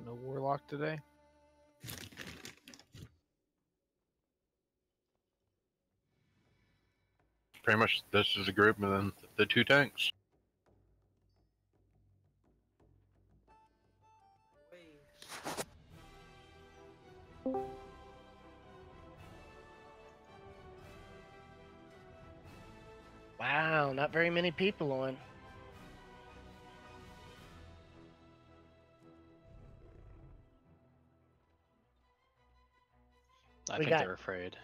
No warlock today. Pretty much this is a group and then the 2 tanks. Wow, not very many people on. I think they're afraid.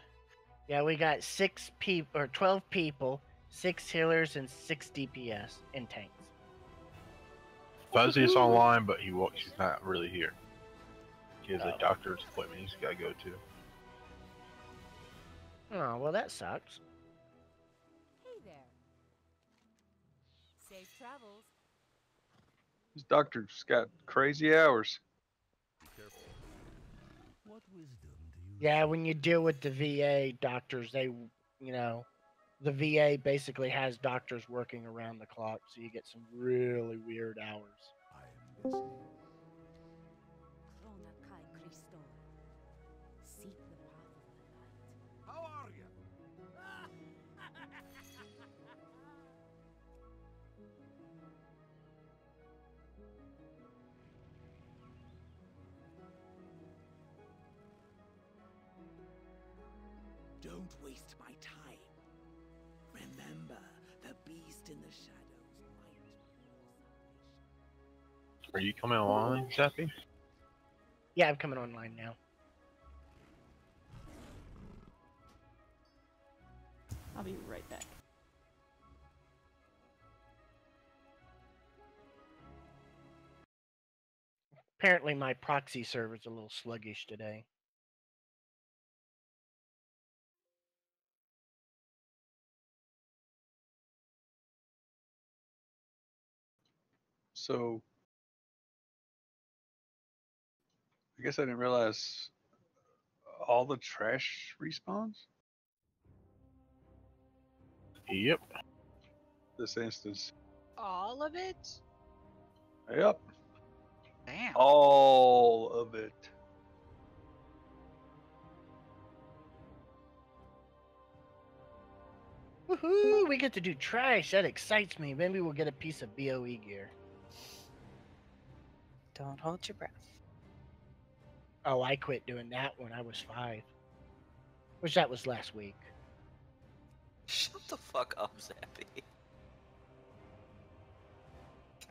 Yeah, we got 6 people or 12 people, 6 healers and 6 DPS in tanks. Fuzzy is online, but he's not really here. He has Oh. a doctor's appointment he's got to go to. Oh, well, that sucks. Hey there. Safe travels. This doctor's got crazy hours. Be careful. What wisdom do you? Yeah, when you deal with the VA doctors, they, the VA basically has doctors working around the clock, so you get some really weird hours. I am listening. Krona Kai Christo. Seek the path of the light. How are you? Don't waste my time. Remember, the beast in the shadows might be your salvation. Are you coming online, Zappy? Yeah, I'm coming online now. I'll be right back. Apparently my proxy server's a little sluggish today. So, I guess I didn't realize all the trash respawns Yep. this instance. All of it? Yep. Damn. All of it. Woohoo! We get to do trash. That excites me. Maybe we'll get a piece of BOE gear. Don't hold your breath. Oh, I quit doing that when I was 5. Which that was last week. Shut the fuck up, Zappy.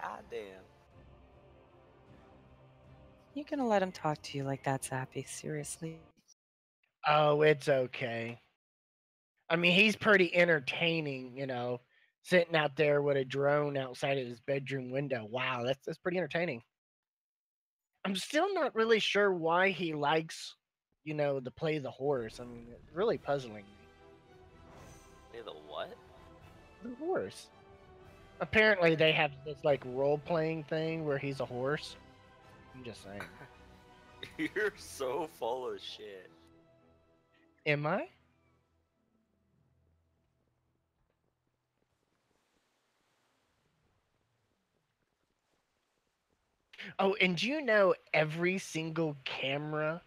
God damn. You gonna let him talk to you like that, Zappy? Seriously? Oh, it's okay. I mean, he's pretty entertaining, sitting out there with a drone outside of his bedroom window. Wow, that's pretty entertaining. I'm still not really sure why he likes, to play the horse. I mean, it's really puzzling me. Play the what? The horse. Apparently, they have this like role-playing thing where he's a horse. I'm just saying. You're so full of shit. Am I? Oh, and do you know every single camera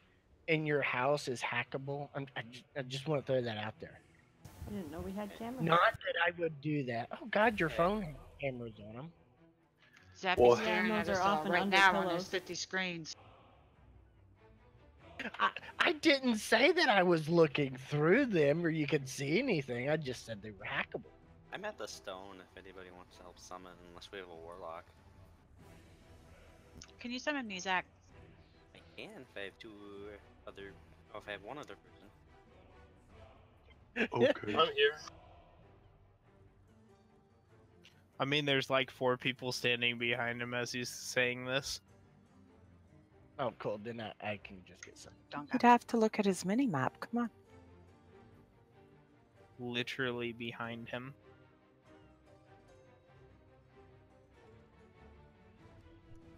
in your house is hackable? I just want to throw that out there. I didn't know we had cameras. Not that I would do that. Oh God, your phone has cameras on them. Zappy's Yeah, staring those at us are all often right under now on pillows. his 50 screens. I didn't say that I was looking through them or you could see anything. I just said they were hackable. I'm at the stone if anybody wants to help summon, unless we have a warlock. Can you summon me, Zach? I can if I have if I have one other person. Okay. I'm here. I mean, there's like 4 people standing behind him as he's saying this. Oh, cool. Then I can just get some. You'd have to look at his mini map. Come on. Literally behind him.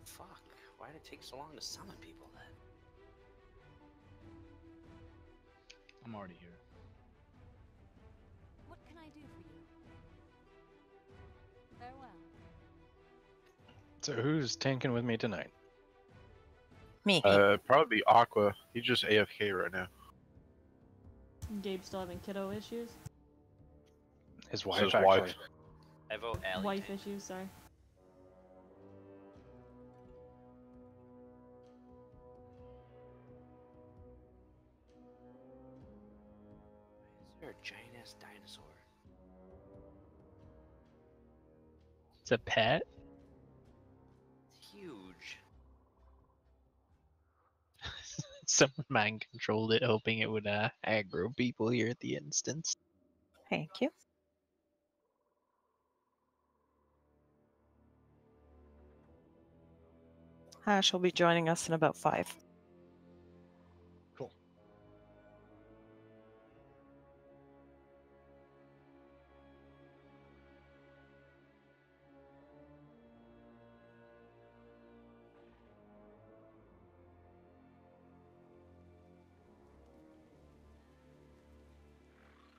Fuck. Why did it take so long to summon people then? I'm already here. What can I do for you? Farewell. So who's tanking with me tonight? Me. Probably Aqua. He's just AFK right now. Gabe still having kiddo issues? His wife, his actually. wife. I vote Allie. Wife tank. issues, sorry. Is there a giant ass dinosaur? It's a pet? It's huge. Someone mind controlled it, hoping it would aggro people here at the instance. Thank you. She'll be joining us in about 5. Cool.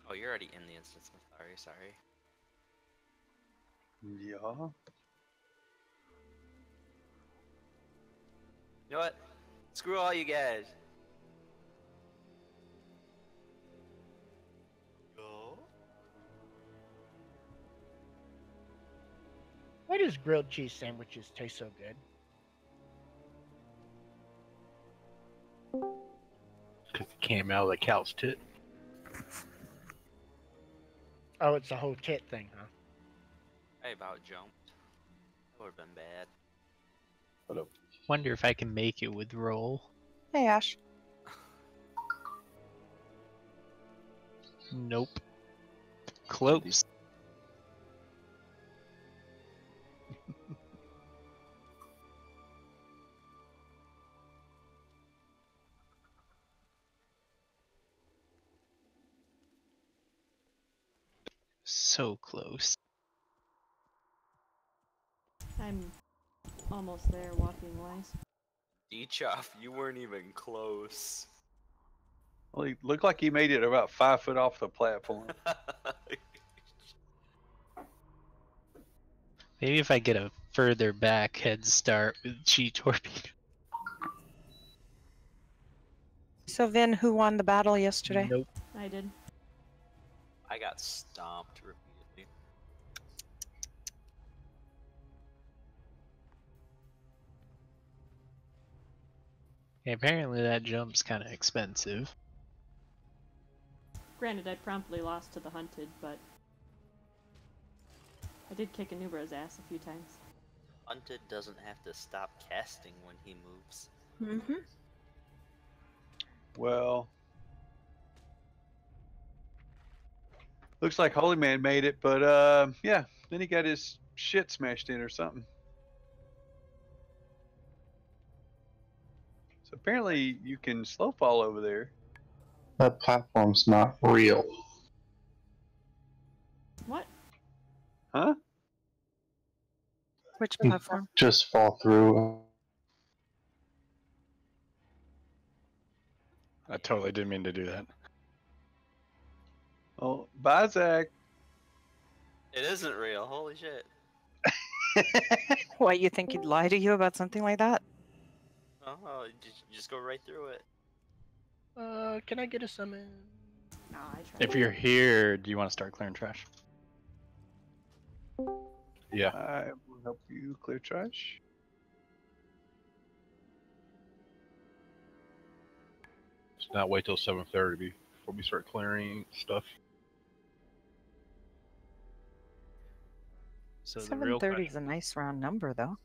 Oh, you're already in the instance. I'm sorry. Yeah. You know what? Screw all you guys. Go. Why does grilled cheese sandwiches taste so good? Because it came out of the cow's tit. Oh, it's a whole tit thing, huh? I about jumped. That would have been bad. Wonder if I can make it with roll. Hey, Ash. Nope. Close. So close. I'm almost there walking wise. Dechoff, you weren't even close. Well, he looked like he made it about 5 foot off the platform. Maybe if I get a further back head start with G Torpedo. So, Vin, who won the battle yesterday? Nope. I did. I got stomped repeatedly. Yeah, apparently that jump's kind of expensive. Granted, I promptly lost to the hunted, but I did kick Anubra's ass a few times. Hunted doesn't have to stop casting when he moves. Mm-hmm. Well, looks like Holy Man made it, but yeah, then he got his shit smashed in or something. So apparently you can slow fall over there. That platform's not real. What? Huh? Which platform? Just fall through. I totally didn't mean to do that. Oh, bye, Zach. It isn't real. Holy shit. What, you think he'd lie to you about something like that? Oh, just go right through it. Can I get a summon? Nah, I tried. If you're here, do you want to start clearing trash? Yeah. I will help you clear trash. Let's not wait till 7:30 before we start clearing stuff. So the real 7:30 is a nice round number, though.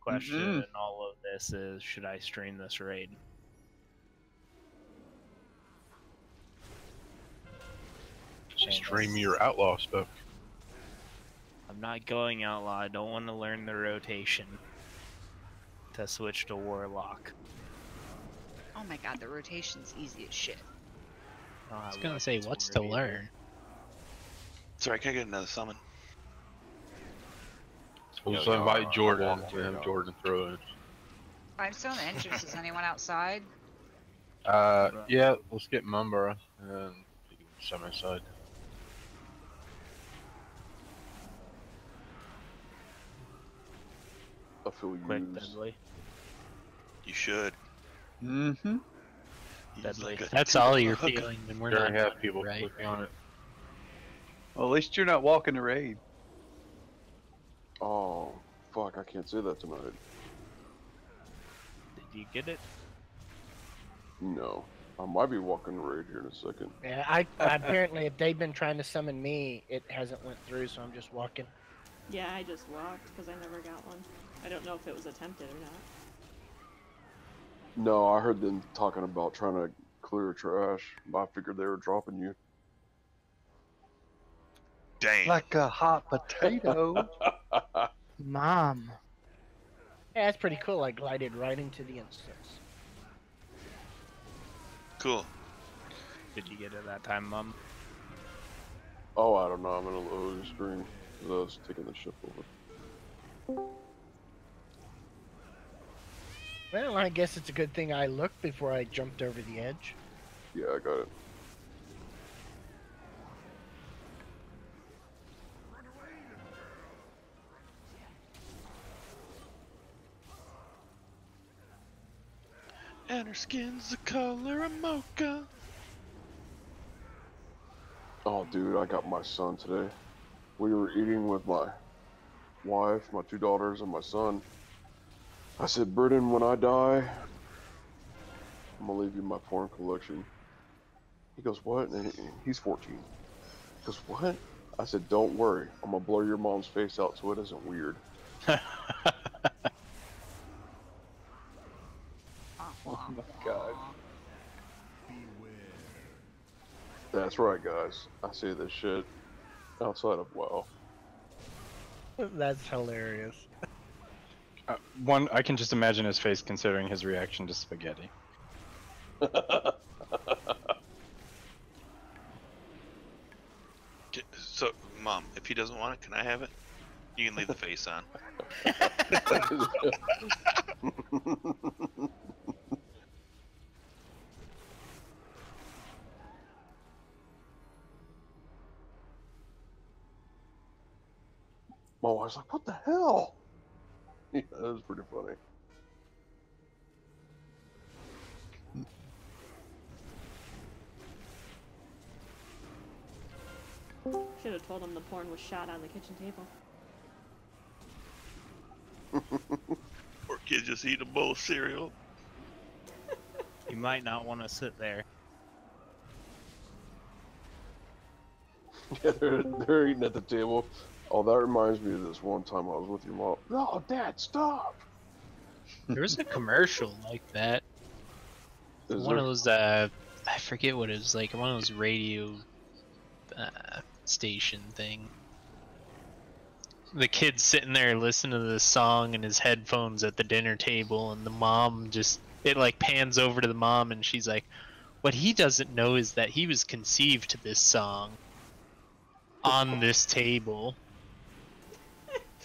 question in all of this is, should I stream this raid? Stream your outlaw stuff. I'm not going outlaw. I don't want to learn the rotation to switch to warlock. Oh my god, the rotation's easy as shit. I was gonna say, what's to learn? Sorry, can I get another summon? We'll just invite Jordan to have Jordan throw it. I'm still in the entrance. Is anyone outside? Yeah, let's get Mumbra and then you can summon inside. I feel Quick, used. deadly. You should. Mm-hmm. Deadly. That's all you're feeling when we're We not already have people right? clicking on it. Well, at least you're not walking the raid. Oh, fuck, I can't say that tonight. Did you get it? No. I might be walking the raid here in a second. Yeah, I apparently if they've been trying to summon me, it hasn't went through, so I'm just walking. Yeah, I just walked because I never got one. I don't know if it was attempted or not. No, I heard them talking about trying to clear trash. I figured they were dropping you. Damn. Like a hot potato. Mom. Yeah, that's pretty cool. I glided right into the instance. Cool. Did you get it that time, Mom? Oh, I don't know. I'm in a loading screen because I was taking the ship over. Well, I guess it's a good thing I looked before I jumped over the edge. Yeah, I got it. And her skin's the color of mocha. Oh, dude, I got my son today. We were eating with my wife, my 2 daughters, and my son. I said, Brendan, when I die, I'm gonna leave you my porn collection. He goes, what? And he's 14. He goes, what? I said, don't worry. I'm gonna blur your mom's face out so it isn't weird. Oh my god. That's right, guys. I say this shit outside of WoW. That's hilarious. One, I can just imagine his face considering his reaction to spaghetti. So, Mom, if he doesn't want it, can I have it? You can leave the face on. My wife's like, what the hell? Yeah, that was pretty funny. Should have told him the porn was shot on the kitchen table. Or kid just eat a bowl of cereal. You might not want to sit there. Yeah, they're eating at the table. Oh, that reminds me of this one time I was with your mom. No, Dad, stop! There was a commercial like that. Is One there? of those, I forget what it was like. One of those radio station thing. The kid's sitting there listening to this song in his headphones at the dinner table, and the mom just, it like pans over to the mom, and she's like, what he doesn't know is that he was conceived to this song on this table.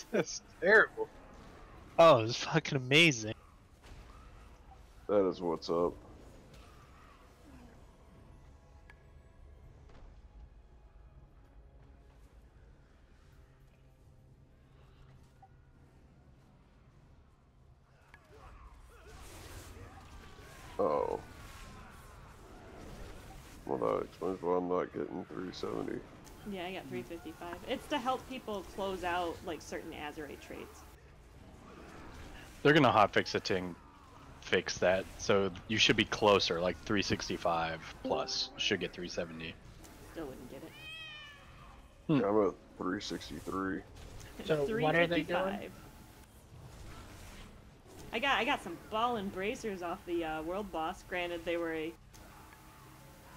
That's terrible. Oh, it was fucking amazing. That is what's up. Oh. Well, that explains why I'm not getting 370. Yeah, I got 355. It's to help people close out like certain Azerite traits. They're gonna hotfix it to fix that, so you should be closer, like 365 plus. Should get 370. Still wouldn't get it. Yeah, I'm at 363. So what are they doing? I got some ballin' bracers off the world boss. Granted, they were a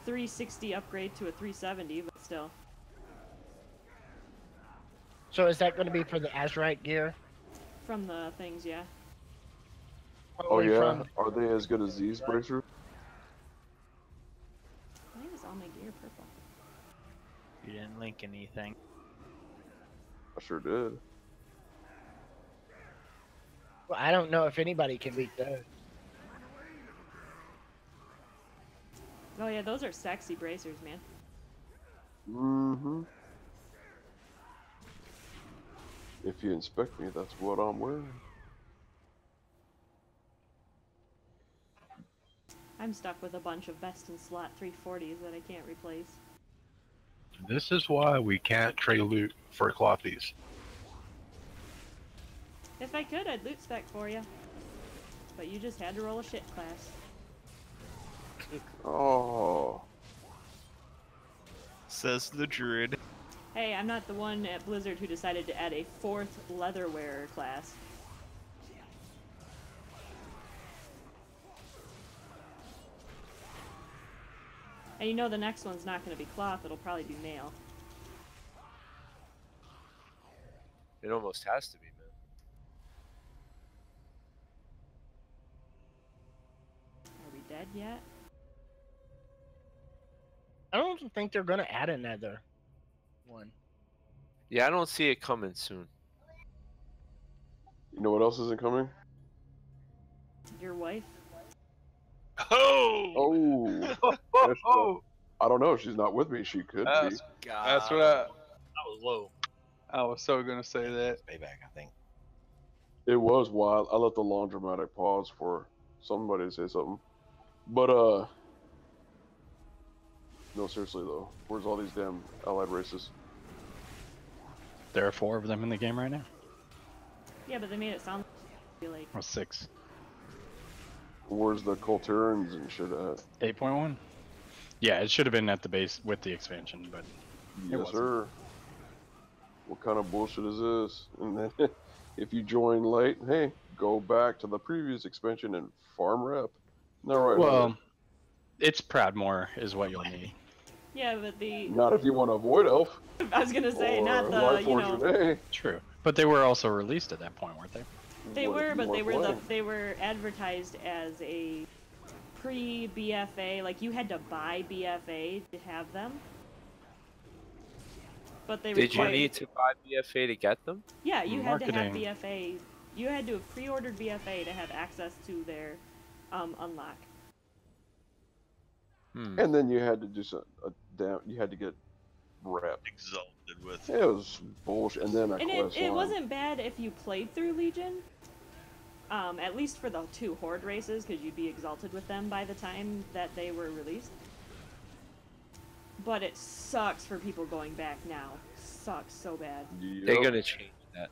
360 upgrade to a 370, but still. So is that going to be for the Azurite gear? From the things, yeah. Oh Only yeah, from- are they as good as these bracers? Why is all my gear purple? You didn't link anything. I sure did. Well, I don't know if anybody can beat those. Oh yeah, those are sexy bracers, man. Mm-hmm. If you inspect me, that's what I'm wearing. I'm stuck with a bunch of best in slot 340s that I can't replace. This is why we can't trade loot for clothies. If I could, I'd loot spec for you. But you just had to roll a shit class. Oh. Says the druid. Hey, I'm not the one at Blizzard who decided to add a 4th leather wearer class. And you know the next one's not going to be cloth, it'll probably be mail. It almost has to be, man. Are we dead yet? I don't think they're going to add another one. Yeah, I don't see it coming soon. You know what else isn't coming? Your wife? Oh! Oh. I don't know. She's not with me. She could be. That's what That was low. I was so gonna say that. Payback, I think. It was wild. I let the long dramatic pause for somebody to say something. But no, seriously though, where's all these damn allied races? There are 4 of them in the game right now. Yeah, but they made it sound like... Or 6. Where's the Colterans and shit at? 8.1? Yeah, it should have been at the base with the expansion, but it Yes, wasn't. sir. What kind of bullshit is this? And then if you join late, hey, go back to the previous expansion and farm rep. No, right? Well, it's Proudmoore is what you'll need. Yeah, but the... Not if you want to avoid elf. I was gonna say, or not the, Life you Force know... Renee. True. But they were also released at that point, weren't they? They What if were, you but wanna they were play? they were advertised as a pre-BFA. Like you had to buy BFA to have them. But they Did you required... need to buy BFA to get them? Yeah, you had to have Marketing. BFA. You had to have pre-ordered BFA to have access to their unlock. And then you had to do some damn. You had to get rep. Exalted with. It was bullshit. And then a And quest it line. wasn't bad if you played through Legion. At least for the 2 Horde races, because you'd be exalted with them by the time that they were released. But it sucks for people going back now. Sucks so bad. They're gonna change that.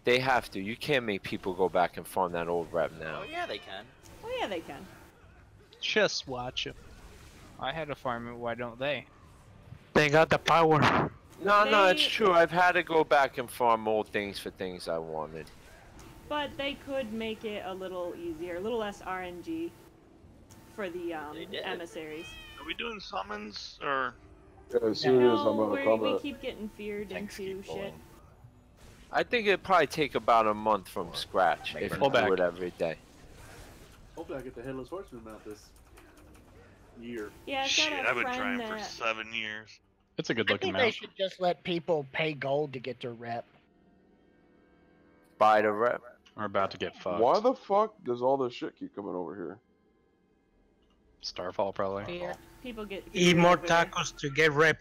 They have to. You can't make people go back and farm that old rep now. Oh yeah, they can. Oh yeah, they can. Just watch it. I had to farm it, why don't they? They got the power. No, it's true. I've had to go back and farm old things for things I wanted. But they could make it a little easier, a little less RNG for the emissaries. Are we doing summons or? As soon as I'm No, out of we combat. keep getting feared into shit. I think it'd probably take about a month from scratch if you Pull back. do it every day. Hopefully I get the Headless Horseman mount this year. Yeah, I've Shit, got a I've been friend trying that... for 7 years. It's a good I looking think they mount. should just let people pay gold to get their rep. Buy the rep. We're about to get fucked. Why the fuck does all this shit keep coming over here? Starfall, probably. Yeah, people get... Eat more over there. tacos to get rep.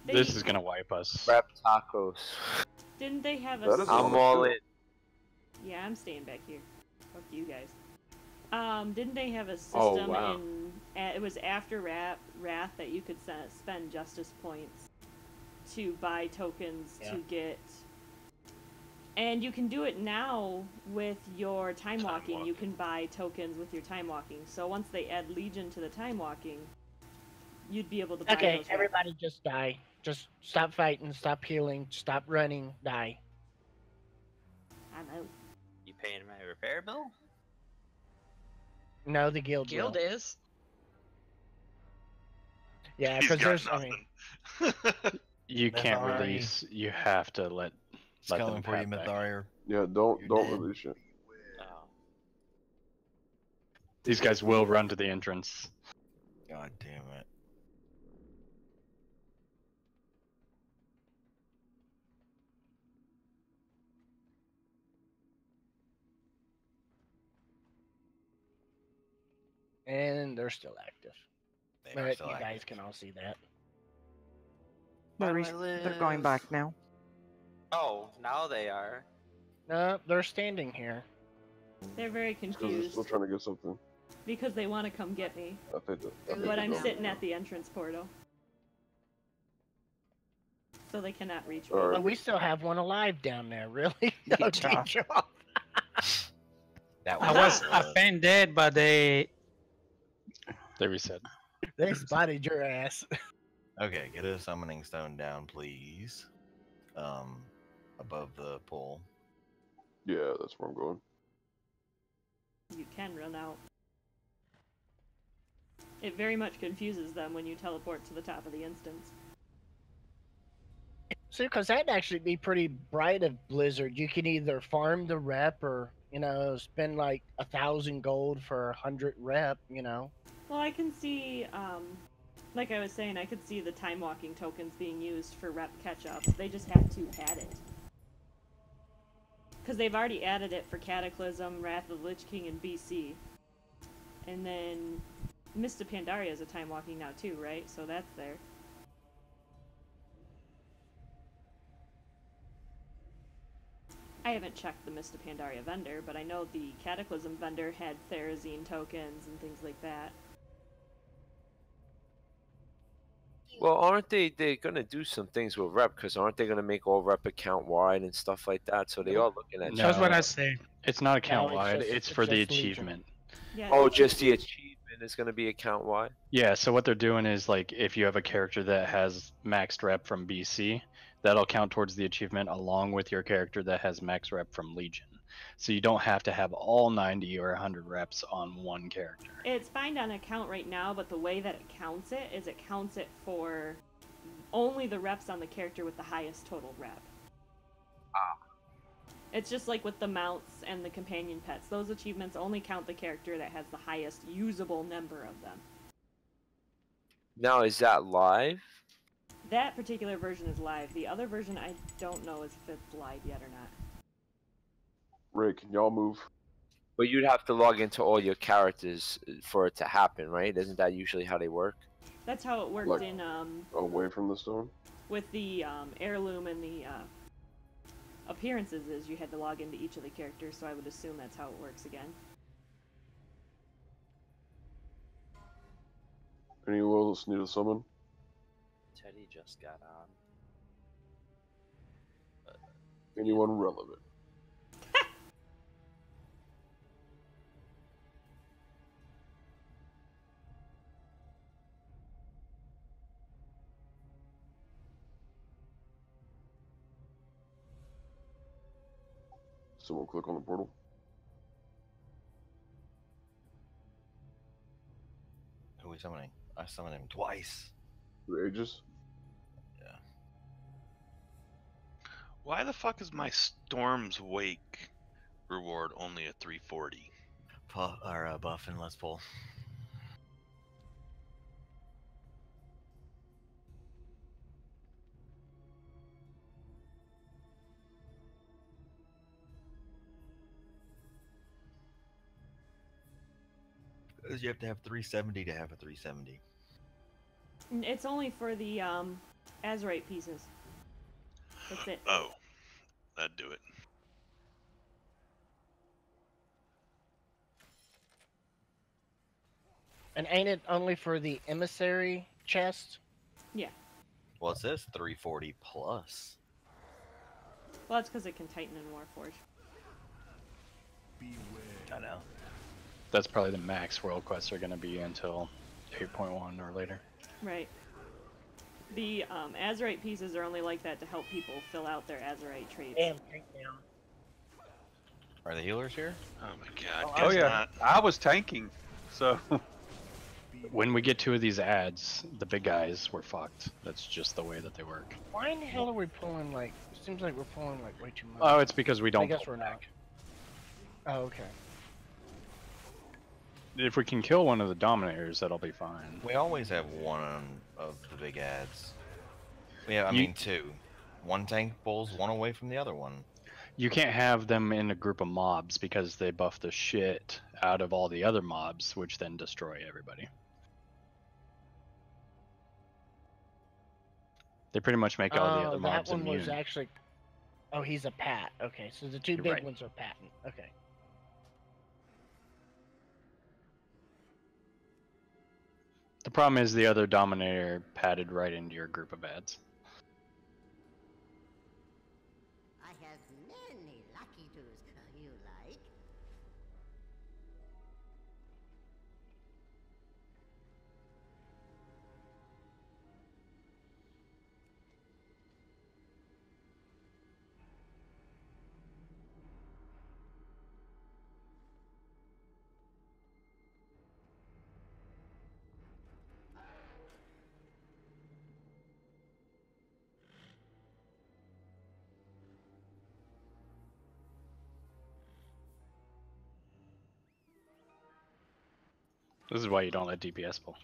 This is gonna wipe us. Rep tacos. Didn't they have a... That is I'm all in. Yeah, I'm staying back here. Fuck you guys. Didn't they have a system Oh, wow. it was after Wrath that you could spend Justice points to buy tokens to get... And you can do it now with your time walking. You can buy tokens with your time walking. So once they add Legion to the time walking, you'd be able to buy Okay, those. everybody just die. Just stop fighting, stop healing, stop running, die. I'm out. You paying my repair bill? No, the guild will. Guild is. Yeah, He's because got there's... I mean, nothing. You can't Mythari. release. You have to let It's them coming for you, pat back. Mythari. Yeah, don't dead. release it. These guys will run to the entrance. God damn it. And they're still active. They are But still you active. guys can all see that. They're going back now. Oh, now they are. No, they're standing here. They're very Because they're confused still trying to get something. because they want to come get me. I think But I'm they're sitting at the entrance portal. So they cannot reach me. But we still have one alive down there, really? No, Good job. good job. That I was offended, but they reset. They spotted your ass. Okay, get a summoning stone down, please. Above the pole. Yeah, that's where I'm going. You can run out. It very much confuses them when you teleport to the top of the instance. See, because that'd actually be pretty bright of Blizzard. You can either farm the rep or, spend like 1,000 gold for 100 rep, Well, I can see, like I was saying, I could see the time walking tokens being used for rep catch-ups. They just have to add it. Because they've already added it for Cataclysm, Wrath of the Lich King, and BC. And then Mist of Pandaria is a time walking now too, right? So that's there. I haven't checked the Mist of Pandaria vendor, but I know the Cataclysm vendor had Therazine tokens and things like that. Well, aren't they're gonna do some things with rep? Because aren't they gonna make all rep account wide and stuff like that? So they are looking at. That's what I say. It's not account No, wide. it's It's just for the Legion. achievement. Yeah, Oh, just the achievement is gonna be account wide. Yeah. So what they're doing is like if you have a character that has maxed rep from BC, that'll count towards the achievement along with your character that has max rep from Legion. So you don't have to have all 90 or 100 reps on one character. It's fine on account right now, but the way that it counts it is it counts it for only the reps on the character with the highest total rep. It's just like with the mounts and the companion pets. Those achievements only count the character that has the highest usable number of them. Now, is that live? That particular version is live. The other version, I don't know if it's live yet or not. Ray, can y'all move? But you'd have to log into all your characters for it to happen, right? Isn't that usually how they work? That's how it worked Like, in away from the stone? with the heirloom and the appearances. Is you had to log into each of the characters, so I would assume that's how it works again. Anyone else need a summon? Teddy just got on. Anyone relevant? Someone click on the portal. Who are we summoning? I summoned him twice. The Aegis? Yeah. Why the fuck is my Storm's Wake reward only at 340? Buff and let's pull. You have to have 370 to have a 370. It's only for the Azurite pieces. That's it. Oh, that'd do it. And ain't it only for the emissary chest? Yeah. Well, it says 340 plus. Well, that's because it can tighten in Warforged. I know. That's probably the max world quests are going to be until 8.1 or later. Right. The Azurite pieces are only like that to help people fill out their Azurite traits. Damn, tank down. Are the healers here? Oh my god. Oh guess yeah, not. I was tanking, so. when we get 2 of these ads, the big guys were fucked. That's just the way that they work. Why in the hell are we pulling like? It seems like we're pulling like way too much. Oh, it's because we I don't guess pull we're back. not. Oh, okay. If we can kill one of the Dominators, that'll be fine. We always have one of the big ads. Yeah, I You- mean 2. One tank pulls one away from the other one. You can't have them in a group of mobs because they buff the shit out of all the other mobs, which then destroy everybody. They pretty much make all the other that mobs one immune. was actually. Oh, he's a pat. Okay, so the 2 big Right. ones are patting. Okay. The problem is the other Dominator padded right into your group of ads. I have many lucky tools you like. This is why you don't let DPS pull.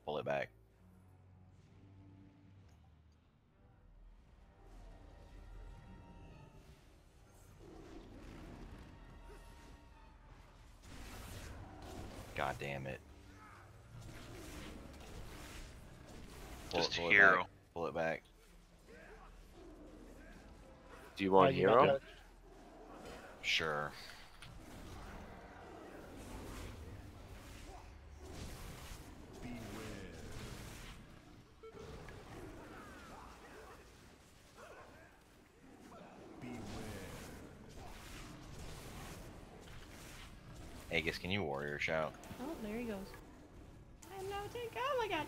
Pull it back. God damn it. Just pull hero. It back. Pull it back. Do you want you got hero? that? Sure. Aegis, can you warrior shout? Oh, there he goes. I'm now take. Oh my god.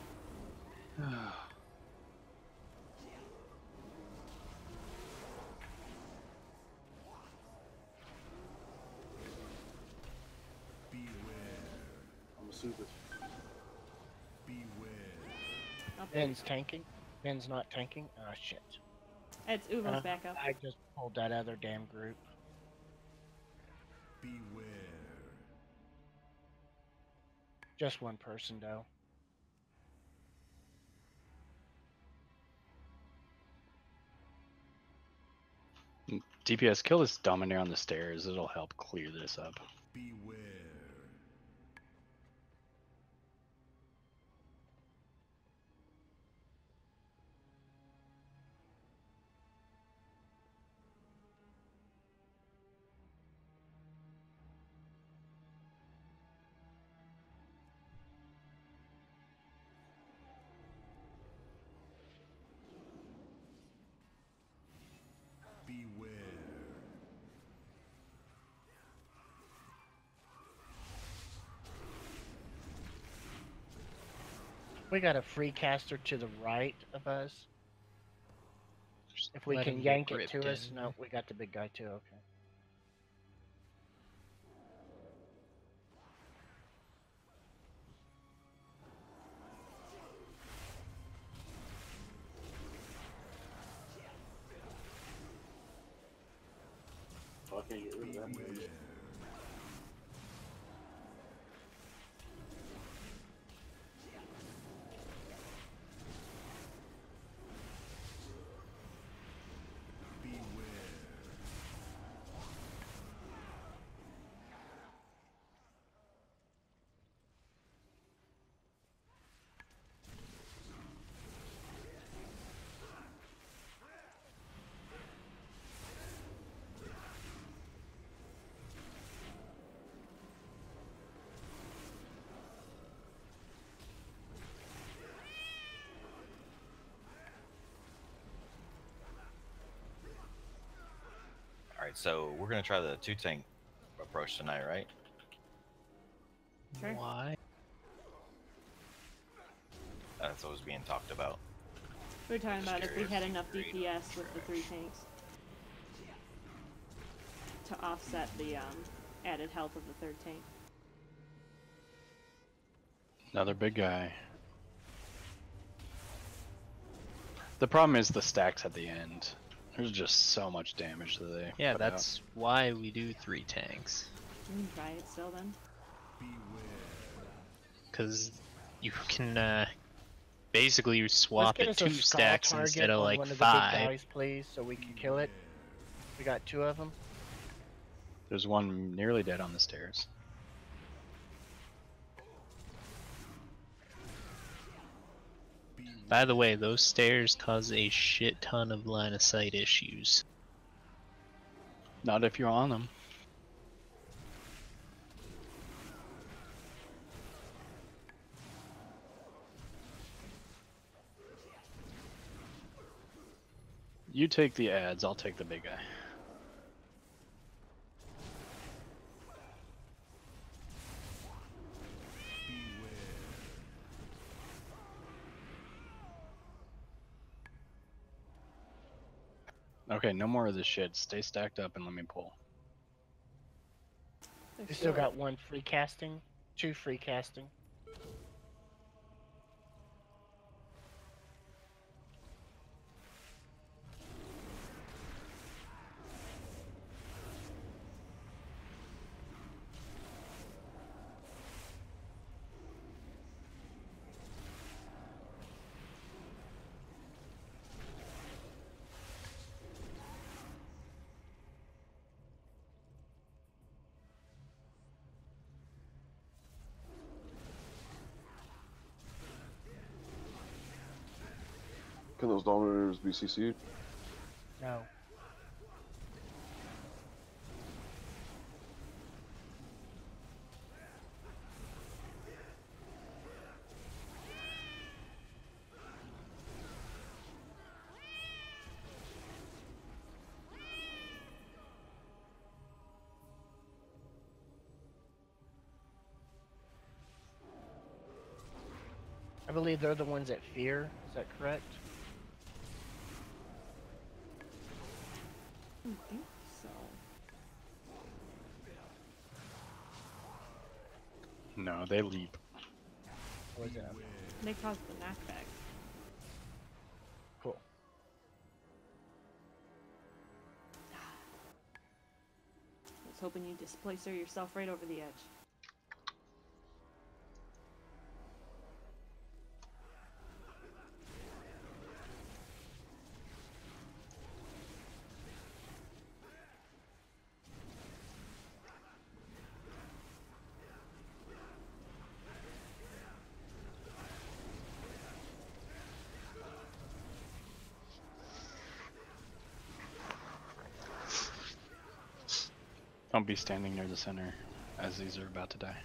I'm a super. Beware. Ben's tanking. Ben's not tanking. Oh shit. It's Uvo's backup. I just pulled that other damn group. Beware. Just one person though. DPS, kill this Dominator on the stairs. It'll help clear this up. Beware. Beware. We got a free caster to the right of us. If we let can him get yank it ripped to us, in. no, we got the big guy too. Okay. Oh, I can't get rid of that mage. Alright, so we're gonna try the 2 tank approach tonight, right? Sure. Why? That's what was being talked about. We were talking Just about if we curious. had enough DPS with the 3 tanks to offset the added health of the 3rd tank. Another big guy. The problem is the stacks at the end. There's just so much damage that they Yeah, put out. that's why we do 3 tanks. You can try it still then. Because you can basically Let's swap get it us a 2 skull stacks target instead of on like one of the 5. big guys, please, so we can kill it. We got 2 of them. There's one nearly dead on the stairs. By the way, those stairs cause a shit ton of line of sight issues. Not if you're on them. You take the ads, I'll take the big guy. Okay, no more of this shit. Stay stacked up and let me pull. We still got 1 free casting, 2 free casting. Can those Dominators be CC'd? No. I believe they're the ones that fear. Is that correct? I don't think so. No, they leap. Or is it? They cause the knockback. Cool. I was hoping you'd displace yourself right over the edge. Don't be standing near the center as these are about to die.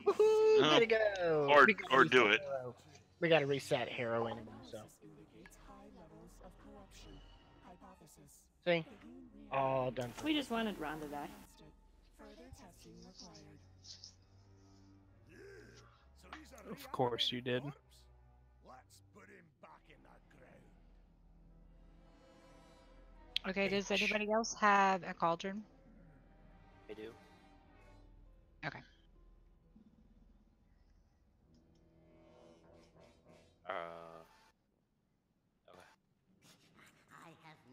Woohoo! Way to go! Or We gotta or do reset it. Hero. We gotta reset Hero anyway, so. See? All done. We just wanted Ron to die. Of course you did. Okay, does anybody else have a cauldron? I do. Okay. Okay.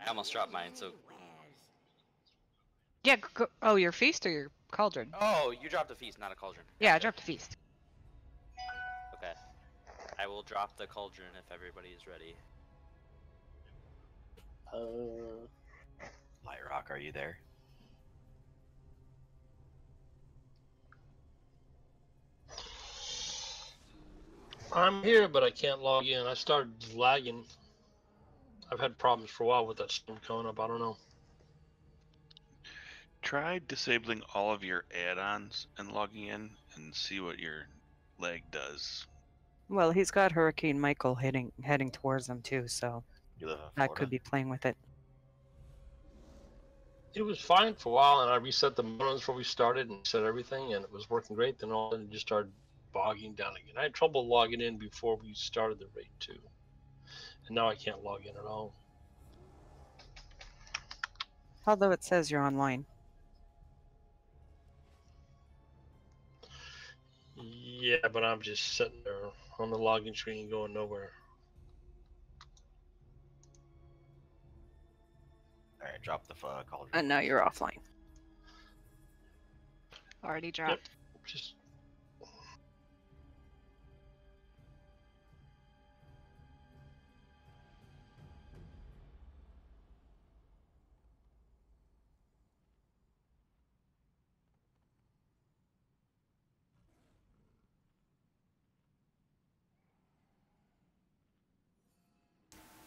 I almost dropped mine, so. Yeah, oh, your feast or your cauldron? Oh, you dropped a feast, not a cauldron. Yeah, I dropped a feast. Okay. I will drop the cauldron if everybody is ready. Lightrock, are you there? I'm here, but I can't log in. I started lagging. I've had problems for a while with that storm coming up. I don't know. Try disabling all of your add-ons and logging in and see what your lag does. Well, he's got Hurricane Michael heading towards him too, so You live in that Florida? could be playing with it. It was fine for a while, and I reset the modems before we started and set everything, and it was working great. Then all of a sudden it just started bogging down again. I had trouble logging in before we started the raid too, and now I can't log in at all. Although it says you're online. Yeah, but I'm just sitting there on the login screen going nowhere. Alright, drop the cauldron. And now you're offline. Already dropped. Yep, just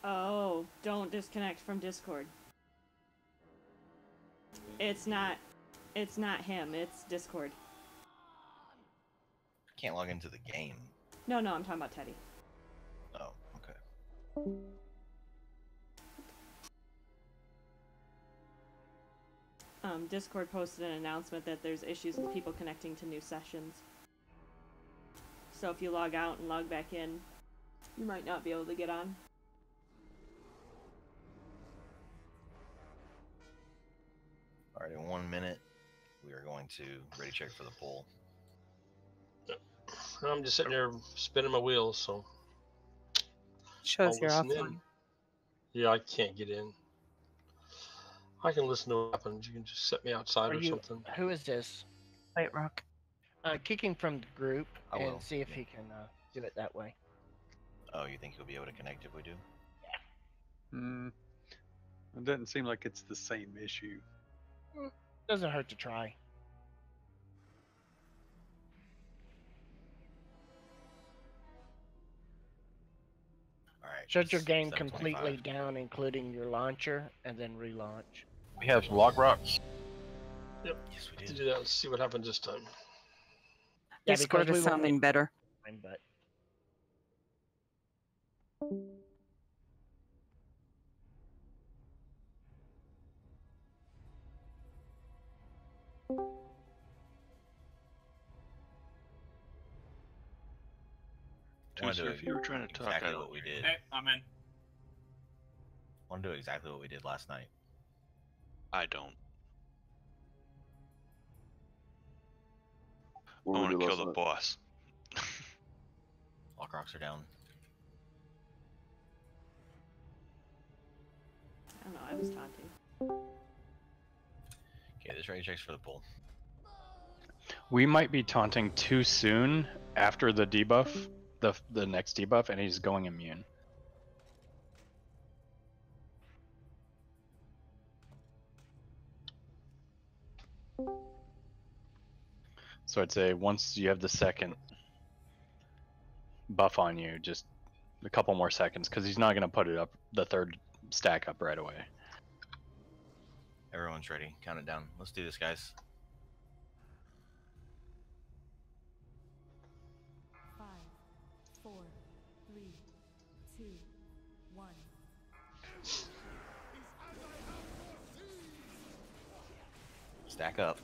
Oh, don't disconnect from Discord. It's not him, it's Discord. Can't log into the game. No, I'm talking about Teddy. Oh, okay. Discord posted an announcement that there's issues with people connecting to new sessions. So if you log out and log back in, you might not be able to get on. Alright, in 1 minute, we are going to ready check for the poll. I'm just sitting there spinning my wheels, so Shows I'll you're listen offline. in. Yeah, I can't get in. I can listen to what happens. You can just set me outside Are or you? something. Who is this? White Rock. Kick him from the group I will. and see if he can do it that way. Oh, you think he'll be able to connect if we do? It doesn't seem like it's the same issue. Doesn't hurt to try. Alright. Shut your game 7:25. completely down, including your launcher, and then relaunch. We have log rocks. Yep. Yes, we To did. do that, let's see what happens this time. Yeah, Discord because is we won't sounding better. make time, but Want to Twister, do if you were trying to talk, exactly I what we did. Hey, I'm in. Want to do exactly what we did last night. I don't. I What want we to did kill last the night. boss. Lock rocks are down. I don't know, I was taunting. Okay, this ready checks for the poll. We might be taunting too soon after the debuff, the next debuff, and he's going immune. So I'd say once you have the second buff on you, just a couple more seconds, because he's not going to put it up, the third stack up right away. Everyone's ready. Count it down. Let's do this, guys. 5, 4, 3, 2, 1. Stack up.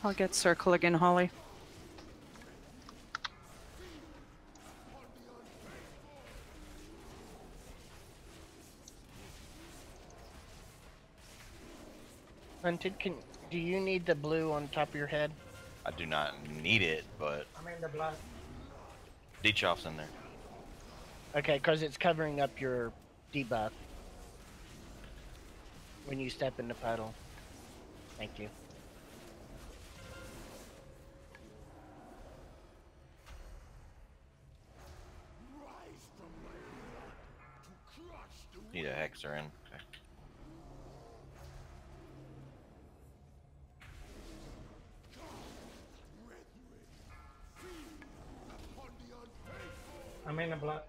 I'll get circle again, Holly. Hunted, do you need the blue on top of your head? I do not need it, but I'm in the black. Dechoff's in there. Okay, because it's covering up your debuff when you step in the puddle. Thank you. Need a hexer in. Okay. I'm in the black.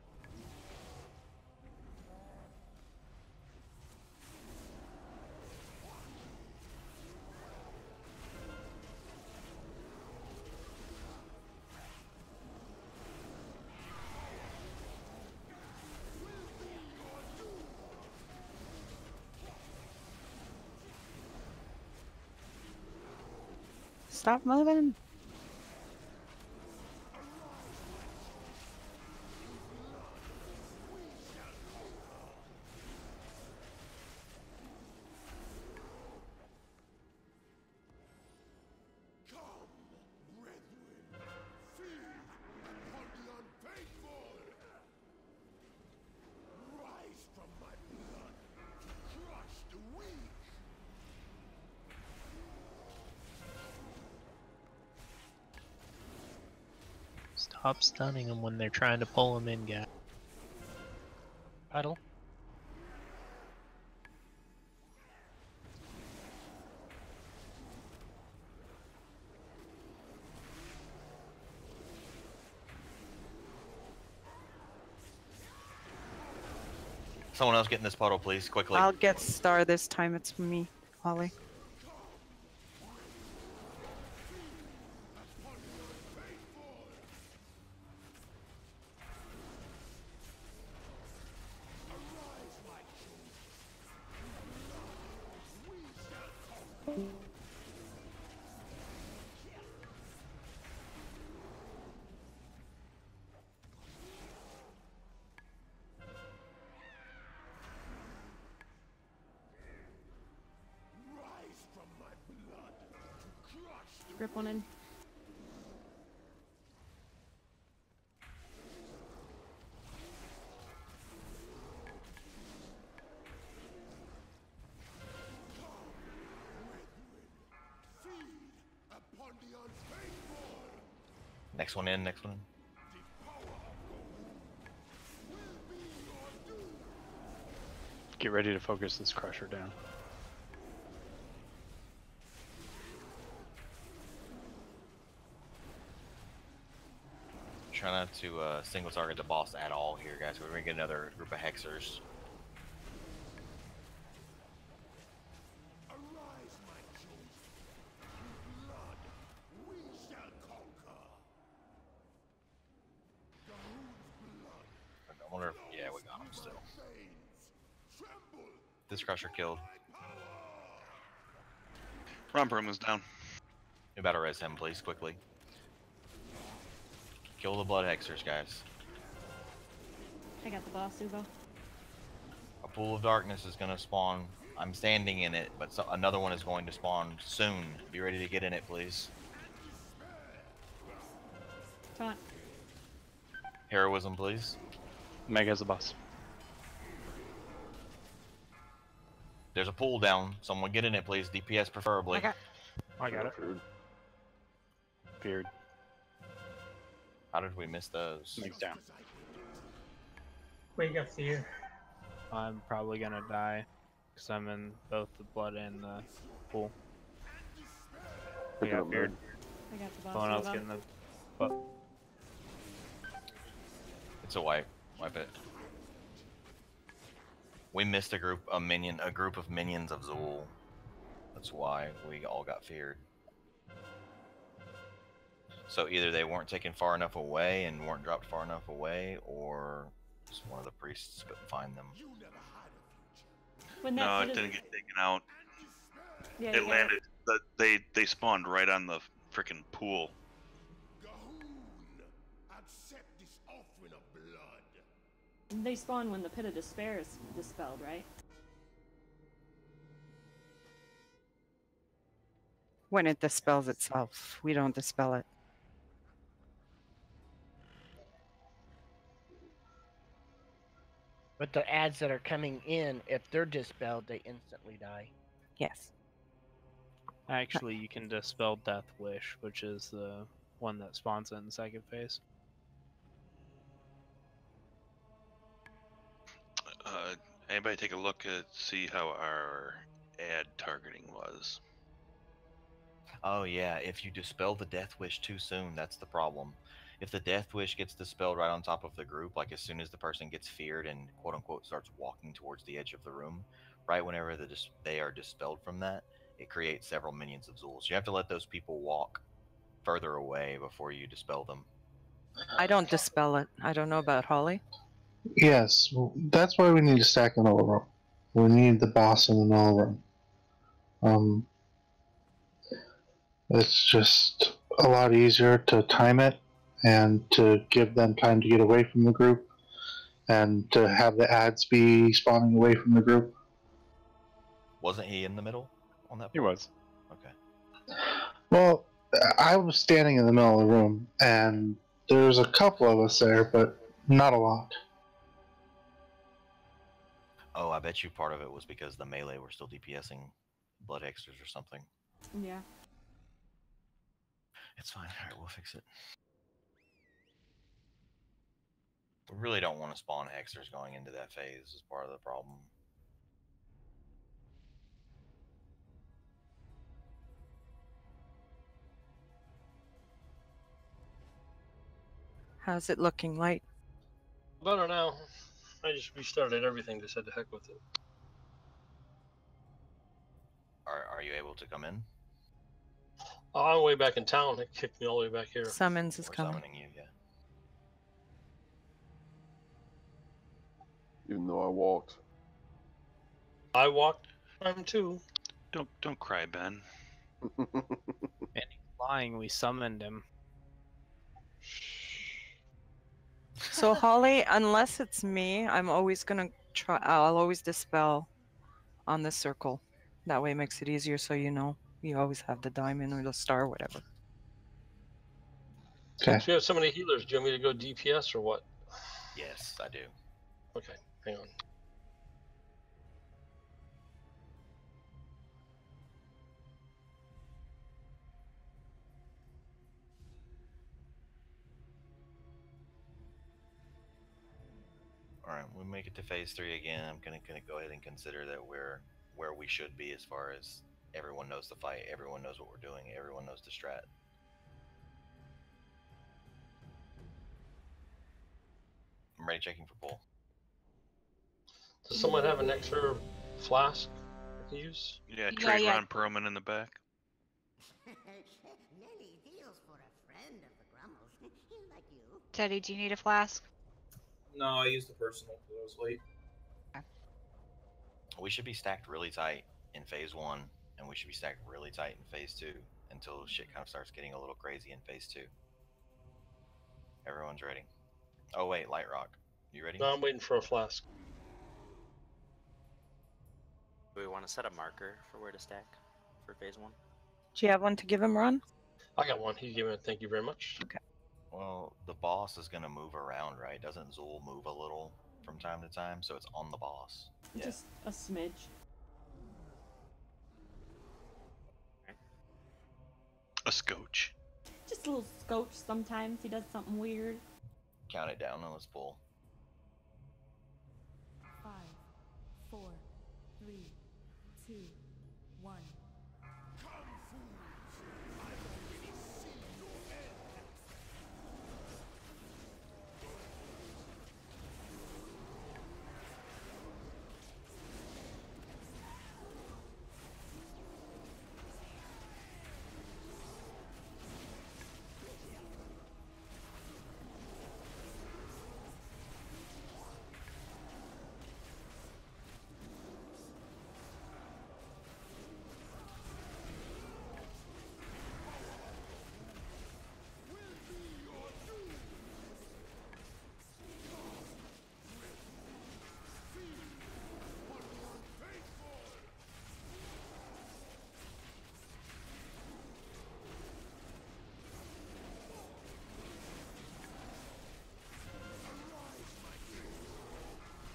Stop moving. Stop stunning them when they're trying to pull them in, guys. Huddle. Someone else get in this puddle, please, quickly. I'll get star this time. It's me, Holly. Rip one in. Next one in, next one in. Get ready to focus this crusher down. Try not to single target the boss at all here, guys. We're gonna get another group of hexers. I wonder if, yeah, we got him still. This crusher killed. Romper is down. You better res him, please, quickly. Kill the blood hexers, guys. I got the boss, Ubo. A pool of darkness is gonna spawn. I'm standing in it, but another one is going to spawn soon. Be ready to get in it, please. Taunt. Heroism, please. Meg has the boss. There's a pool down. Someone get in it, please. DPS preferably. I got it. Feared. How did we miss those? Meg's down. We got fear. I'm probably gonna die because I'm in both the blood and the pool. I got feared. I got the boss. Someone else Ubo. getting the. But It's a wipe. Wipe it. We missed a group of minions of Zool. That's why we all got feared. So either they weren't taken far enough away and weren't dropped far enough away, or just one of the priests couldn't find them. When that No, pit it is- didn't get taken out. Yeah, It you gotta- landed. They spawned right on the freaking pool. They spawn when the pit of despair is dispelled, right? When it dispels itself, we don't dispel it. But the ads that are coming in, if they're dispelled, they instantly die. Yes. actually, you can dispel Death Wish, which is the one that spawns in the second phase. Anybody take a look at see how our ad targeting was? Oh yeah, if you dispel the Death Wish too soon, that's the problem. If the Death Wish gets dispelled right on top of the group, like as soon as the person gets feared and quote unquote starts walking towards the edge of the room, right whenever they are dispelled from that, it creates several minions of Zools. You have to let those people walk further away before you dispel them. I don't dispel it. I don't know about Holly. Yes, well, that's why we need to stack an null room. We need the boss in the null room. It's just a lot easier to time it and to give them time to get away from the group and to have the ads be spawning away from the group. Wasn't he in the middle on that? He was. Okay. Well, I was standing in the middle of the room, and there's a couple of us there, but not a lot. Oh, I bet you part of it was because the melee were still DPSing blood hexers or something. Yeah. It's fine. Alright, we'll fix it. We really don't want to spawn hexers going into that phase is part of the problem. How's it looking, Light? Better now. I just restarted everything. They said to heck with it. Are you able to come in? Oh, I'm way back in town. It kicked me all the way back here. Summons is We're coming. summoning you, yeah. Even though I walked. I walked time too. Don't cry, Ben. And he's lying. We summoned him. So Holly, unless it's me, I'm always gonna try. I'll always dispel on the circle. That way it makes it easier, so you know you always have the diamond or the star, whatever. Okay. So you have so many healers. Do you want me to go DPS or what? Yes, I do. Okay, hang on. Alright, we make it to phase 3 again. I'm gonna go ahead and consider that we're where we should be as far as everyone knows the fight, everyone knows what we're doing, everyone knows the strat. I'm ready checking for pull. Does someone have an extra flask I can use? Yeah, trade yeah. Ron Perlman in the back. Nelly deals for a friend of the Grummels. Like you. Teddy, do you need a flask? No, I used the personal because I was late. We should be stacked really tight in phase 1, and we should be stacked really tight in phase 2 until shit kind of starts getting a little crazy in phase 2. Everyone's ready. Oh wait, Light Rock, you ready? No, I'm waiting for a flask. Do we want to set a marker for where to stack for phase 1? Do you have one to give him, Ron? I got one. He gave me a thank you very much. Okay. Well, the boss is gonna move around, right? Doesn't Zool move a little from time to time? So it's on the boss. Yeah. Just a smidge. A scotch. Just a little scotch sometimes. He does something weird. Count it down and let's pull. 5, 4, 3, 2, 1.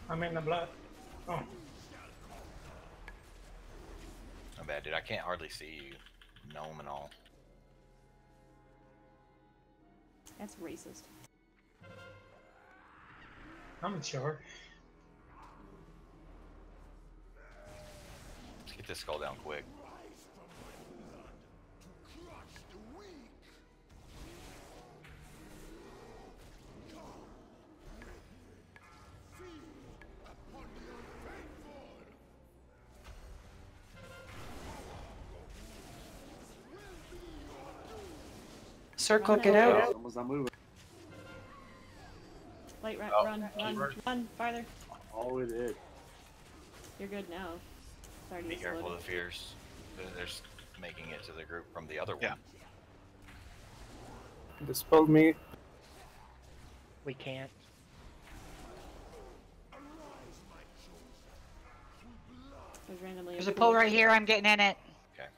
I'm in the blood. Oh. My bad, dude. I can't hardly see you. Gnome and all. That's racist. I'm sure. Let's get this skull down quick. Circle, get out. Someone's not moving. Light, run, Oh, run farther. Oh, it is. You're good now. Sorry to Be careful explode. of the fears. There's making it to the group from the other Yeah. one. Dispel me. We can't. There's randomly There's a pole right here. I'm getting in it. Okay.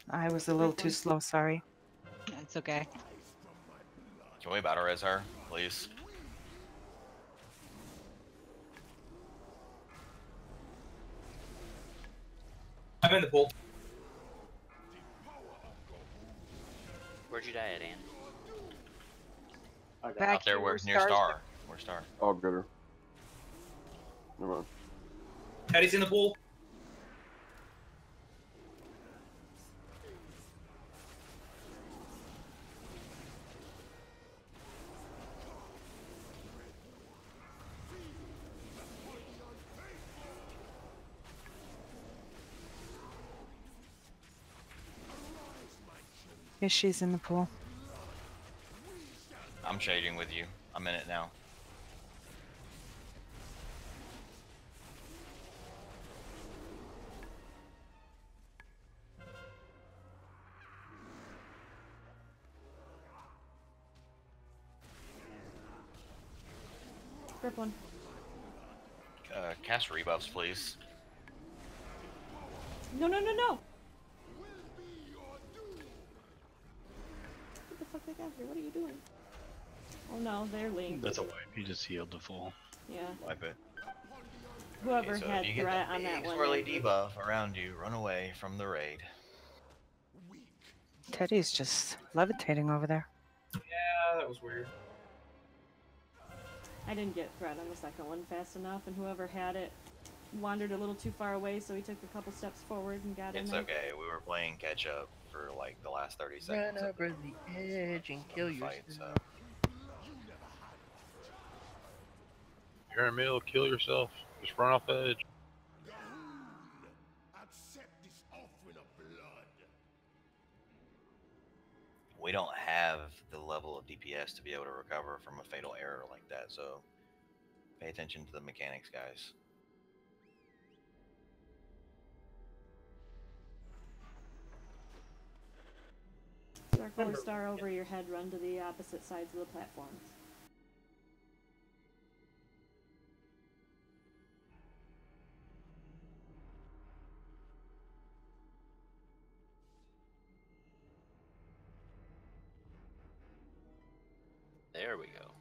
I was a little too slow, sorry. It's okay. Can we battle res her, please? I'm in the pool. Where'd you die at, Ann? Out there where near Star. Where Star? I'll get her. Never mind. Eddie's in the pool. Yeah, she's in the pool. I'm shading with you. I'm in it now. Grip one. Cast rebuffs, please. No, no, no, no! Get the fuck back out here. What are you doing? Oh no, they're linked. That's a wipe. He just healed the full. Yeah. Wipe it. Whoever Okay, so had if you get threat that on that big one. swirly debuff around you, run away from the raid. Teddy's just levitating over there. Yeah, that was weird. I didn't get threat on the second one fast enough, and whoever had it wandered a little too far away, so he took a couple steps forward and got in It's there. okay. We were playing catch up for like the last 30 Run seconds. over the edge and kill fight, yourself. You're in the middle, kill yourself. Just run off the edge. We don't have the level of DPS to be able to recover from a fatal error like that, so pay attention to the mechanics, guys. Circle or star over your head, run to the opposite sides of the platforms. There we go.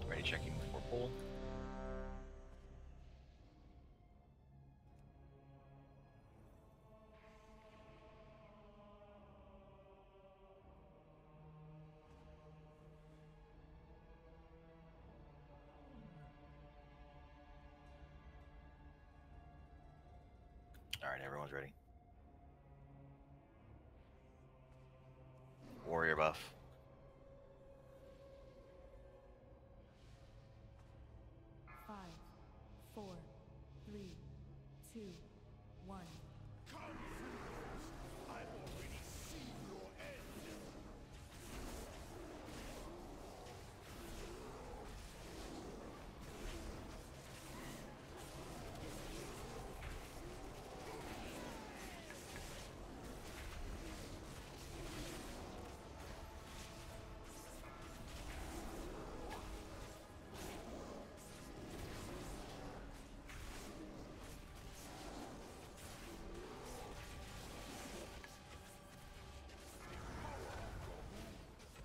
Ready, checking for pull. Alright, everyone's ready. Warrior buff. Five, 4, 3, 2, 1.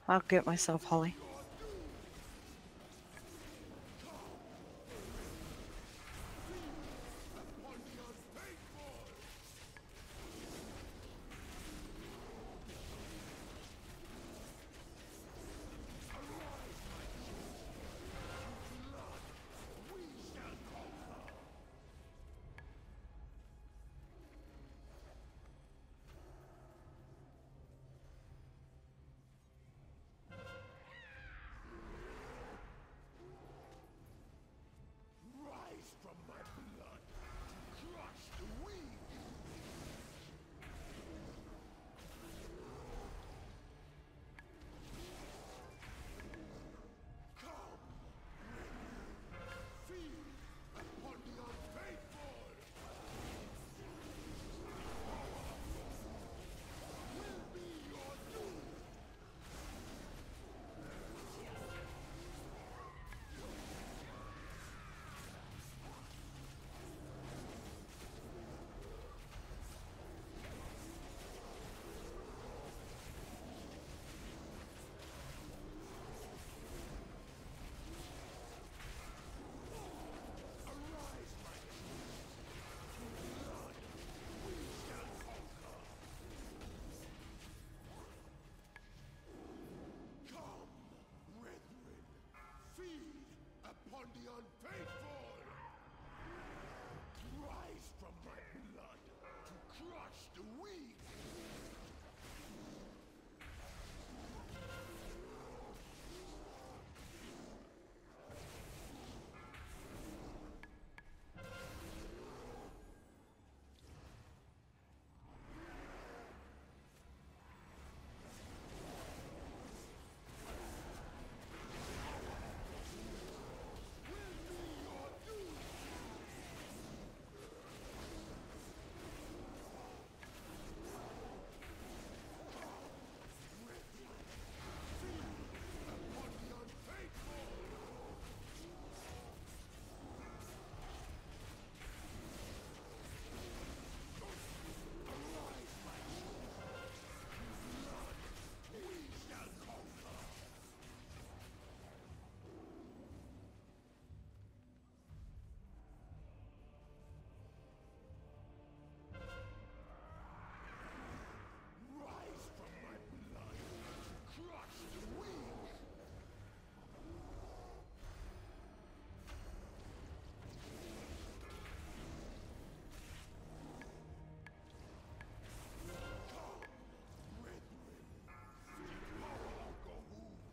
I'll get myself, Holly.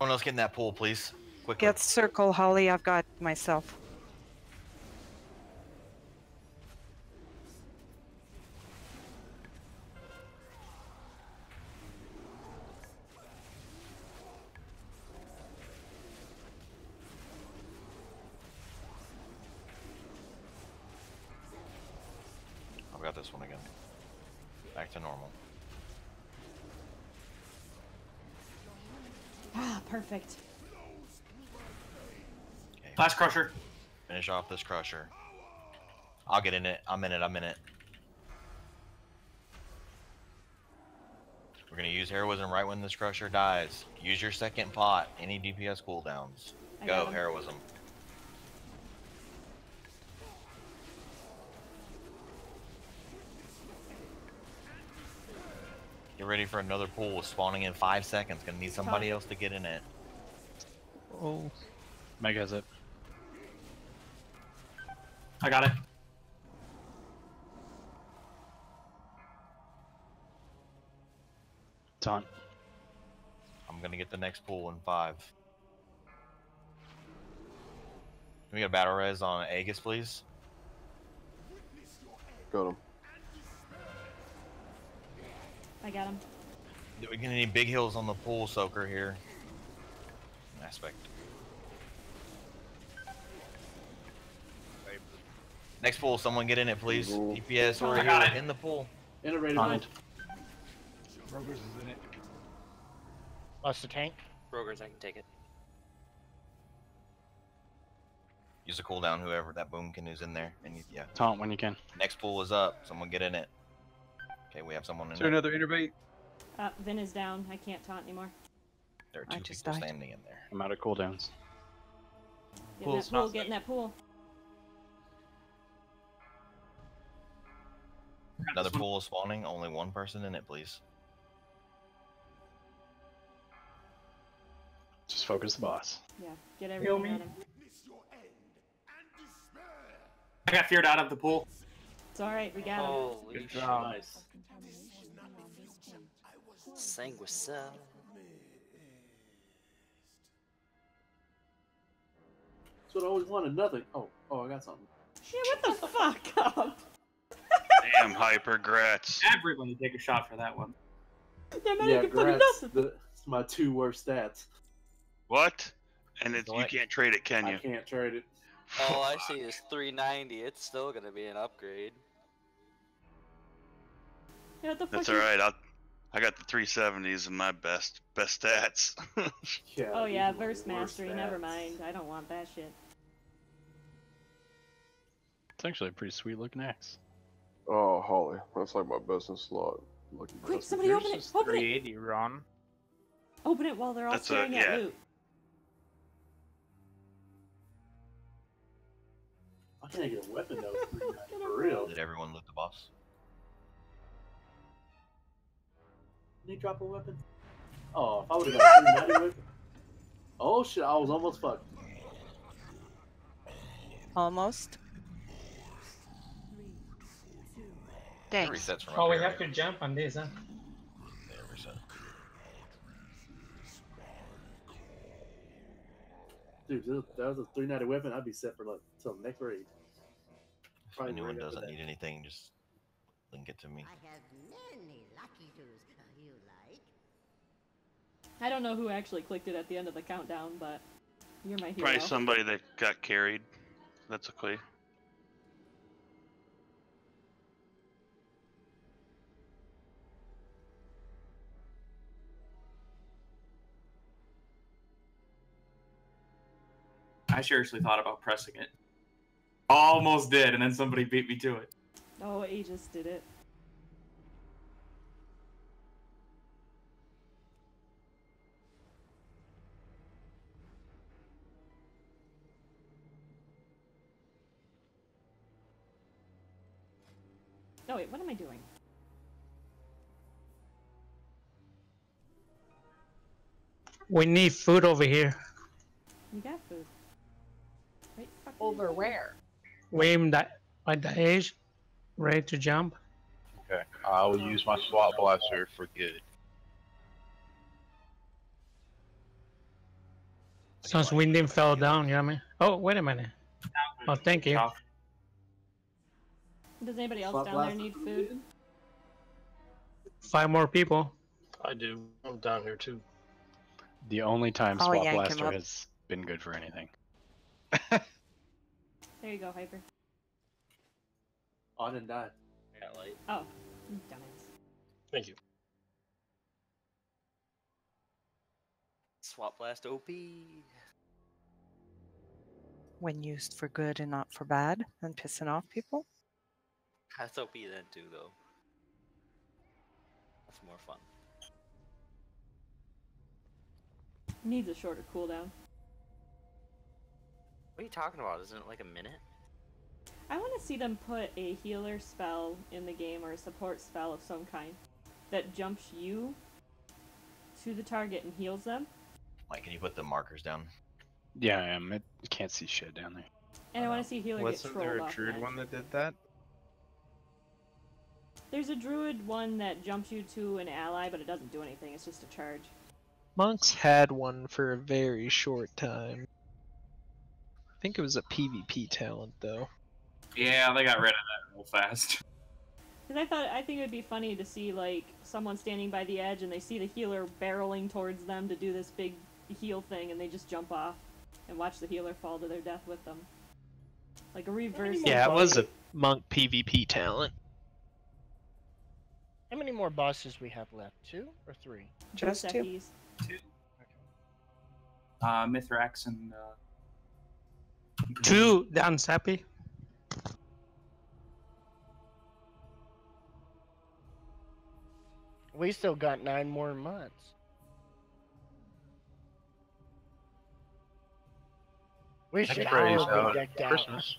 Someone else get in that pool, please. Quickly. Get circle, Holly. I've got myself. I've got this one again. Back to normal. Ah, perfect. Okay. Flash Crusher. Finish off this crusher. I'll get in it. I'm in it. I'm in it. We're gonna use heroism right when this crusher dies. Use your second pot. Any DPS cooldowns. Go heroism. Get ready for another pool spawning in 5 seconds. Gonna need somebody else to get in it. Oh, Meg has it. I got it. Taunt. I'm gonna get the next pool in 5. Can we get a battle res on Aegis, please? Got him. I got him. We're gonna need big heals on the pool soaker here. Aspect. Next pool, someone get in it, please. DPS over here in the pool. Integrated. Roger's is in it. Lost the tank. Rogers, I can take it. Use a cooldown, whoever that boomkin is in there. And yeah. Taunt when you can. Next pool is up. Someone get in it. Okay, we have someone in Is there another innervate? Vin is down. I can't taunt anymore. There are I two just people died. standing in there. I'm out of cooldowns. Get in that pool, get in that pool. Another pool is spawning. Only one person in it, please. Just focus the boss. Yeah, get everything on him. I got feared out of the pool. It's alright, we got him. Holy Good shit. job. Nice. Sanguicell. That's what I always wanted. Nothing. Oh, I got something. Yeah, what the fuck up? Damn, Hyper, grats. Everybody take a shot for that one. That man Yeah, can fucking Gratz, nothing. it's my 2 worst stats. What? And it's, you can't trade it, can you? I can't trade it. All I see is 390. It's still gonna be an upgrade. Yeah, what the fuck That's is- alright. I got the 370s in my best stats. Yeah, Oh yeah, these are verse the worst mastery, never stats. mind. I don't want that shit. It's actually a pretty sweet looking axe. Oh, Holly, that's like my best in slot. Lucky Quick, bastard. somebody open it! Open it! 380, Ron. Open it while they're all That's staring at yeah. loot. I can't get a weapon though. For real. Did everyone loot the boss? Did he drop a weapon? Oh, if I would have got a 390 weapon. Oh shit, I was almost fucked. Almost. It Thanks. resets from Oh, up we here. have to jump on this, huh? Yeah, reset. Dude, if that was a 390 weapon, I'd be set for like till next raid. If Probably anyone bring up doesn't with need that. anything, just link it to me. I have many lucky tools you like. I don't know who actually clicked it at the end of the countdown, but you're my hero. Probably somebody that got carried. That's okay. I seriously thought about pressing it. Almost did, and then somebody beat me to it. Oh, Aegis did it. Oh wait, what am I doing? We need food over here. You got food. Right fucking Over where? We aim that by the edge, ready to jump. Okay, I will use my SWAT blaster for good. Since Winding fell down, you know what I mean? Oh, wait a minute. Oh, thank you. Does anybody else Swap down there last- need food? 5 more people. I do. I'm down here too. The only time I'll Swap yank him Blaster up. has been good for anything. There you go, Hyper. Oh, I didn't die. Oh, you dumbass. Thank you. Swap blast OP. When used for good and not for bad, and pissing off people. That's OP then too, though. That's more fun. Needs a shorter cooldown. What are you talking about? Isn't it like a minute? I want to see them put a healer spell in the game or a support spell of some kind that jumps you to the target and heals them. Mike, can you put the markers down? Yeah, I am. It can't see shit down there. And I want to see healer Wasn't get there trolled a off druid that. one that did that? There's a druid one that jumps you to an ally, but it doesn't do anything. It's just a charge. Monks had one for a very short time. I think it was a PvP talent though. Yeah, they got rid of that real fast. Because I think it would be funny to see like someone standing by the edge and they see the healer barreling towards them to do this big heal thing, and they just jump off and watch the healer fall to their death with them. Like a reverse. Yeah, it was a monk PvP talent. How many more bosses we have left? 2 or 3? Just 2. Mithrax and 2 down Sappy. We still got 9 more months. We should Sprays all out be decked out. Christmas.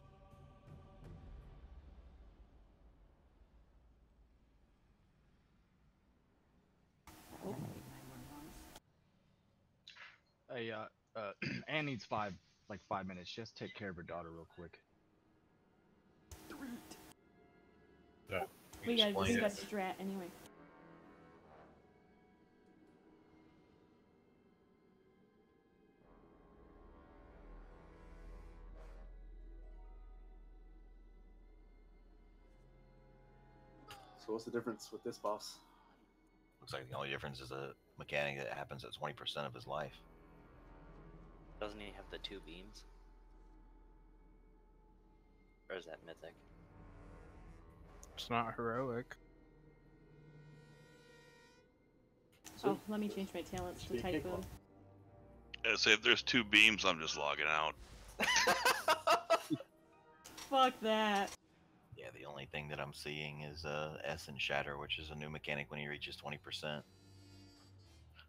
Hey, Anne needs 5 minutes. Just take care of her daughter real quick. Yeah. We got Explain it. strat anyway. So what's the difference with this boss? Looks like the only difference is a mechanic that happens at 20% of his life. Doesn't he have the 2 beams? Or is that mythic? It's not heroic. Oh, let me change my talents to typhoon. Yeah, say if there's 2 beams, I'm just logging out. Fuck that. Yeah, the only thing that I'm seeing is Essence Shatter, which is a new mechanic when he reaches 20%.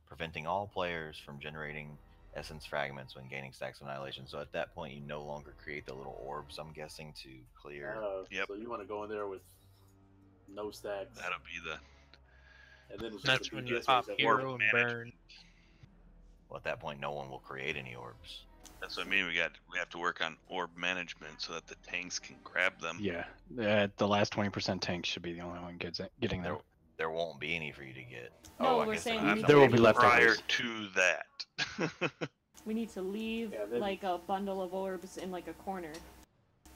Preventing all players from generating essence fragments when gaining stacks of annihilation. So at that point, you no longer create the little orbs, I'm guessing, to clear. Yep. So you want to go in there with no stacks. That'll be the. And then it's That's just a when you BS pop where it's hero and burn. Well, at that point, no one will create any orbs. That's what I mean. We have to work on orb management so that the tanks can grab them. Yeah, the last 20% tank should be the only one getting them. There won't be any for you to get. No, I we're guess saying there we need There to will be leave- Prior leftovers. to that. We need to leave then- like a bundle of orbs in like a corner.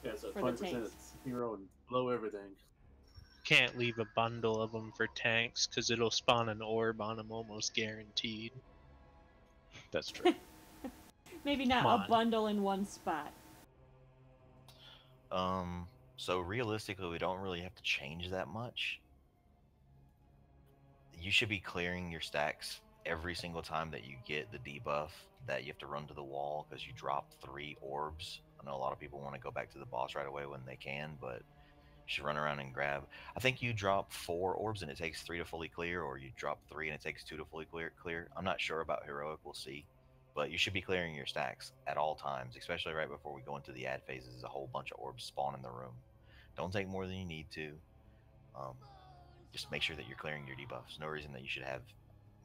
Yeah, so for the 20% tanks. it's hero and blow everything. Can't leave a bundle of them for tanks because it'll spawn an orb on them almost guaranteed. That's true. Maybe not Come a on. bundle in one spot. So realistically, we don't really have to change that much. You should be clearing your stacks every single time that you get the debuff that you have to run to the wall because you drop 3 orbs. I know a lot of people want to go back to the boss right away when they can, but you should run around and grab. I think you drop 4 orbs and it takes 3 to fully clear, or you drop 3 and it takes 2 to fully clear. I'm not sure about heroic, we'll see. But you should be clearing your stacks at all times, especially right before we go into the ad phases. A whole bunch of orbs spawn in the room. Don't take more than you need to. Just make sure that you're clearing your debuffs. No reason that you should have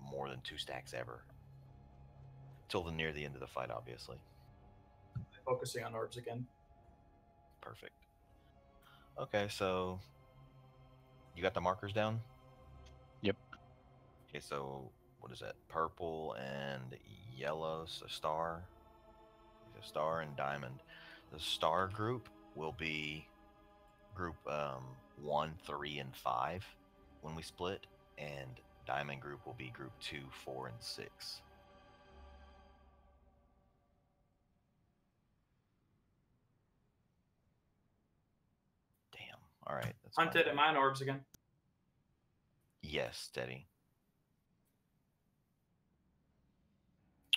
more than 2 stacks ever. Till near the end of the fight, obviously. Focusing on orbs again. Perfect. Okay, so you got the markers down? Yep. Okay, so what is that? Purple and yellow, so star. So star and diamond. The star group will be group 1, 3, and 5 when we split, and diamond group will be group 2, 4, and 6. Damn. All right. That's Hunted and mine orbs again. Yes, steady.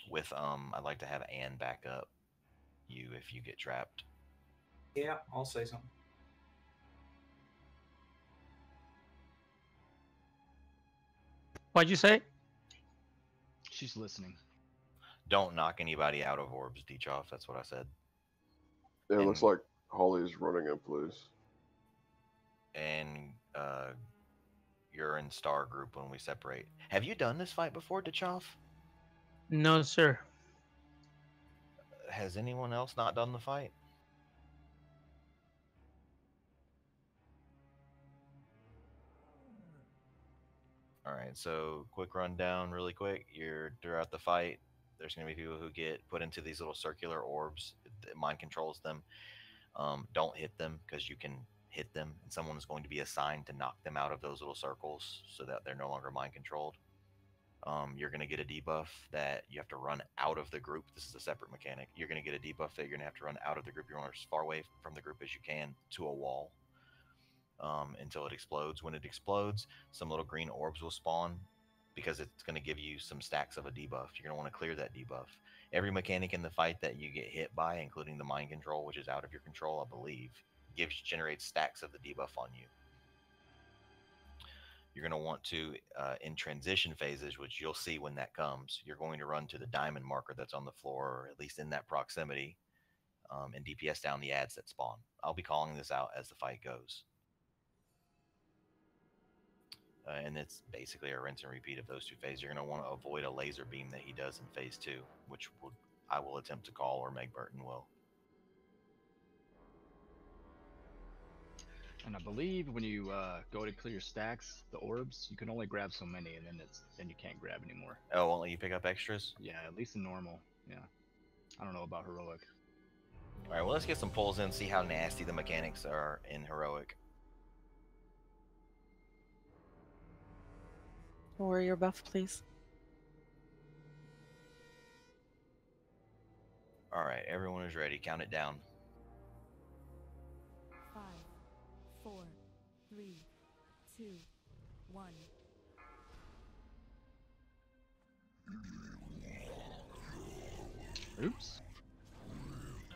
With I'd like to have Anne back up you if you get trapped. Yeah, I'll say something. What'd you say? She's listening. Don't knock anybody out of orbs, Dechoff. That's what I said. Yeah, it looks like Holly's running in, please. And you're in star group when we separate. Have you done this fight before, Dechoff? No, sir. Has anyone else not done the fight? Alright, so quick rundown really quick. You're throughout the fight, there's going to be people who get put into these little circular orbs. Mind controls them. Don't hit them because you can hit them, and someone is going to be assigned to knock them out of those little circles so that they're no longer mind controlled. You're going to get a debuff that you have to run out of the group. This is a separate mechanic. You're going to get a debuff that you're going to have to run out of the group. You're going as far away from the group as you can to a wall until it explodes. When it explodes, some little green orbs will spawn because it's going to give you some stacks of a debuff. You're going to want to clear that debuff. Every mechanic in the fight that you get hit by, including the mind control, which is out of your control, I believe, generates stacks of the debuff on you. You're going to want to, in transition phases, which you'll see when that comes, you're going to run to the diamond marker that's on the floor, or at least in that proximity. and DPS down the ads that spawn. I'll be calling this out as the fight goes. And it's basically a rinse and repeat of those two phases. You're going to want to avoid a laser beam that he does in phase 2, which I will attempt to call, or Meg Burton will. And I believe when you go to clear stacks, the orbs, you can only grab so many, and then you can't grab anymore. Oh, won't let you pick up extras? Yeah, at least in normal. Yeah, I don't know about heroic. All right, well, let's get some pulls in, see how nasty the mechanics are in heroic. Warrior buff, please. All right, everyone is ready. Count it down. 5, 4, 3, 2, 1. Oops.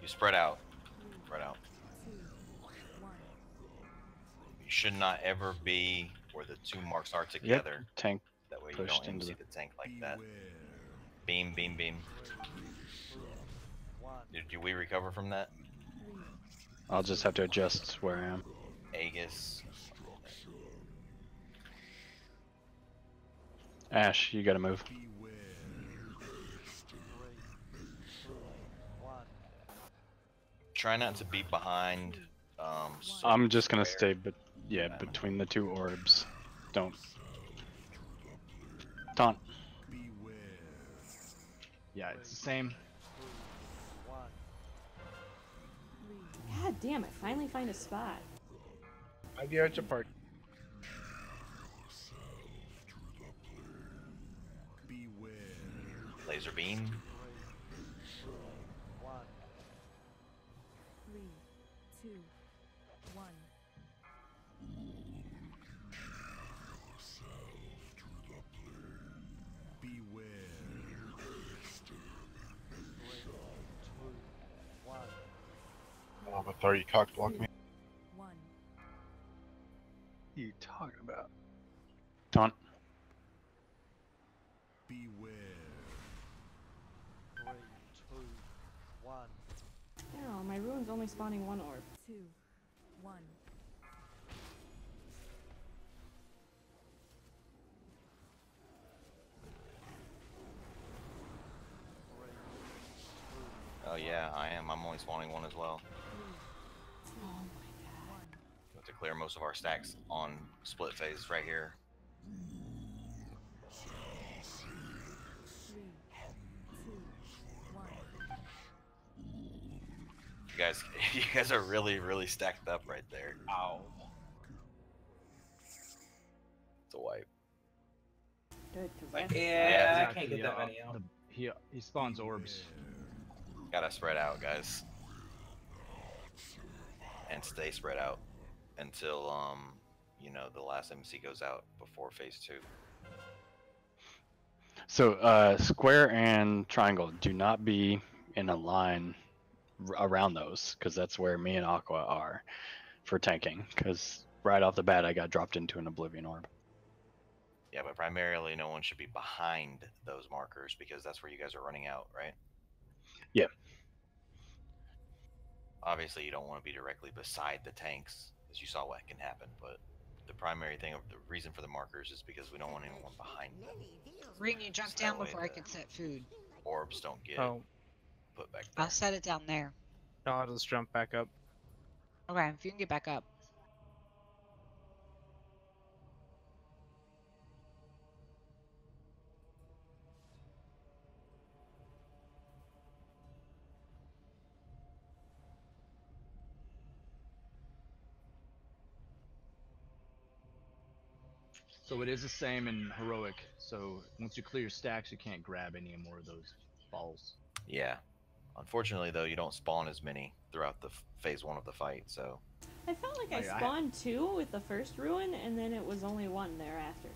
You spread out. Spread out. You should not ever be where the two marks are together. Yep, tank That way you pushed don't into see the tank like that. Beam, beam, beam. Did we recover from that? I'll just have to adjust where I am. Aegis. Ash, you gotta move. Try not to be behind. I'm just gonna stay, between the two orbs. Don't taunt. Yeah, it's the same. God damn it! Finally find a spot. I'll give it apart. Laser beam. 3, 2, 1. Oh, but are you cock block me? 1. What are you talking about? Taunt. Oh, my ruin's only spawning one orb. 2, 1. Oh yeah, I am. I'm only spawning one as well. Oh my god. We have to clear most of our stacks on split phase right here. 3, 2, 1. You guys are really stacked up right there. Ow. It's a wipe. Good, Yeah, I can't get that many out. He spawns orbs. Gotta spread out, guys. And stay spread out until the last MC goes out before phase 2. So square and triangle, do not be in a line around those, because that's where me and Aqua are for tanking, because right off the bat I got dropped into an Oblivion Orb. Yeah, but primarily no one should be behind those markers because that's where you guys are running out, right? Yeah. Obviously, you don't want to be directly beside the tanks, as you saw what can happen, but the primary thing, the reason for the markers is because we don't want anyone behind them. Ring, you jump down before I can set food. Orbs don't get put back there. I'll set it down there. No, I'll just jump back up. Okay, if you can get back up. So it is the same in heroic. So once you clear your stacks, you can't grab any more of those balls. Yeah. Unfortunately, though, you don't spawn as many throughout the phase 1 of the fight, so... I felt like I spawned 2 with the first ruin, and then it was only 1 thereafter.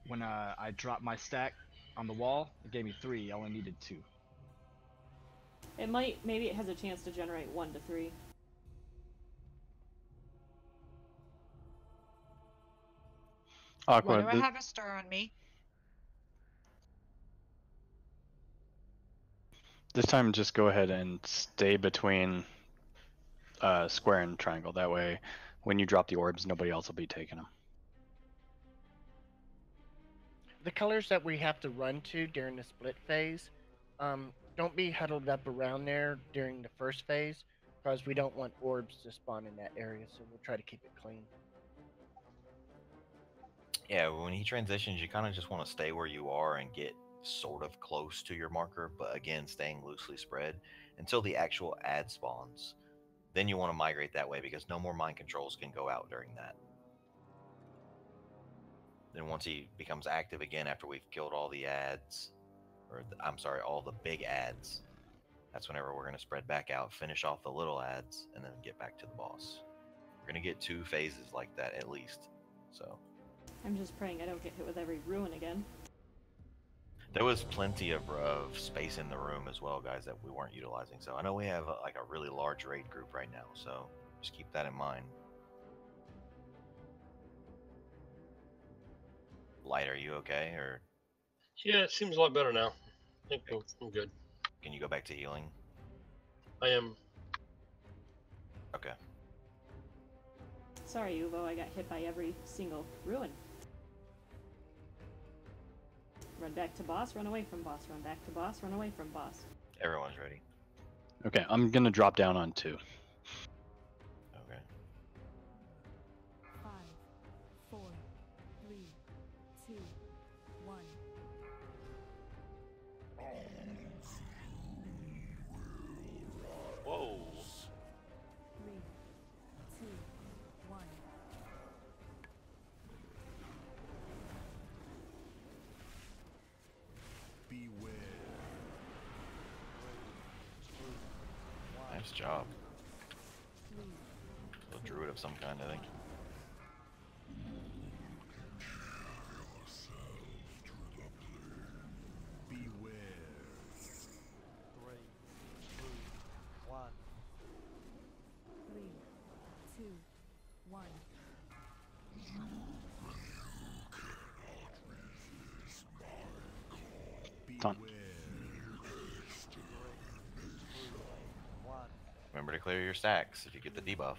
When I dropped my stack on the wall, it gave me 3. I only needed 2. Maybe it has a chance to generate 1 to 3. Why do I have a star on me? This time, just go ahead and stay between square and triangle. That way, when you drop the orbs, nobody else will be taking them. The colors that we have to run to during the split phase, don't be huddled up around there during the first phase, because we don't want orbs to spawn in that area, so we'll try to keep it clean. Yeah, when he transitions, you kind of just want to stay where you are and get sort of close to your marker, but again, staying loosely spread until the actual ad spawns. Then you want to migrate that way because no more mind controls can go out during that. Then once he becomes active again after we've killed all the ads, or I'm sorry, all the big ads, that's whenever we're going to spread back out, finish off the little ads, and then get back to the boss. We're going to get 2 phases like that at least. So I'm just praying I don't get hit with every ruin again. there was plenty of space in the room as well, guys, that we weren't utilizing. So I know we have like a really large raid group right now, so just keep that in mind. Light, are you okay, or Yeah, it seems a lot better now. I think I'm good. can you go back to healing? I am. Okay. Sorry, Uvo, I got hit by every single ruin. Run back to boss, run away from boss, run back to boss, run away from boss. Everyone's ready. Okay, I'm gonna drop down on 2. Okay. 5, 4, 3, 2, 1. Whoa. 3, 2, 1. Nice job. A druid of some kind, I think. Done. Remember to clear your stacks if you get the debuff.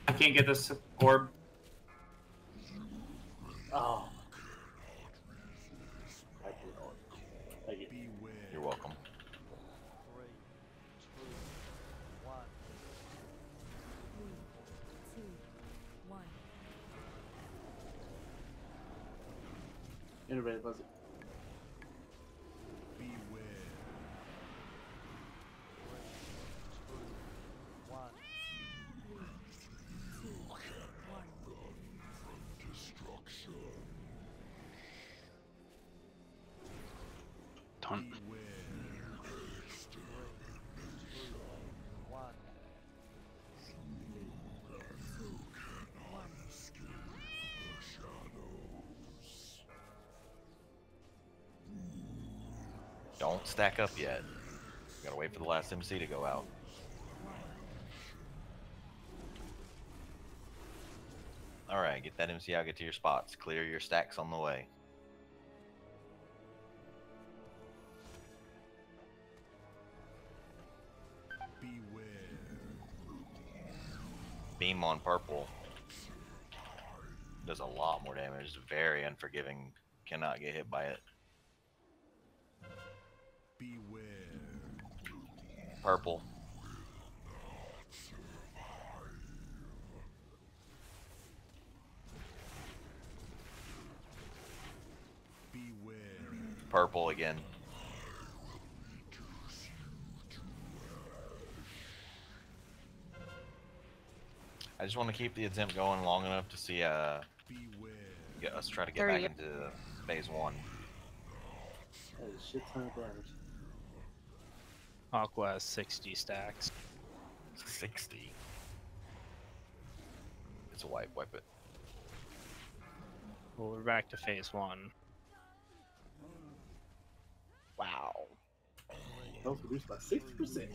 I can't get this orb. Oh. You're welcome. Innovative, was it? Done. Don't stack up yet. Gotta wait for the last MC to go out. Alright, get that MC out, get to your spots. Clear your stacks on the way. Beam on purple does a lot more damage. It's very unforgiving. Cannot get hit by it. Purple. Purple again. I just want to keep the attempt going long enough to see get us try to get back into phase 1. That is shit ton of damage. Aqua has 60 stacks. 60. It's a wipe it. Well, we're back to phase 1. Wow. Health reduced by 60%.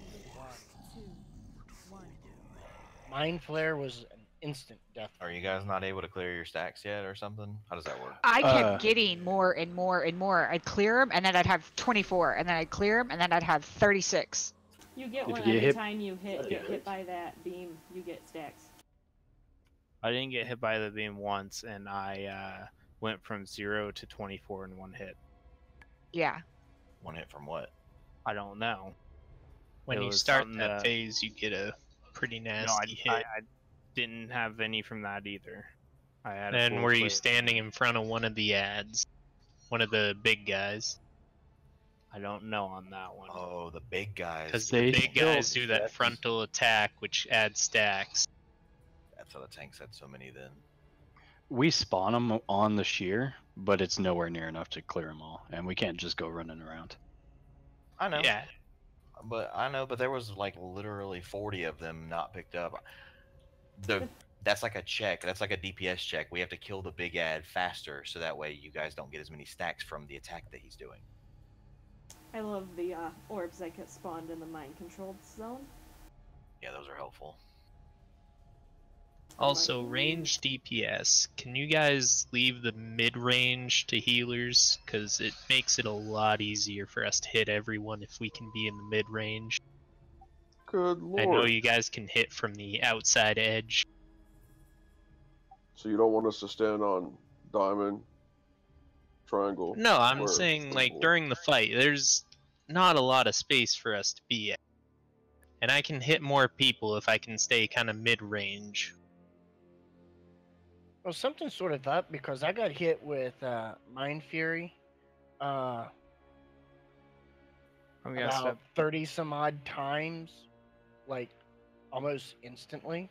Mind Flare was an instant death. Are you guys not able to clear your stacks yet, or something? How does that work? I kept getting more and more and more. I'd clear them, and then I'd have 24, and then I'd clear them, and then I'd have 36. You get If one you get every hit- time you get hit by that beam. You get stacks. I didn't get hit by the beam once, and I went from 0 to 24 in one hit. Yeah. One hit from what? I don't know. When It you was start something that phase, you get a pretty nasty hit. I didn't have any from that either. I had a And full were you clear. standing in front of one of the ads? One of the big guys? I don't know on that one. Oh, the big guys. Because the big guys do that frontal attack, which adds stacks. That's how the tanks had so many then. We spawn them on the shear, but it's nowhere near enough to clear them all, and we can't just go running around. I know. Yeah. But there was like literally 40 of them not picked up. That's like a check. That's like a DPS check. We have to kill the big ad faster, so that way you guys don't get as many stacks from the attack that he's doing. I love the orbs that get spawned in the mind-controlled zone. Yeah, those are helpful. Also, range DPS. Can you guys leave the mid-range to healers? Because it makes it a lot easier for us to hit everyone if we can be in the mid-range. Good lord. I know you guys can hit from the outside edge. So you don't want us to stand on diamond, triangle? No, I'm square, saying, like, circle? during the fight, there's not a lot of space for us to be at. And I can hit more people if I can stay kind of mid-range. Well, something's sort of up because I got hit with Mind Fury I'm gonna about step. 30 some odd times, like almost instantly.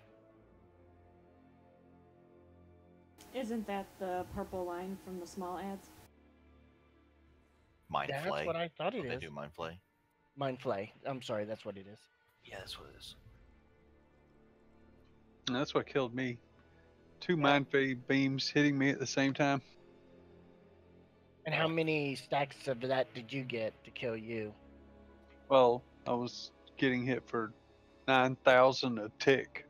Isn't that the purple line from the small ads? Mind That's flay. what I thought it They is. do mind flay. Mind Flay. I'm sorry, that's what it is. Yeah, that's what it is. And that's what killed me. 2 mind fade beams hitting me at the same time. And how many stacks of that did you get to kill you? Well, I was getting hit for 9,000 a tick.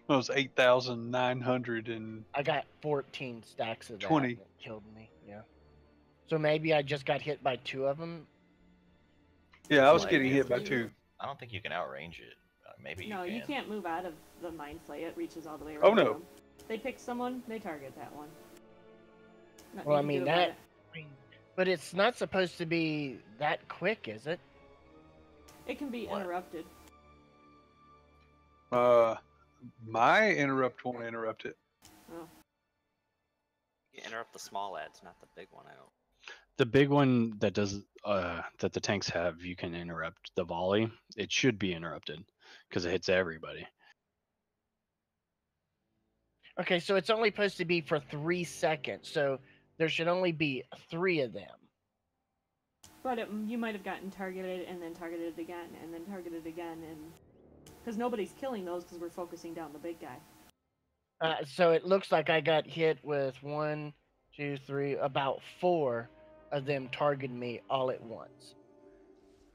It was 8,900 and I got 14 stacks of that. 20. That killed me. Yeah. So maybe I just got hit by 2 of them. yeah, I was Like, getting hit by if 2. I don't think you can outrange it. Maybe No, you you can. can't move out of the mind flay. It reaches all the way around. Oh, no. them. They pick someone, they target that one. Nothing Well, I you can mean do about that. But it's not supposed to be that quick, is it? It can be interrupted. My interrupt won't interrupt it. Oh. You interrupt the small ads, not the big one. I don't. The big one that does that the tanks have, you can interrupt the volley. It should be interrupted because it hits everybody. Okay, so it's only supposed to be for 3 seconds. So there should only be 3 of them. But you might have gotten targeted and then targeted again and then targeted again, and because nobody's killing those because we're focusing down the big guy. So it looks like I got hit with 1, 2, 3, about 4 of them targeting me all at once.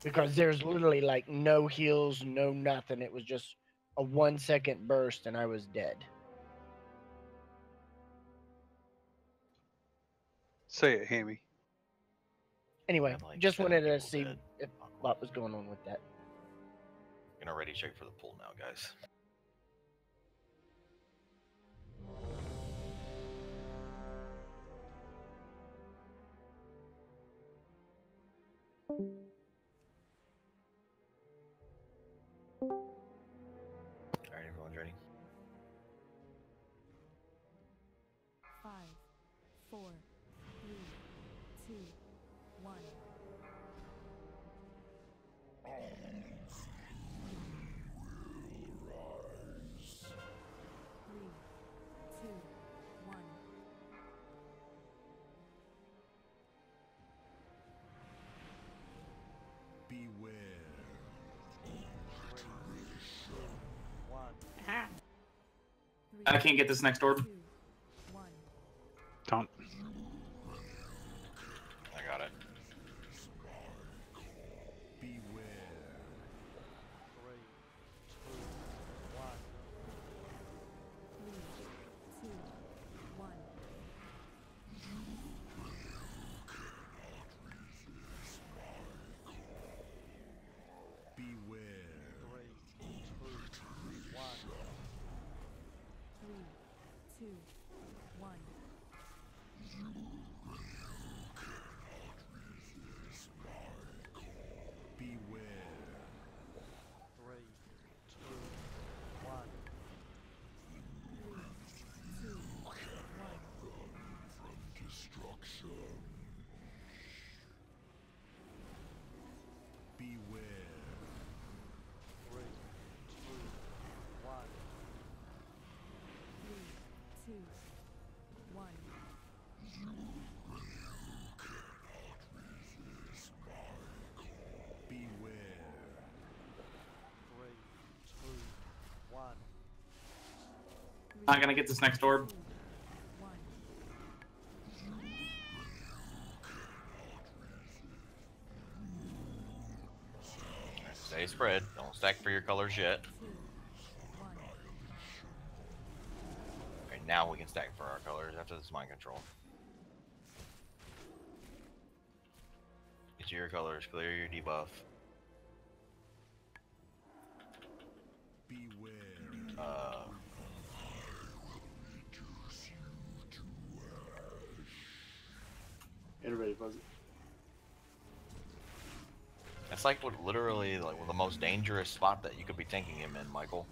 Because there's literally like no heals, no nothing. It was just a 1-second burst and I was dead. Say it, Hammy. Anyway, Had, like, just 7 wanted to people see dead. what was going on with that. Gonna ready check for the pool now, guys. Alright, everyone's ready. 5, 4, 3, 2, 1. Three, two, one. Beware. Aha. I can't get this next orb. Don't. I got it. Not gonna get this next orb. Stay spread. Don't stack for your colors yet. Alright, now we can stack for our colors after this mind control. Get your colors, clear your debuff. Everybody buzz it. That's like what literally like the most dangerous spot that you could be tanking him in, Michael.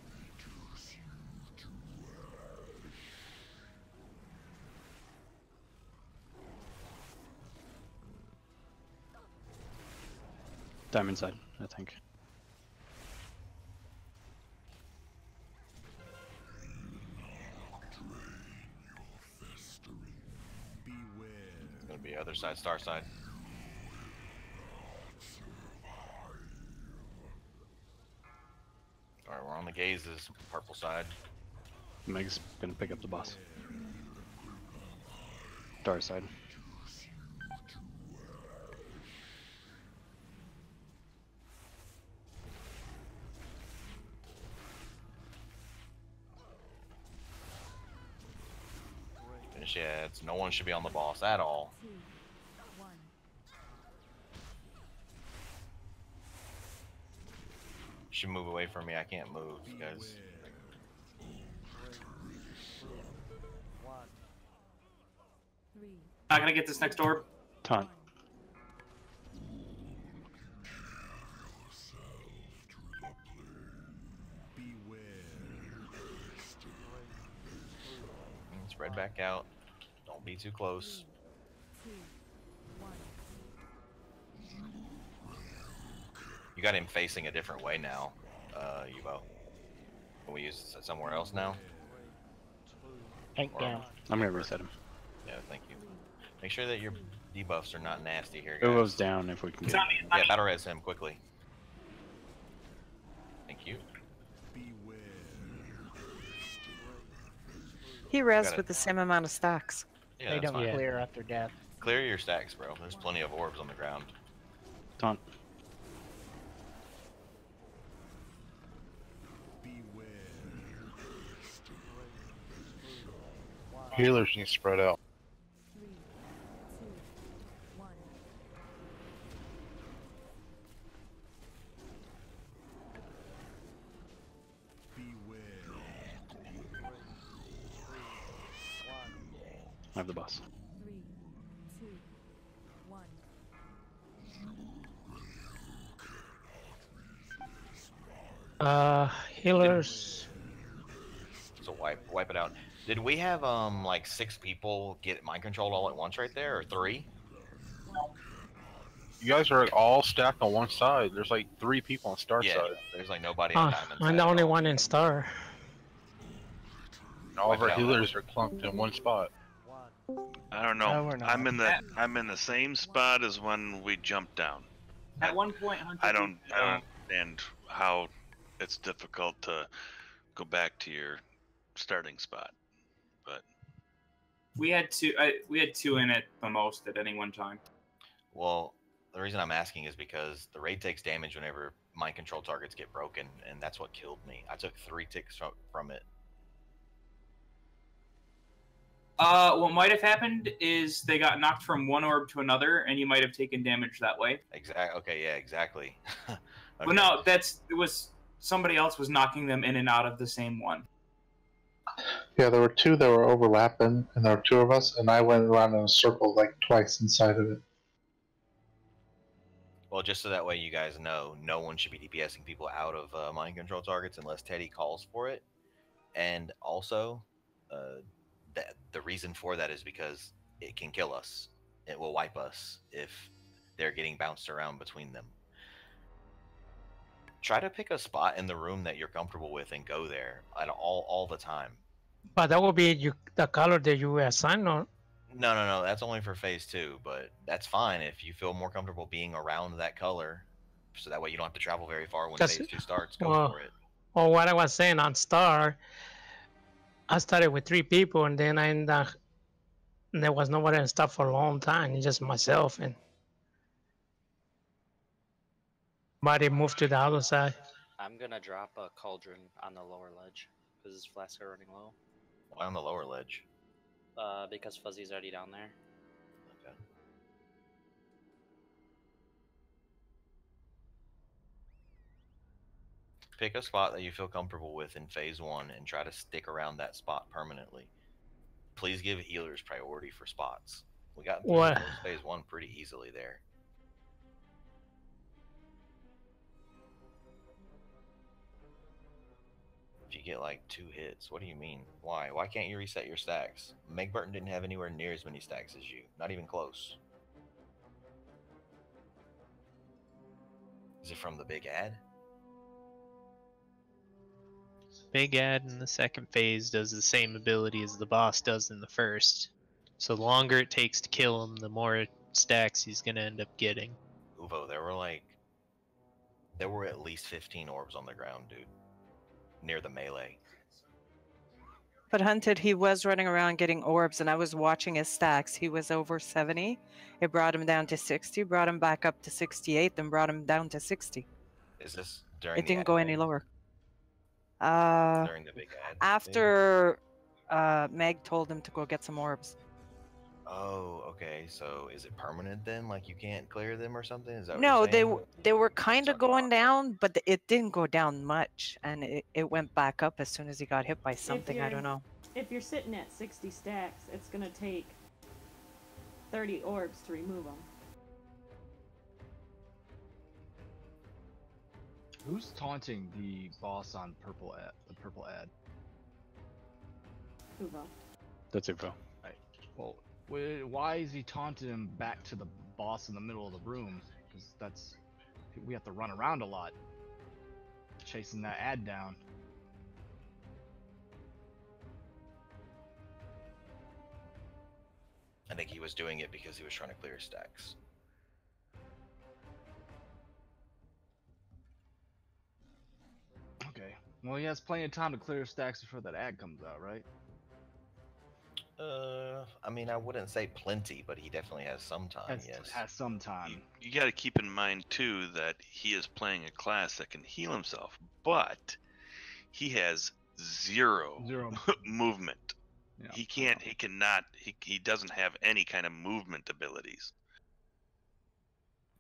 Diamond side, I think. It's gonna be other side, star side. Alright, we're on the gazes, purple side. Meg's gonna pick up the boss. Dark side. Finish heads. No one should be on the boss at all. Should move away from me. I can't move, guys. Not gonna get this next orb. Taunt. Spread back out. Don't be too close. You got him facing a different way now, Yubo. Can we use it somewhere else now? Tank down. I'm gonna reset him. Yeah, thank you. Make sure that your debuffs are not nasty here, guys. Uvo's down if we can get him. Yeah, battle res him quickly. Thank you. He res with the same amount of stacks. Yeah, They that's don't fine. clear after death. Clear your stacks, bro. There's plenty of orbs on the ground. Taunt. Healers need to spread out. I have the boss. Healers. So wipe it out. Did we have like 6 people get mind controlled all at once right there, or 3? You guys are all stacked on one side. There's like 3 people on star Yeah, side. there's like nobody on diamond I'm side. the only one in star. All of our Wipe it out. healers are clumped in one spot. I don't No, know. we're not. I'm in the same spot as when we jumped down. At one point, Hunter. I don't understand how it's difficult to go back to your starting spot. But We had two. We had 2 in it the most at any one time. Well, the reason I'm asking is because the raid takes damage whenever mind control targets get broken, and that's what killed me. I took 3 ticks from it. What might have happened is they got knocked from one orb to another, and you might have taken damage that way. Okay, yeah, exactly. Okay. Well, no, it was somebody else was knocking them in and out of the same one. Yeah, there were 2 that were overlapping, and there were 2 of us, and I went around in a circle like twice inside of it. Well, just so that way you guys know, no one should be DPSing people out of mind control targets unless Teddy calls for it. And also, the reason for that is because it can kill us. it will wipe us if they're getting bounced around between them. Try to pick a spot in the room that you're comfortable with and go there at all the time. But that will be the color that you assign, or No, that's only for phase 2, but that's fine if you feel more comfortable being around that color, so that way you don't have to travel very far when phase 2 starts. Go for it. Or what I was saying on Star, I started with 3 people, and then I ended up, there was nobody in Star for a long time. It's just myself, and somebody moved to the other side. I'm gonna drop a cauldron on the lower ledge because his flasks are running low. Why on the lower ledge? Because Fuzzy's already down there. Okay. Pick a spot that you feel comfortable with in phase 1 and try to stick around that spot permanently. Please give healers priority for spots. We got through phase 1 pretty easily there. If you get like 2 hits, what do you mean? Why? Why can't you reset your stacks? Meg Burton didn't have anywhere near as many stacks as you. Not even close. Is it from the big ad? Big Ad in the second phase does the same ability as the boss does in the first. So the longer it takes to kill him, the more stacks he's gonna end up getting. Uvo, there were at least 15 orbs on the ground, dude. Near the melee. But Hunted, he was running around getting orbs, and I was watching his stacks. He was over 70. It brought him down to 60, brought him back up to 68, then brought him down to 60. Is this during It didn't go any lower. During the big ad? After Meg told him to go get some orbs. Oh, okay. So is it permanent then? Like you can't clear them or something? Is that what No, you're saying? they were kind of going down, but it didn't go down much, and it went back up as soon as he got hit by something. I don't know. If you're sitting at 60 stacks, it's gonna take 30 orbs to remove them. Who's taunting the boss on purple ad? The purple ad. Uvo. That's Uvo. Right. Well, why is he taunting him back to the boss in the middle of the room? Because we have to run around a lot, chasing that ad down. I think he was doing it because he was trying to clear stacks. Okay. Well, he has plenty of time to clear stacks before that ad comes out, right? I mean, I wouldn't say plenty, but he definitely has some time, yes. Has some time. You got to keep in mind, too, that he is playing a class that can heal himself, but he has zero movement. Yeah. He doesn't have any kind of movement abilities.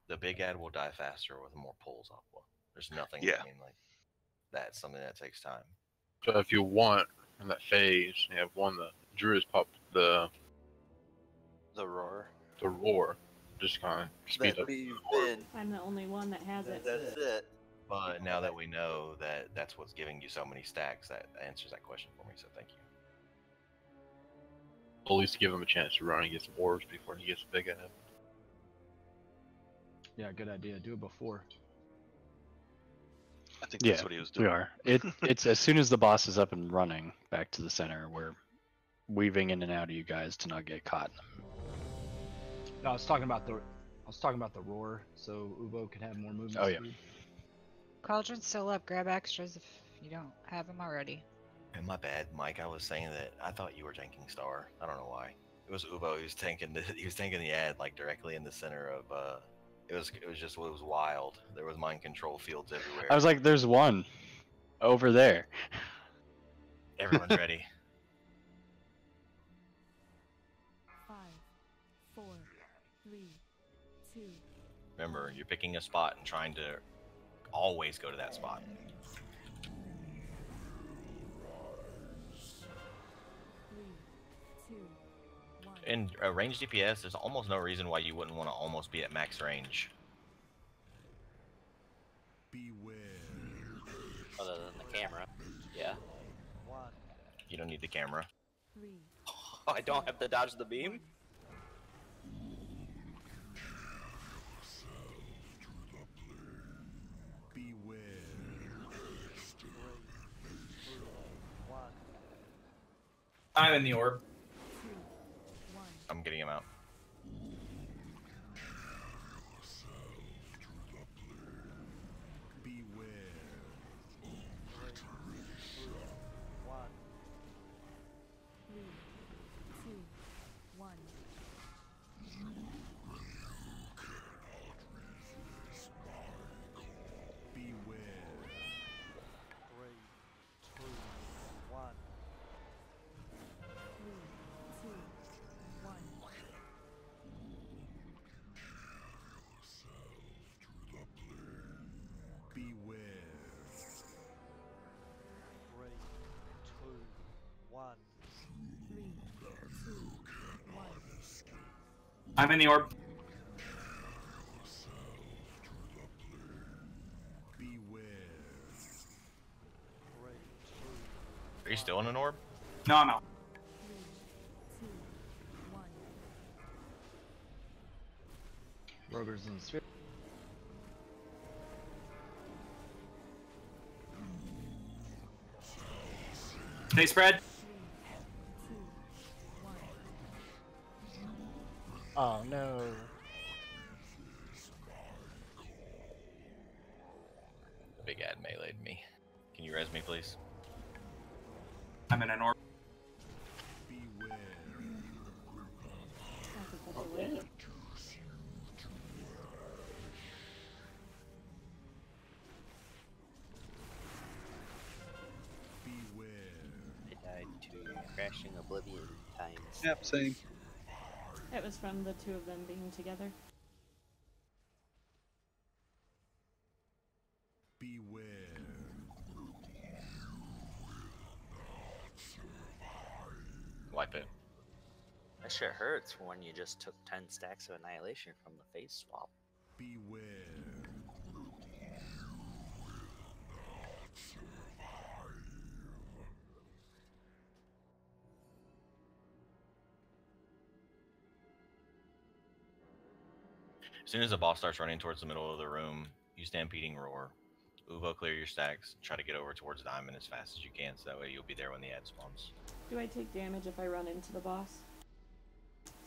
The big ad will die faster with more pulls off one. There's nothing, Yeah. I mean, like, that's something that takes time. So if you want in that phase, you have one the Druids pop the roar. The roar. Just kind of speed up. I'm the only one that has it. That's it. But now that we know that that's what's giving you so many stacks, that answers that question for me, so thank you. At least give him a chance to run and get some orbs before he gets a big ad. Yeah, good idea. Do it before. I think that's what he was doing. We are. It's as soon as the boss is up and running back to the center, we're weaving in and out of you guys to not get caught. No, I was talking about the roar, so Uvo could have more movement. Oh, yeah. speed. Cauldron's still up. Grab extras if you don't have them already. And my bad, Mike. I was saying that I thought you were tanking Star. I don't know why. It was Uvo. He was tanking the ad like directly in the center of. It was wild. There was mind control fields everywhere. I was like, "There's one over there." Everyone's ready. 5, 4, 3, 2. Remember, you're picking a spot and trying to always go to that spot. In range DPS, there's almost no reason why you wouldn't want to almost be at max range. Other than the camera. Yeah. You don't need the camera. 3. Oh, I don't have to dodge the beam? I'm in the orb. I'm getting him out. I'm in the orb. Are you still in an orb? No, I'm out. Roger's in the sphere. Stay spread. Oh no. The big ad meleeed me. Can you res me, please? I'm in an orb. Damn. I died to crashing oblivion times. Yep, same. It was from the two of them being together. Wipe it. That shit hurts when you just took 10 stacks of annihilation from the face swap. As soon as the boss starts running towards the middle of the room, you Stampeding Roar. Uvo, clear your stacks. Try to get over towards Diamond as fast as you can, so that way you'll be there when the ad spawns. Do I take damage if I run into the boss?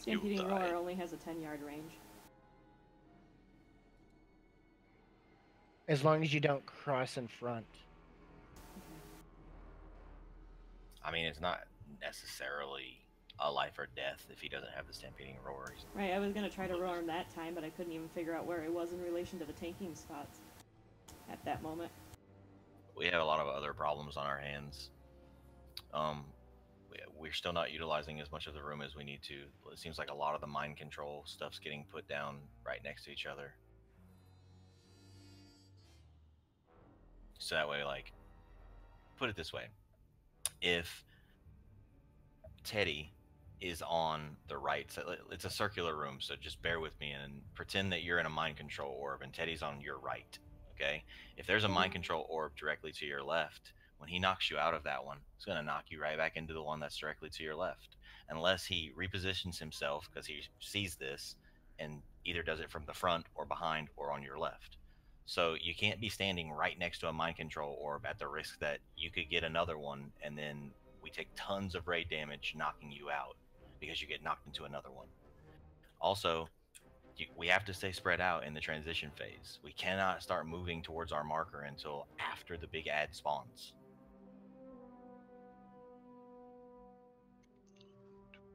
You'll Stampeding die. Roar only has a 10-yard range. As long as you don't cross in front. I mean, it's not necessarily a life or death if he doesn't have the Stampeding Roar. Right, I was gonna try to roar him that time, but I couldn't even figure out where I was in relation to the tanking spots at that moment. We have a lot of other problems on our hands. We're still not utilizing as much of the room as we need to. It seems like a lot of the mind control stuff's getting put down right next to each other. So that way, like, put it this way. If Teddy is on the right side, it's a circular room, so just bear with me and pretend that you're in a mind control orb and Teddy's on your right, okay? If there's a mind control orb directly to your left, when he knocks you out of that one, it's going to knock you right back into the one that's directly to your left. Unless he repositions himself because he sees this and either does it from the front or behind or on your left. So you can't be standing right next to a mind control orb at the risk that you could get another one and then we take tons of raid damage knocking you out because you get knocked into another one. Also, we have to stay spread out in the transition phase. We cannot start moving towards our marker until after the big ad spawns.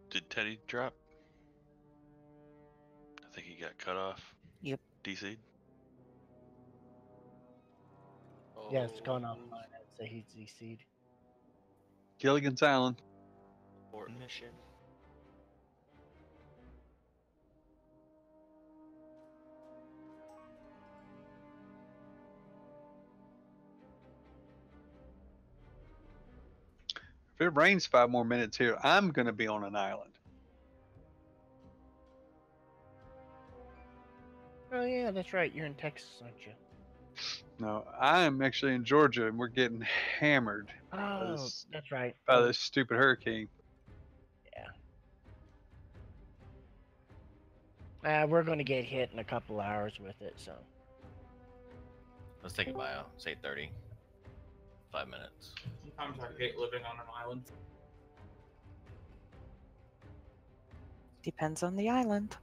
Did Teddy drop? I think he got cut off. Yep. DC'd. Yeah, it's gone offline. I'd say he's DC'd. Gilligan's Island. Important mission. If it rains 5 more minutes here, I'm going to be on an island. Oh yeah, that's right. You're in Texas, aren't you? No, I'm actually in Georgia, and we're getting hammered Oh, that's right. by this stupid hurricane. Yeah. We're going to get hit in a couple hours with it, so. Let's take it by out. Say 30. 5 minutes. Sometimes I hate living on an island. Depends on the island.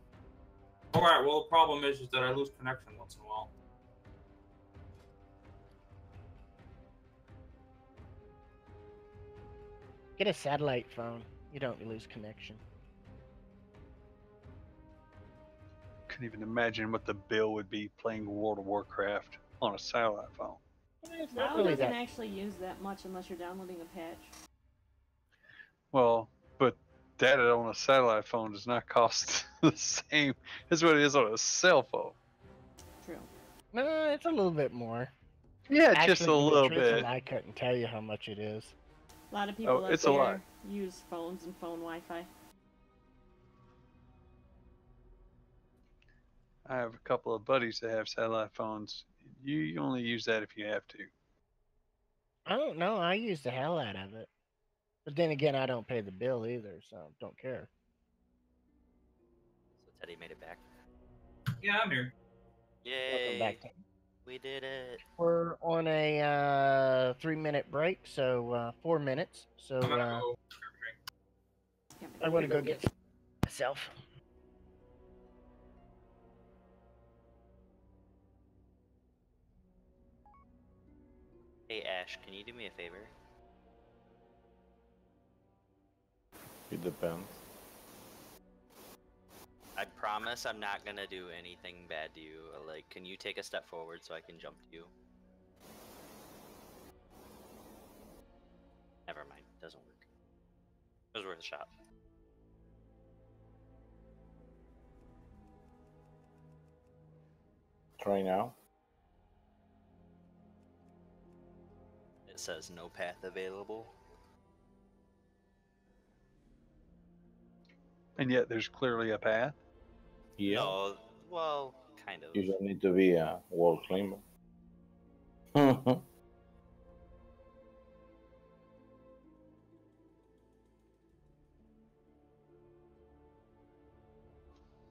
Alright, well, the problem is that I lose connection once in a while. Get a satellite phone. You don't lose connection. Couldn't even imagine what the bill would be playing World of Warcraft on a satellite phone. It's not WoW really doesn't that. actually use that much unless you're downloading a patch. Well, but data on a satellite phone does not cost the same as what it is on a cell phone. True. No, it's a little bit more. Yeah, Actually, just a to be little truthful, bit. I couldn't tell you how much it is. A lot of people Oh, up it's a lot. there use phones and phone Wi-Fi. I have a couple of buddies that have satellite phones. You only use that if you have to. I don't know. I use the hell out of it. But then again, I don't pay the bill either, so don't care. So Teddy made it back. Yeah, I'm here. Yay! back to- We did it. We're on a 3-minute break, so 4 minutes. So I want to go get myself. Hey Ash, can you do me a favor? It depends. I promise I'm not gonna do anything bad to you. Like, can you take a step forward so I can jump to you? Never mind, doesn't work. It was worth a shot. Try now. It says no path available. And yet there's clearly a path. Yeah. No, well, kind of. You don't need to be a world climber.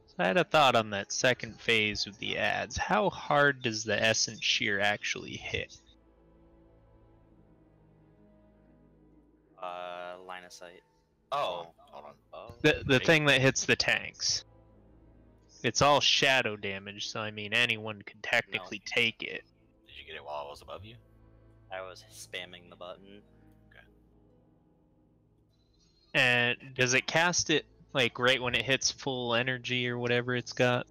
So I had a thought on that second phase with the ads. How hard does the essence shear actually hit? Line of sight. Oh, hold on. Oh, The thing that hits the tanks. It's all shadow damage, so I mean anyone could technically take it. Did you get it while I was above you? I was spamming the button. And does it cast it like right when it hits full energy or whatever it's got?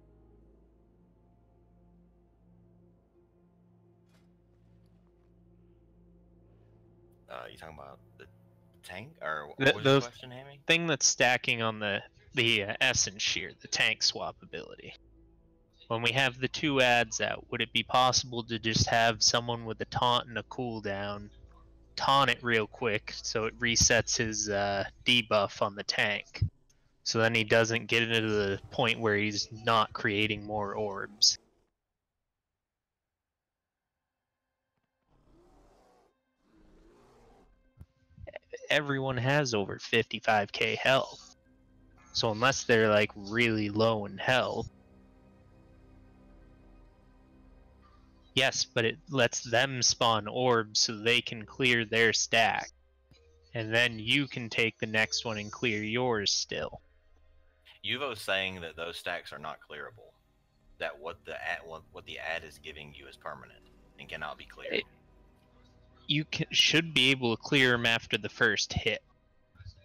You talking about the tank, or what The, was your the question, Hammy? thing that's stacking on the essence shear, the tank swap ability. When we have the two ads out, would it be possible to just have someone with a taunt and a cooldown taunt it real quick so it resets his debuff on the tank? So then he doesn't get into the point where he's not creating more orbs. Everyone has over 55k health. So unless they're like really low in health. Yes, but it lets them spawn orbs so they can clear their stack. And then you can take the next one and clear yours still. Yuvo's saying that those stacks are not clearable. That what the ad is giving you is permanent and cannot be cleared. You should be able to clear them after the first hit.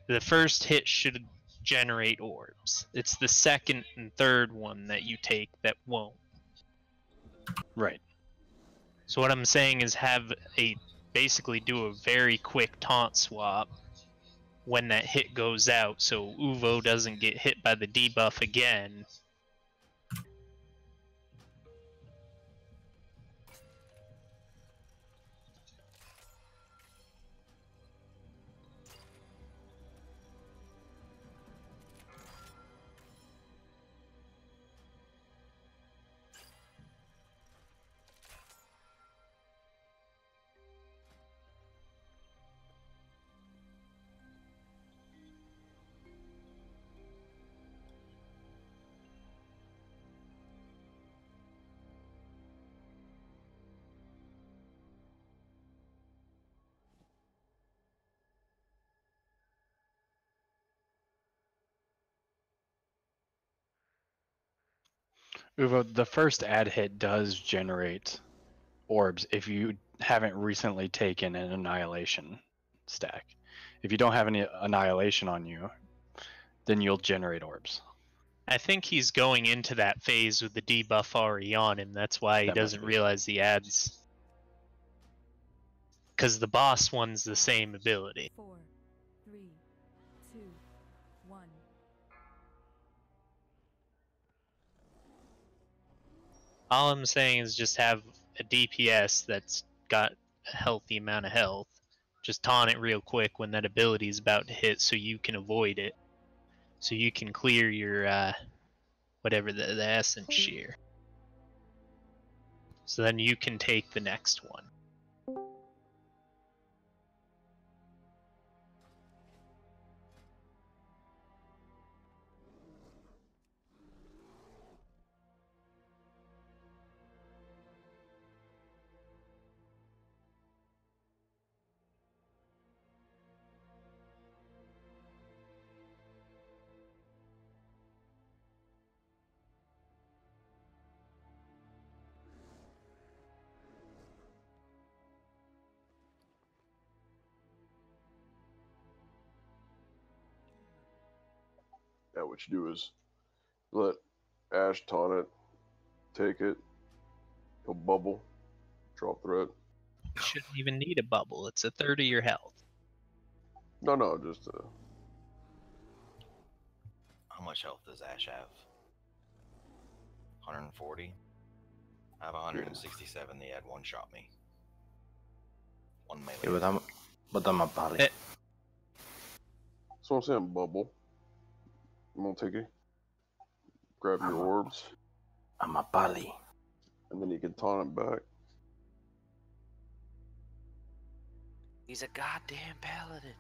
The first hit should generate orbs. It's the second and third one that you take that won't. Right. So what I'm saying is basically do a very quick taunt swap when that hit goes out, so Uvo doesn't get hit by the debuff again. Uvo, the first ad hit does generate orbs if you haven't recently taken an annihilation stack. If you don't have any annihilation on you, then you'll generate orbs. I think he's going into that phase with the debuff already on him. That's why he That might doesn't be. realize the ads. Because the boss one's the same ability. 4, 3, 2, 1. All I'm saying is just have a DPS that's got a healthy amount of health. Just taunt it real quick when that ability is about to hit so you can avoid it. So you can clear your, whatever the essence shear. So then you can take the next one. Yeah, what you do is let Ash taunt it, take it, he'll bubble, drop threat. You shouldn't even need a bubble. It's a third of your health. No, just How much health does Ash have? 140? I have 167. They had one shot me. One melee. Yeah, but I'm a body. so I'm saying bubble. I'm gonna take it, grab your orbs. I'm a body. And then you can taunt it back. He's a goddamn paladin.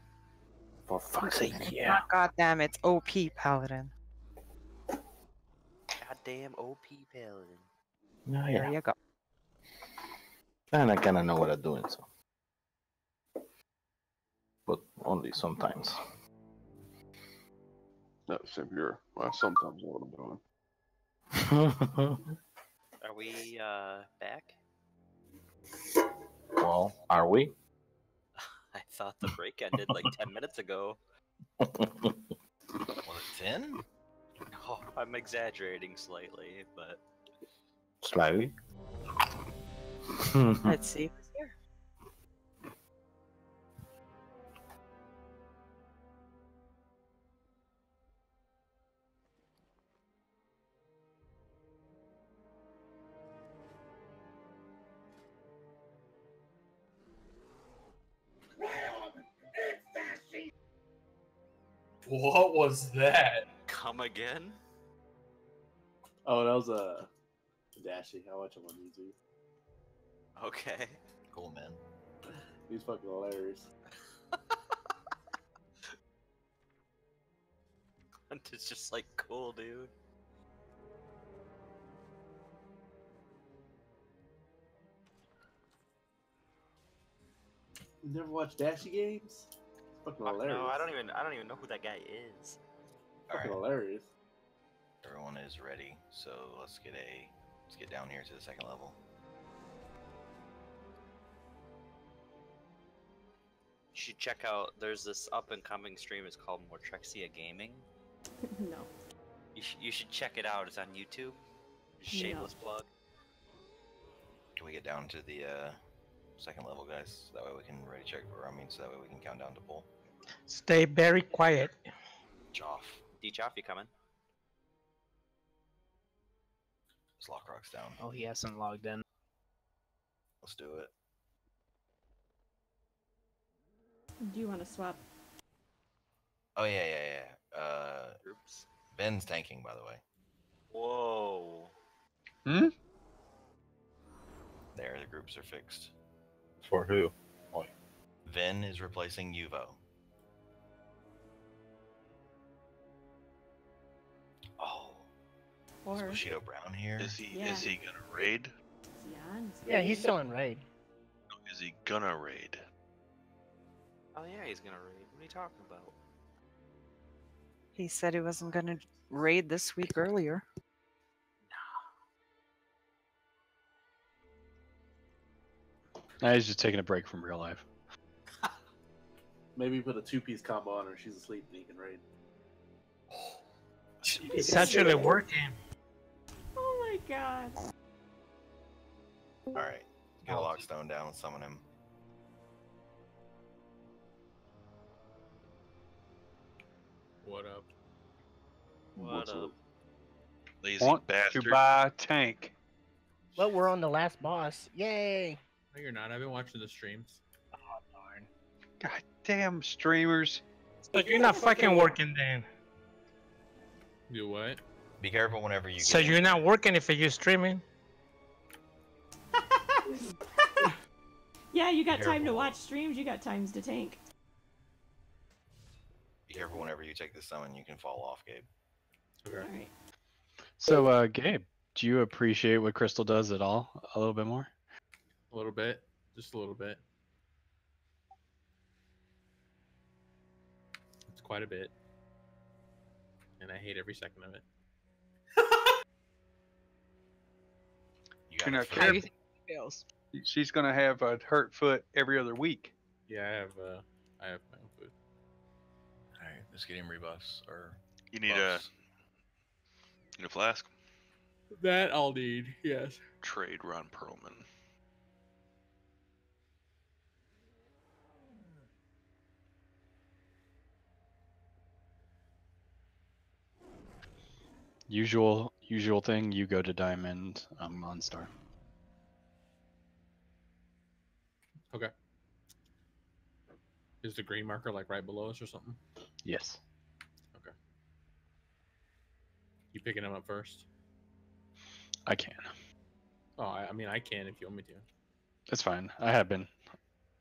For fuck's sake, It's yeah. not goddamn, it's OP Paladin. Goddamn OP paladin. No, There yeah. you go. And I kinda know what I'm doing, so. But only sometimes. No, same here. I sometimes know what I'm doing. Are we back? Well, are we? I thought the break ended like 10 minutes ago. Was it 10? No, I'm exaggerating slightly, but Slightly. Let's see who's here. What was that? come again? Oh, that was a Dashy. I watch him on YouTube. Okay. Cool, man. He's fucking hilarious. It's just like cool, dude. You never watched Dashy games? It's fucking hilarious. No, I don't even know who that guy is. Fucking hilarious. Everyone is ready, so let's get down here to the second level. You should check out. There's this up and coming stream. It's called Mortrexia Gaming. No. You should check it out. It's on YouTube. Shameless plug. Can we get down to the second level, guys? That way we can ready check for. So that way we can count down to pull. Stay very quiet. Joff. D-Choff, you coming? This Lockrock's down. Oh, he hasn't logged in. Let's do it. Do you want to swap? Oh yeah. Groups. Ben's tanking, by the way. Whoa. Hmm? There, the groups are fixed. For who? Ven is replacing Uvo. Oh. Is Or Bushido Brown here? Is he Yeah. is he gonna raid? Yeah, he's still in raid. Is he gonna raid? Oh yeah, he's gonna raid. What are you talking about? He said he wasn't gonna raid this week earlier. Nah, he's just taking a break from real life. Maybe put a 2-piece combo on her. She's asleep and he can raid. It's actually working. Oh my god. Alright. Get a Lockstone down and summon him. What up? What's up? Lazy Want bastard. to buy a tank. Well, we're on the last boss. Yay! No, you're not. I've been watching the streams. Oh, darn. God damn streamers. So you're not fucking working then. Do what? Be careful whenever you So get you're not working if you're streaming. Yeah, you got time to watch streams, you got times to tank. Be careful whenever you take the summon, you can fall off, Gabe. Okay. Alright. So, Gabe, do you appreciate what Crystal does at all? A little bit more? A little bit. Just a little bit. It's quite a bit. And I hate every second of it. You know, How do you think it feels? she's gonna have a hurt foot every other week. Yeah, I have my own food. Alright, let's get him rebuffs or You need buffs. a flask. That I'll need, yes. Trade Ron Perlman. Usual thing, you go to Diamond, I'm on Star. Okay. Is the green marker like right below us or something? Yes. Okay. You picking him up first? I can. Oh, I mean, I can if you want me to. It's fine. I have been.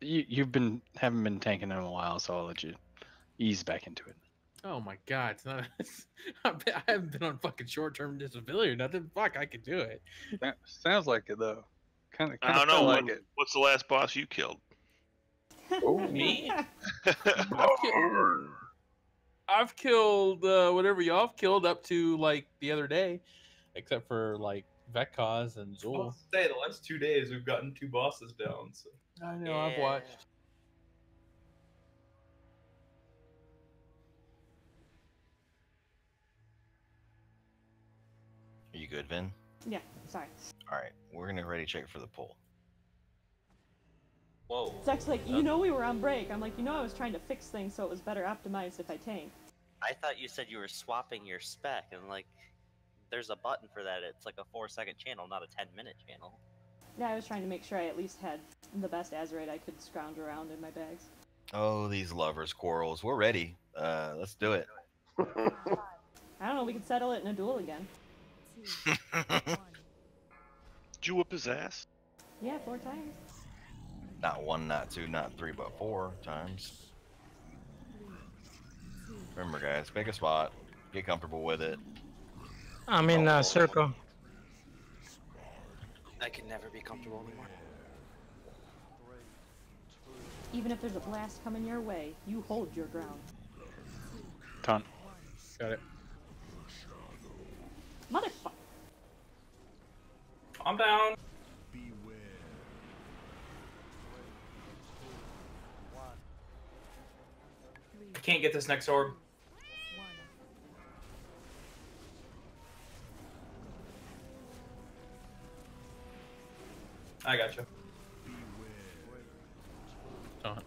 Haven't been tanking in a while, so I'll let you ease back into it. Oh my god, it's not. I haven't been on fucking short-term disability or nothing. Fuck, I could do it. That sounds like it though. Kind of I don't know. feel like it. What's the last boss you killed? Oh, Me? I've killed whatever y'all have killed up to like the other day, except for like Vekaz and Zul. Say the last 2 days we've gotten 2 bosses down. So. I know. I've watched. Are you good, Vin? Yeah, sorry. Alright, we're gonna ready check for the pull. Whoa. Zach's like, you know we were on break. I'm like, you know I was trying to fix things so it was better optimized if I tanked. I thought you said you were swapping your spec, and like, there's a button for that. It's like a 4-second channel, not a 10-minute channel. Yeah, I was trying to make sure I at least had the best Azerite I could scrounge around in my bags. Oh, these lovers' quarrels. We're ready. Let's do it. I don't know, we could settle it in a duel again. Did you whip his ass? Yeah, 4 times. Not 1, not 2, not 3, but 4 times. Remember, guys, pick a spot. Get comfortable with it. I'm in a circle. I can never be comfortable anymore. Even if there's a blast coming your way, you hold your ground. Taunt. Got it. Motherfucker. I'm down. I can't get this next orb. I got you. Taunt.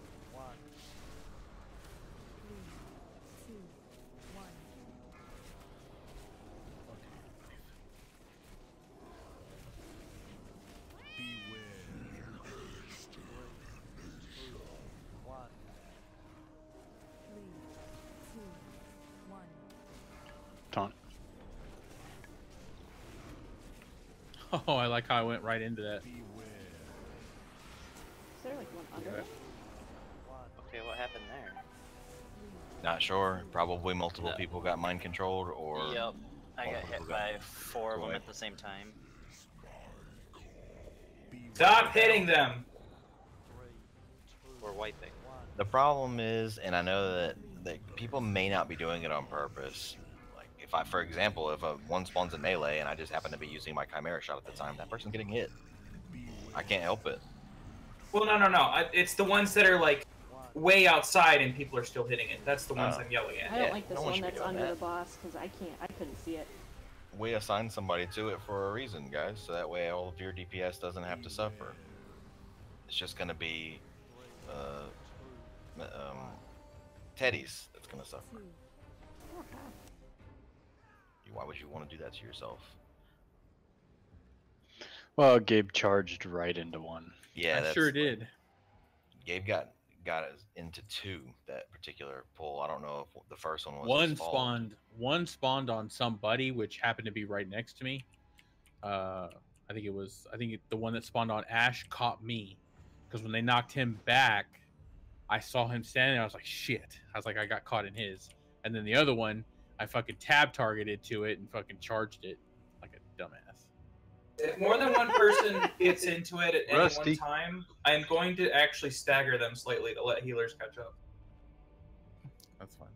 Taunt. Oh, I like how I went right into that. Is there like one under it? Okay, what happened there? Not sure. Probably multiple people got mind controlled, or Yep. I got multiple hit people by got 4 of them away. at the same time. Stop hitting them. We're wiping. The problem is, and I know that people may not be doing it on purpose. Like, if I, for example, if one spawns in melee and I just happen to be using my Chimera shot at the time, that person's getting hit. I can't help it. Well, no. It's the ones that are like way outside and people are still hitting it. That's the ones I'm yelling at. I don't like this no one one should be that's doing under that. the boss because I couldn't see it. We assign somebody to it for a reason, guys, so that way all of your DPS doesn't have to suffer. It's just gonna be Teddy's that's gonna suffer. Why would you want to do that to yourself? Well, Gabe charged right into one. Yeah, I sure did. Gabe got us into 2 that particular pull. I don't know if the first one was One his fault. spawned on somebody, which happened to be right next to me. I think the one that spawned on Ash caught me, because when they knocked him back, I saw him standing there. I was like, shit. I was like, I got caught in his. And then the other one, I fucking tab targeted to it and fucking charged it like a dumbass. If more than one person gets into it at any Rusty. one time, I'm going to actually stagger them slightly to let healers catch up. That's fine.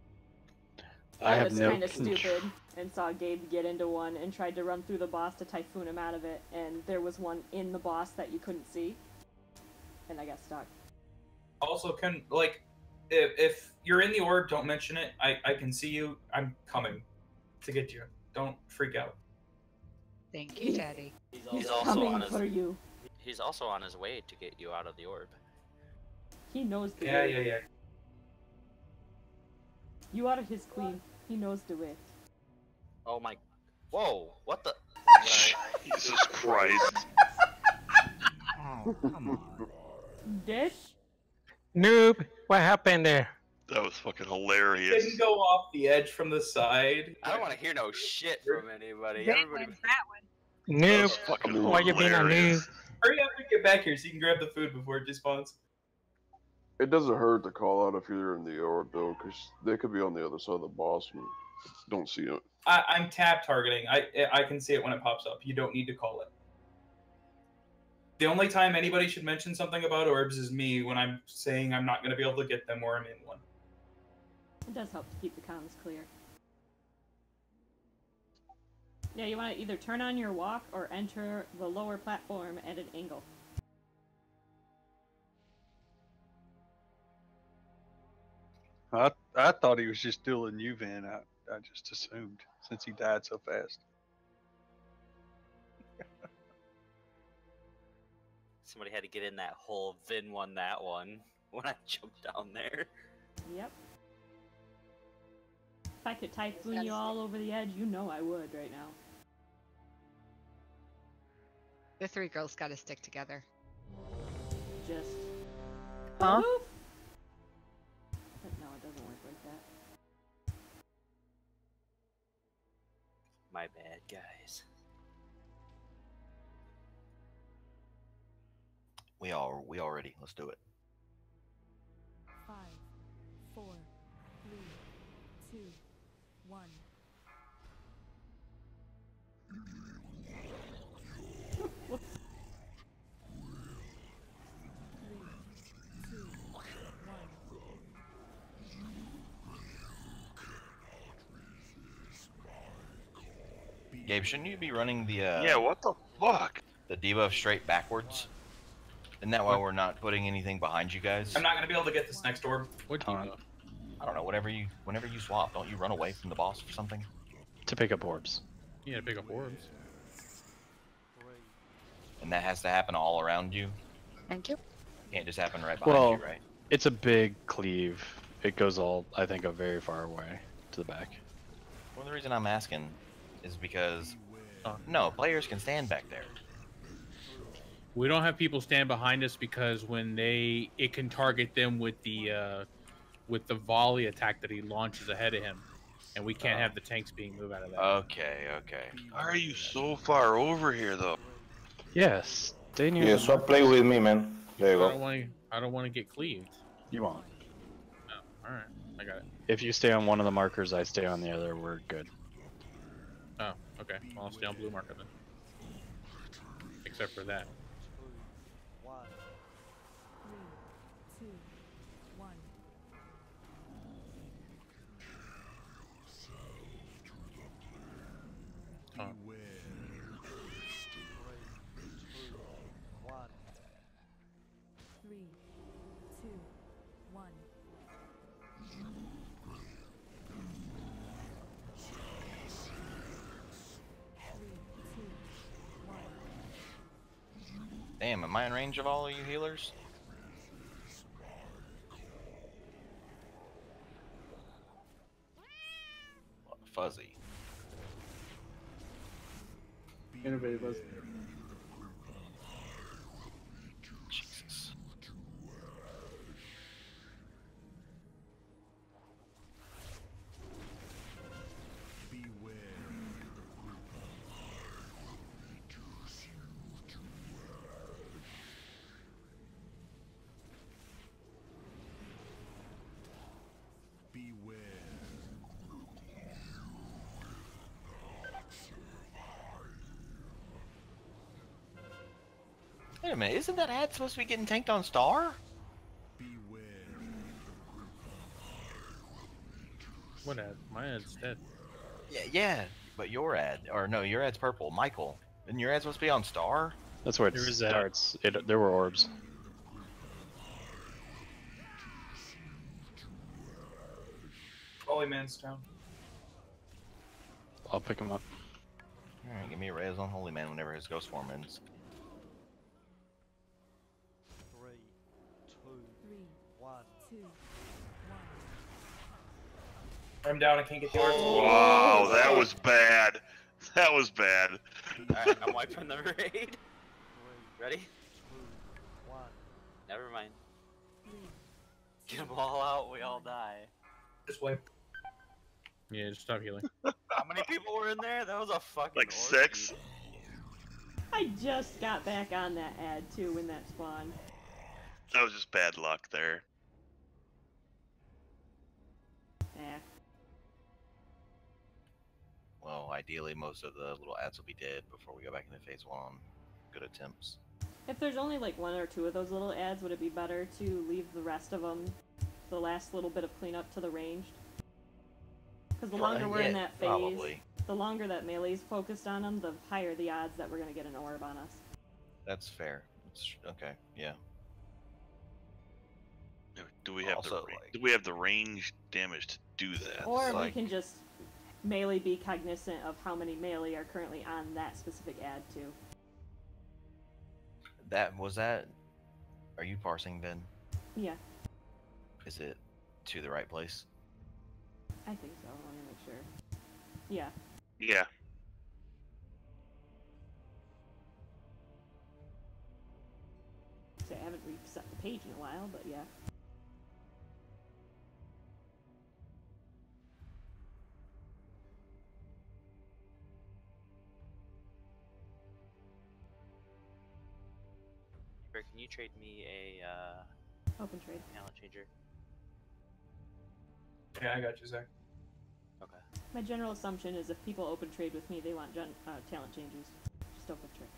I was kind of stupid and saw Gabe get into one and tried to run through the boss to typhoon him out of it, and there was one in the boss that you couldn't see, and I got stuck. Also, if you're in the orb, don't mention it. I can see you. I'm coming to get you. Don't freak out. Thank you, Daddy. He's also on his. He's also on his way to get you out of the orb. He knows the Yeah, way. yeah. You are his queen. He knows the way. Oh my! Whoa! What the? Jesus Christ! Oh, come on. Dead? Noob, what happened there? That was fucking hilarious. Didn't go off the edge from the side. I don't want to hear no shit from anybody. That Everybody. wins that one. Noob, why you being a noob? Hurry up and get back here so you can grab the food before it despawns. It doesn't hurt to call out if you're in the orb though, because they could be on the other side of the boss and don't see it. I'm tab targeting. I can see it when it pops up. You don't need to call it. The only time anybody should mention something about orbs is me when I'm saying I'm not going to be able to get them or I'm in one. It does help to keep the comms clear. Yeah, you want to either turn on your walk or enter the lower platform at an angle. I thought he was just dueling you, Van. I just assumed since he died so fast. Somebody had to get in that hole. Vin won that one when I jumped down there. Yep. If I could typhoon you all over the edge, you know I would right now. The 3 girls gotta stick together. Just. Huh? Poof. But no, it doesn't work like that. My bad, guys. We all ready. Let's do it. 5, 4, 3, 2, 1. Gabe, shouldn't you be running the Yeah, what the fuck? The debuff straight backwards? Isn't that why we're not putting anything behind you guys? I'm not going to be able to get this next orb. What debuff? I don't know. Whenever you swap, don't you run away from the boss or something? To pick up orbs. Yeah, to pick up orbs. And that has to happen all around you? Thank you. Can't just happen right behind Well, you, right? it's a big cleave. It goes all, I think, a very far away to the back. Well, the reason I'm asking is because no, players can stand back there. We don't have people stand behind us because when it can target them with the volley attack that he launches ahead of him, and we can't have the tanks being moved out of that. Okay. Why are you so far over here, though? Yes, stay near. Yeah, so play with me, man. There you go. I don't want to get cleaved. You won't. Oh, all right, I got it. If you stay on one of the markers, I stay on the other. We're good. Oh, okay. Well, I'll stay on blue marker then. Except for that. 3, 2, 1. Oh. 3, Damn, am I in range of all of you healers? Fuzzy. Innovative us. Jesus. Wait a minute, isn't that ad supposed to be getting tanked on Star? What ad? My ad's dead. Yeah, but your ad, or no, your ad's purple. Michael, isn't your ad supposed to be on Star? That's where it There is that. starts. There were orbs. Holy man's down. I'll pick him up. Alright, give me a res on Holy Man whenever his ghost form ends. 3, 2, 1. I'm down. I can't get the orb. Wow, that was bad. That was bad. Alright, I'm wiping the raid. Ready? 2, 1. Never mind. Get them all out, we all die. Just wipe. Yeah, just stop healing. How many people were in there? That was a fucking Like 6. I just got back on that ad too when that spawned. That was just bad luck there. Yeah. Well, ideally, most of the little ads will be dead before we go back into phase 1. Good attempts. If there's only like 1 or 2 of those little ads, would it be better to leave the rest of them, the last little bit of cleanup, to the ranged? Because the longer we're in that phase, probably. the longer that melee's focused on them, the higher the odds that we're gonna get an orb on us. That's fair. Okay, yeah. Do we have Also, do we have the range damage to do that? Or we can just melee be cognizant of how many melee are currently on that specific ad too. That. Are you parsing, Ben? Yeah, Is it to the right place? I think so. Let me make sure. Yeah. Yeah. So I haven't reset the page in a while, but yeah. Can you trade me a open trade talent changer? Yeah, I got you, Zach. Okay. My general assumption is if people open trade with me, they want talent changes. Just open trade.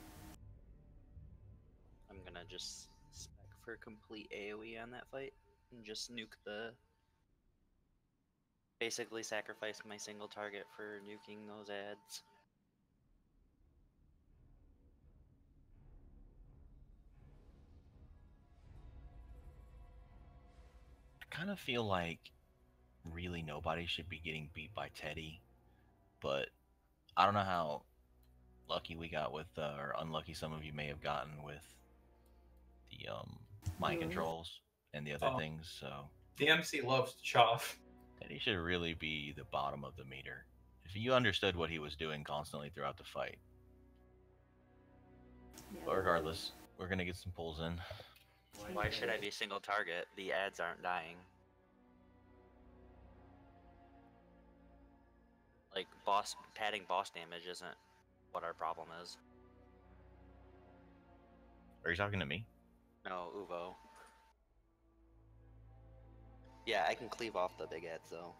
I'm gonna just spec for complete AoE on that fight and just nuke the. Basically sacrifice my single target for nuking those ads. I kind of feel like really nobody should be getting beat by Teddy, but I don't know how lucky we got with, or unlucky some of you may have gotten with the mind controls and the other things. So the MC loves Choff. Teddy should really be the bottom of the meter. If you understood what he was doing constantly throughout the fight. But regardless, we're gonna get some pulls in. Why should I be single target? The ads aren't dying. Like, padding boss damage isn't what our problem is. Are you talking to me? No, Uvo. Yeah, I can cleave off the big ads though.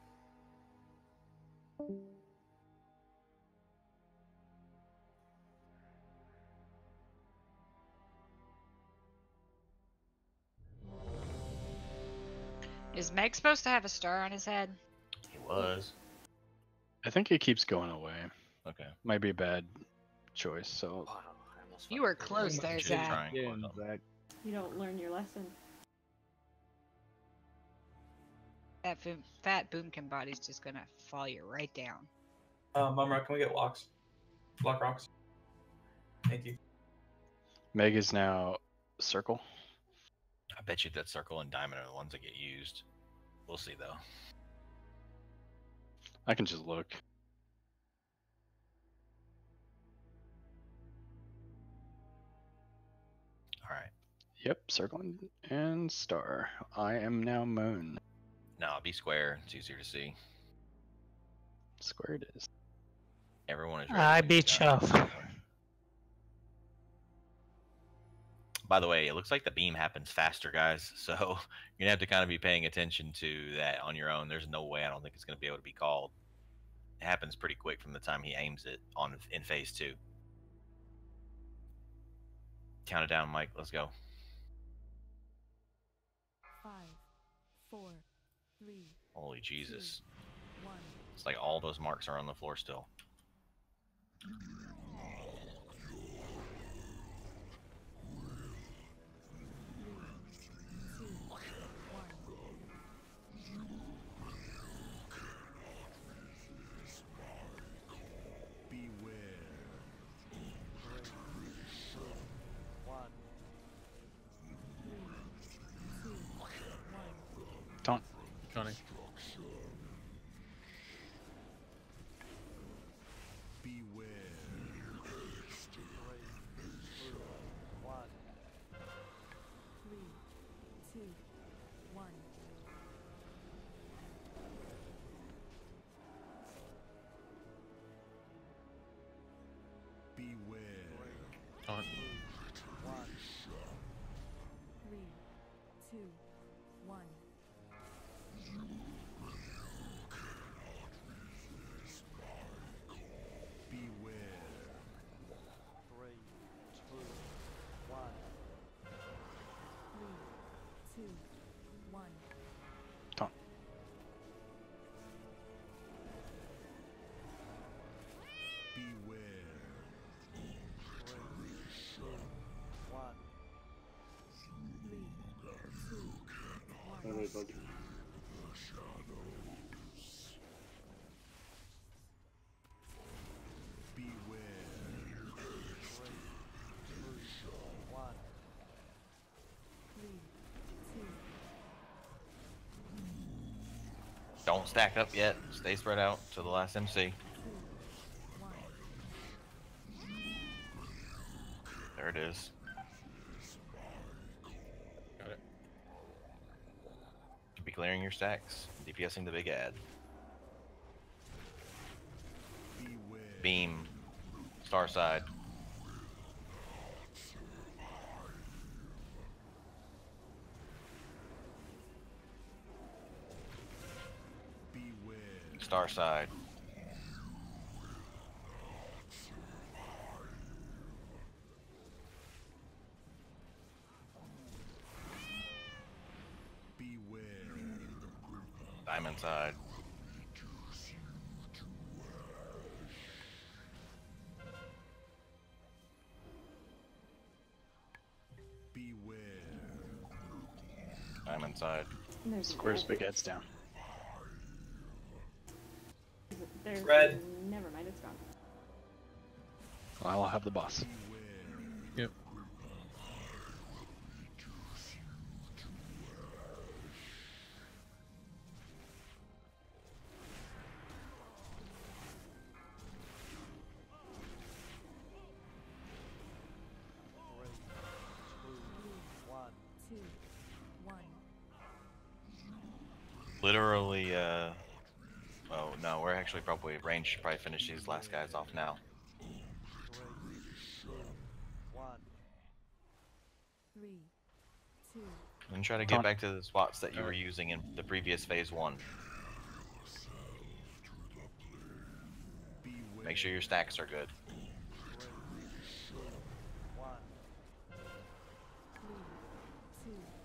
Is Meg supposed to have a star on his head? He was. I think it keeps going away. Okay. Might be a bad choice. So. You were close there, Zach. You don't learn your lesson. That fat boomkin body's just gonna fall you right down. Mumra, can we get locks? Lock rocks. Thank you. Meg is now circle. I bet you that circle and diamond are the ones that get used. We'll see though. I can just look. All right. Yep, circle and star. I am now moon. No, be square. It's easier to see. Square it is. Everyone is ready. I beat you off. By the way, it looks like the beam happens faster, guys. So you're gonna have to kind of be paying attention to that on your own. There's no way I don't think it's gonna be able to be called. It happens pretty quick from the time he aims it on in phase 2. Count it down, Mike. Let's go. 5, 4, 3. Holy Jesus! 1. It's like all those marks are on the floor still. Taunt. Johnny. Taunt. 3, 2, 1. Taunt. Don't stack up yet. Stay spread out to the last MC. There it is. Got it. Be clearing your stacks. DPSing the big ad. Beam. Star side. Star side. Diamond side. Diamond side. Square's big head's down. There's Red. Never mind, it's gone. I'll have the boss. Yep. Literally, oh no, we're actually probably range should probably finish these last guys off now. 3, 2. And try to get back to the spots that you were using in the previous phase 1. Make sure your stacks are good.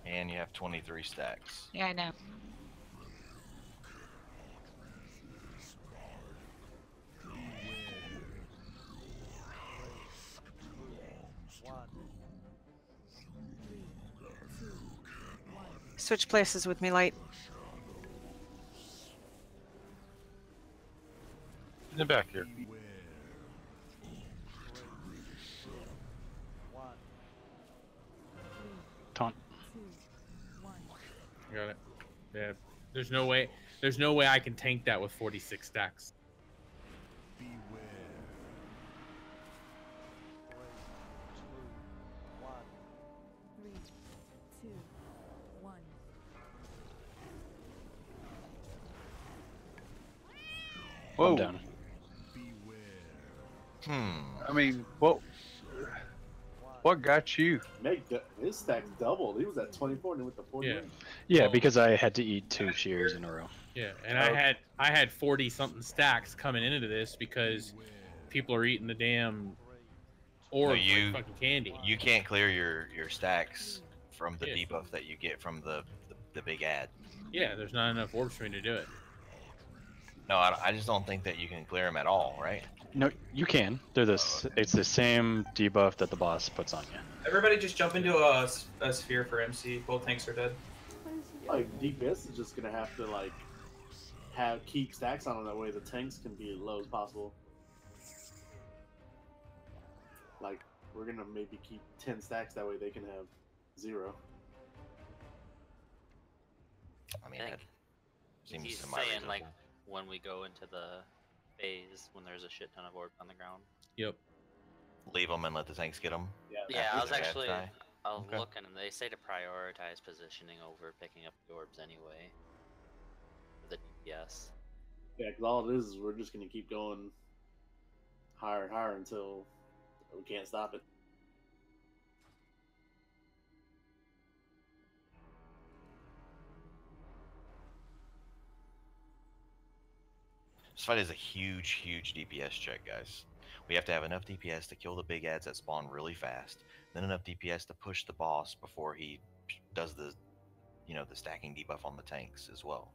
And you have 23 stacks. Yeah, I know. Switch places with me, Light. In the back here. Taunt. Got it. Yeah. There's no way. There's no way I can tank that with 46 stacks. Whoa. I'm down. I mean, what got you? His stacks doubled. He was at 24 and he went to 48. Yeah, because I had to eat 2 shears in a row. Yeah, and I had 40 something stacks coming into this because people are eating the damn orbs like fucking candy. You can't clear your stacks from the debuff that you get from the big ad. Yeah, there's not enough orbs for me to do it. No, I just don't think that you can clear them at all, right? No, you can. It's the same debuff that the boss puts on you. Everybody just jump into a sphere for MC. Both tanks are dead. Like DPS is just gonna have to like keep stacks on them, that way the tanks can be as low as possible. Like we're gonna maybe keep 10 stacks, that way they can have 0. I mean, that seems He's semi-reasonable. saying like when we go into the phase when there's a shit ton of orbs on the ground. Yep. Leave them and let the tanks get them. Yeah, I was actually Okay. looking, and they say to prioritize positioning over picking up the orbs anyway. For the DPS. Yeah, because all it is we're just gonna keep going higher and higher until we can't stop it. This fight is a huge DPS check, guys. We have to have enough DPS to kill the big ads that spawn really fast, then enough DPS to push the boss before he does the stacking debuff on the tanks as well.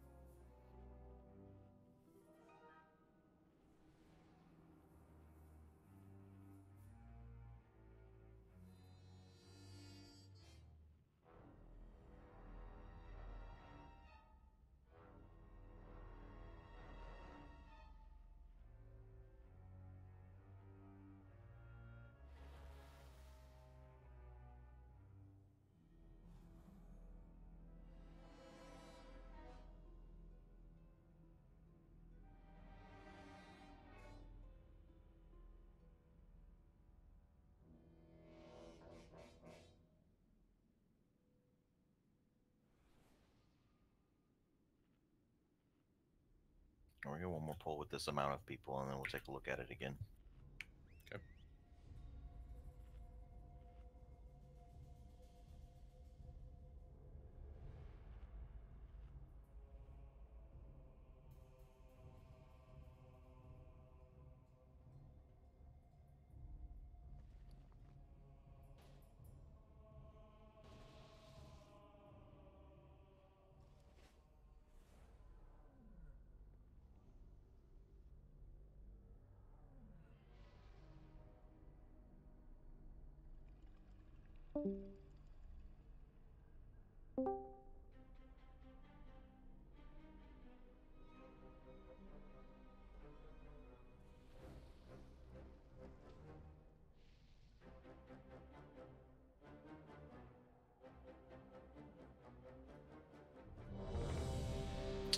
We're gonna get one more pull with this amount of people, and then we'll take a look at it again. Okay.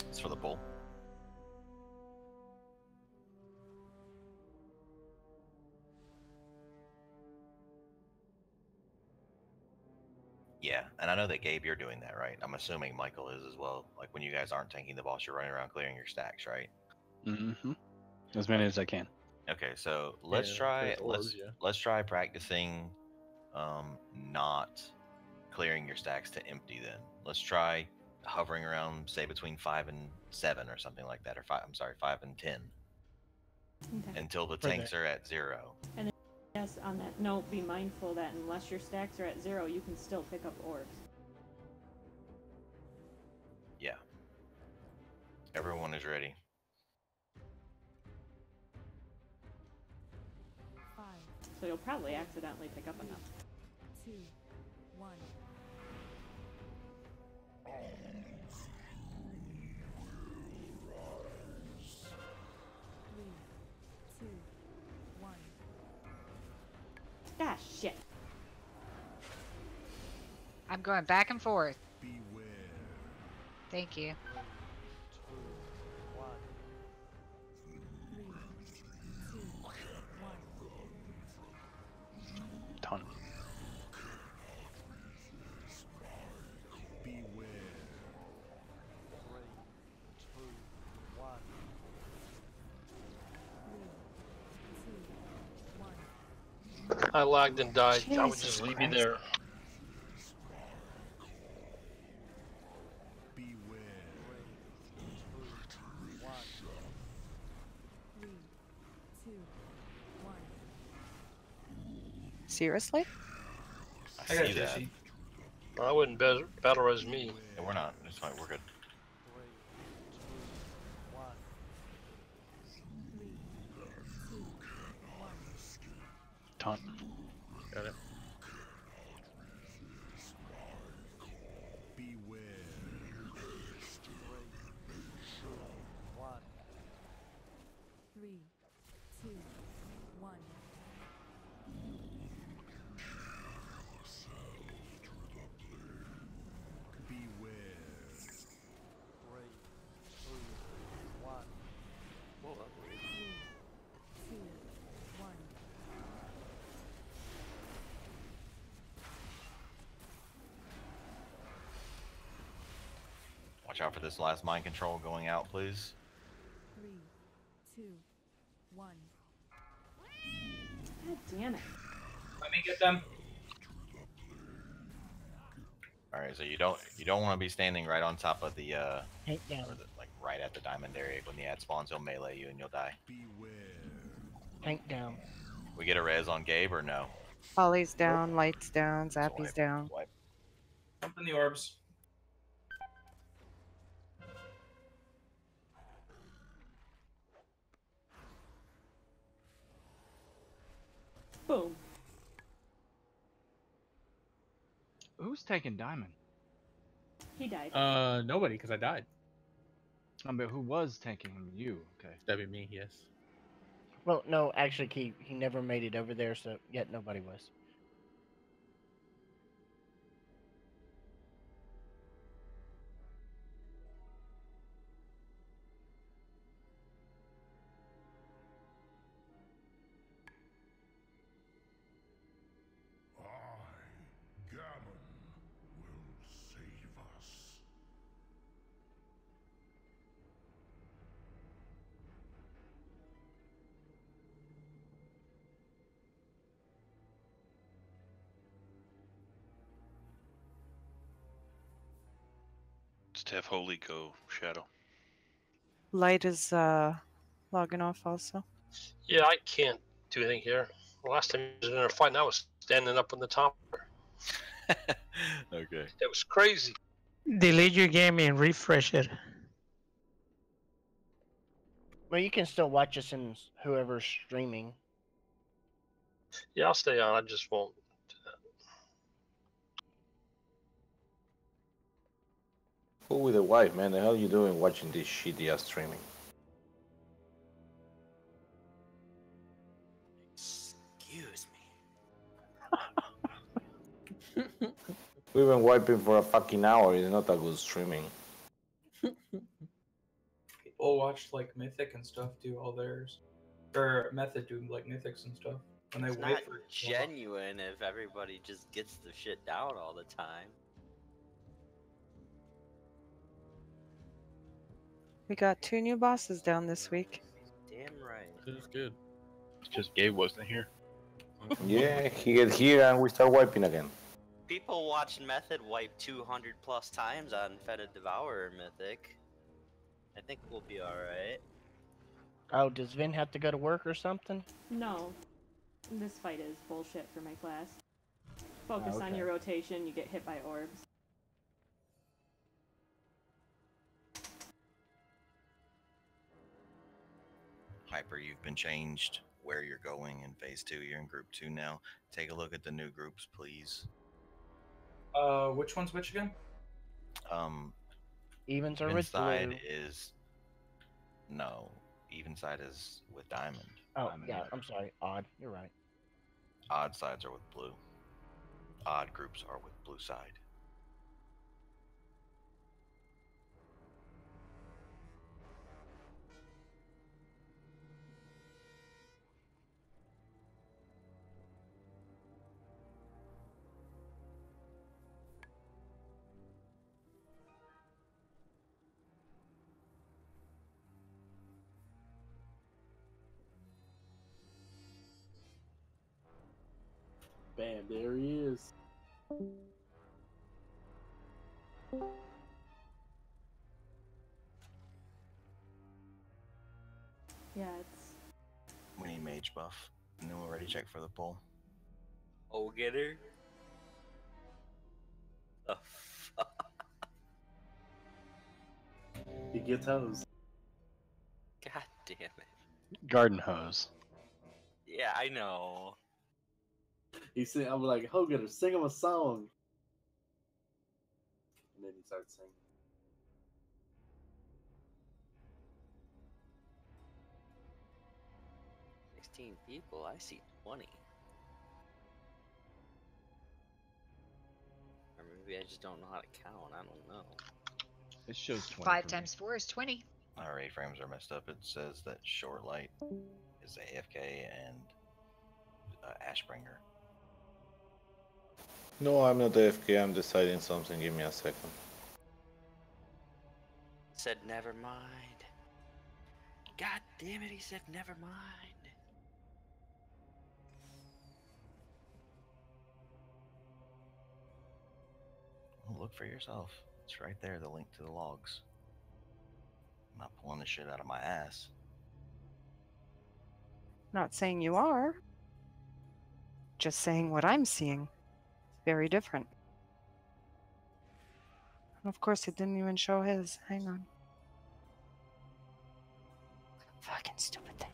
It's for the pull. Yeah, and I know that Gabe, you're doing that, right? I'm assuming Michael is as well. Like when you guys aren't tanking the boss, you're running around clearing your stacks, right? Mm-hmm. As many as I can. Okay, so let's try practicing not clearing your stacks to empty then. Let's try hovering around, say, between 5 and 7 or something like that, or 5 and 10. Okay. Until the For tanks the- are at 0. And then, yes, on that note, be mindful that unless your stacks are at 0, you can still pick up orbs. Yeah. Everyone is ready. So you'll probably accidentally pick up enough. 2, 1. Ah, shit. I'm going back and forth. Thank you. Ton. I lagged and died. I would Jesus just leave you Christ. there. Seriously? I see that. I wouldn't battle res me. Yeah, we're not. It's fine. We're good. Ton. Got it. Three, two, one. Whoa, that was weird. 2, 1. Watch out for this last mind control going out, please. 3, 2, 1. God damn it. Let me get them. All right, so you don't want to be standing right on top of the Hank down. or like right at the diamond area. When the ad spawns, he'll melee you and you'll die. Hank down. We get a res on Gabe or no? Holly's down, Light's down, Zappy's down. Swipe. Jump in the orbs. Boom. Who's taking diamond? He died. Nobody, because I died. I mean, who was taking him? You. Okay. That'd be me. Yes. Well, no, actually, he never made it over there, so yet nobody was. Just have Holy go, Shadow. Light is logging off also. Yeah, I can't do anything here. Last time I was in a fight, and I was standing up on the top. Okay. It was crazy. Delete your game and refresh it. Well, you can still watch us in whoever's streaming. Yeah, I'll stay on. I just won't. Who with a wife, man? The hell you doing watching this shitty ass streaming? Excuse We've been wiping for a fucking hour. It's not a good streaming. People watch like Mythic and stuff do all theirs. Or Method do like Mythics and stuff. And they It's wait not for it to go up. genuine if everybody just gets the shit down all the time. We got 2 new bosses down this week. Damn right. This is good. It's just Gabe wasn't here. Yeah, he get here and we start wiping again. People watch Method wipe 200 plus times on Fetid Devourer Mythic. I think we'll be alright. Oh, does Vin have to go to work or something? No. This fight is bullshit for my class. Focus on Okay. your rotation, you get hit by orbs. Hyper, you've been changed where you're going in phase 2. You're in group 2 now. Take a look at the new groups, please. Which one's which again? Evens are Even with side blue. is no. Even side is with diamond. Oh, Diamond yeah, red. I'm sorry. Odd. You're right. Odd sides are with blue. Odd groups are with blue side. Bam, there he is. Yeah, it's. We need mage buff, and then we'll ready check for the pull. Oh, get her. Oh, He gets hosed. God damn it. Garden hose. Yeah, I know. I'm like, Hogan, sing him a song. And then he starts singing. People, I see 20. Or maybe I just don't know how to count. I don't know. It shows 20. 5 times 4 is 20. Our A-frames are messed up. It says that short light is AFK and Ashbringer. No, I'm not AFK. I'm deciding something. Give me a second. Said never mind. God damn it, he said never mind. Well, look for yourself. It's right there, the link to the logs. I'm not pulling this shit out of my ass. Not saying you are. Just saying what I'm seeing. Very different. And of course, it didn't even show his. Hang on. Fucking stupid thing.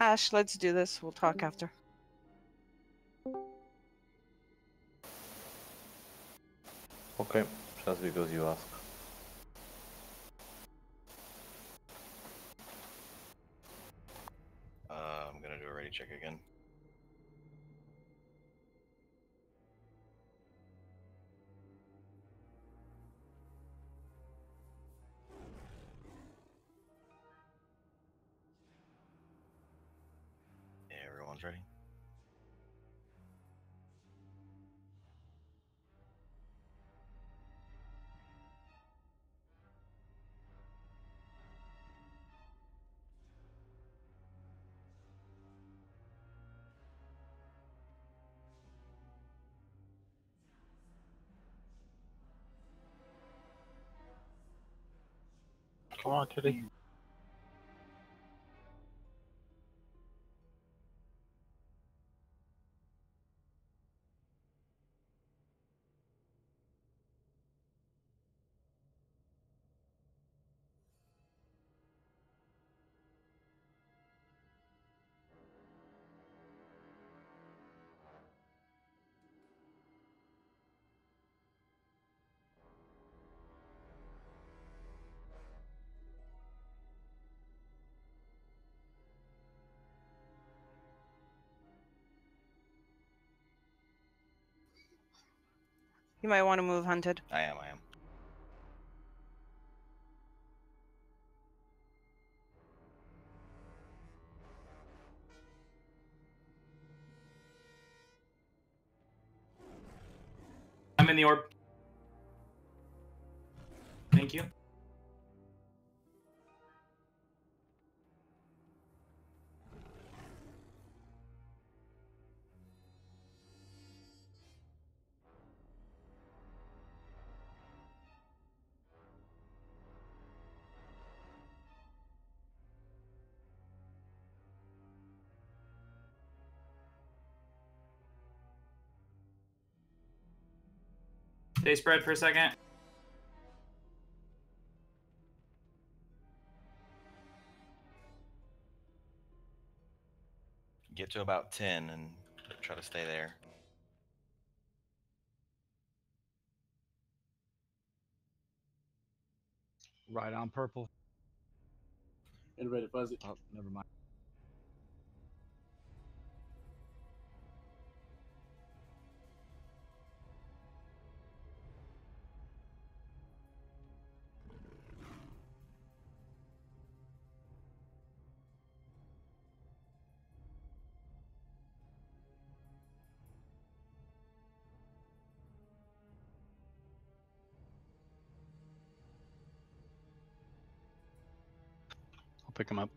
Ash, let's do this. We'll talk after. Okay, just because you asked. I'm gonna do a ready check again. Yeah, everyone's ready. Come on, Teddy. You might want to move, Hunted. I am. I'm in the orb. Thank you. Stay spread for a second. Get to about 10 and try to stay there. Right on purple. Anybody fuzzy? Oh, never mind. I'll pick him up.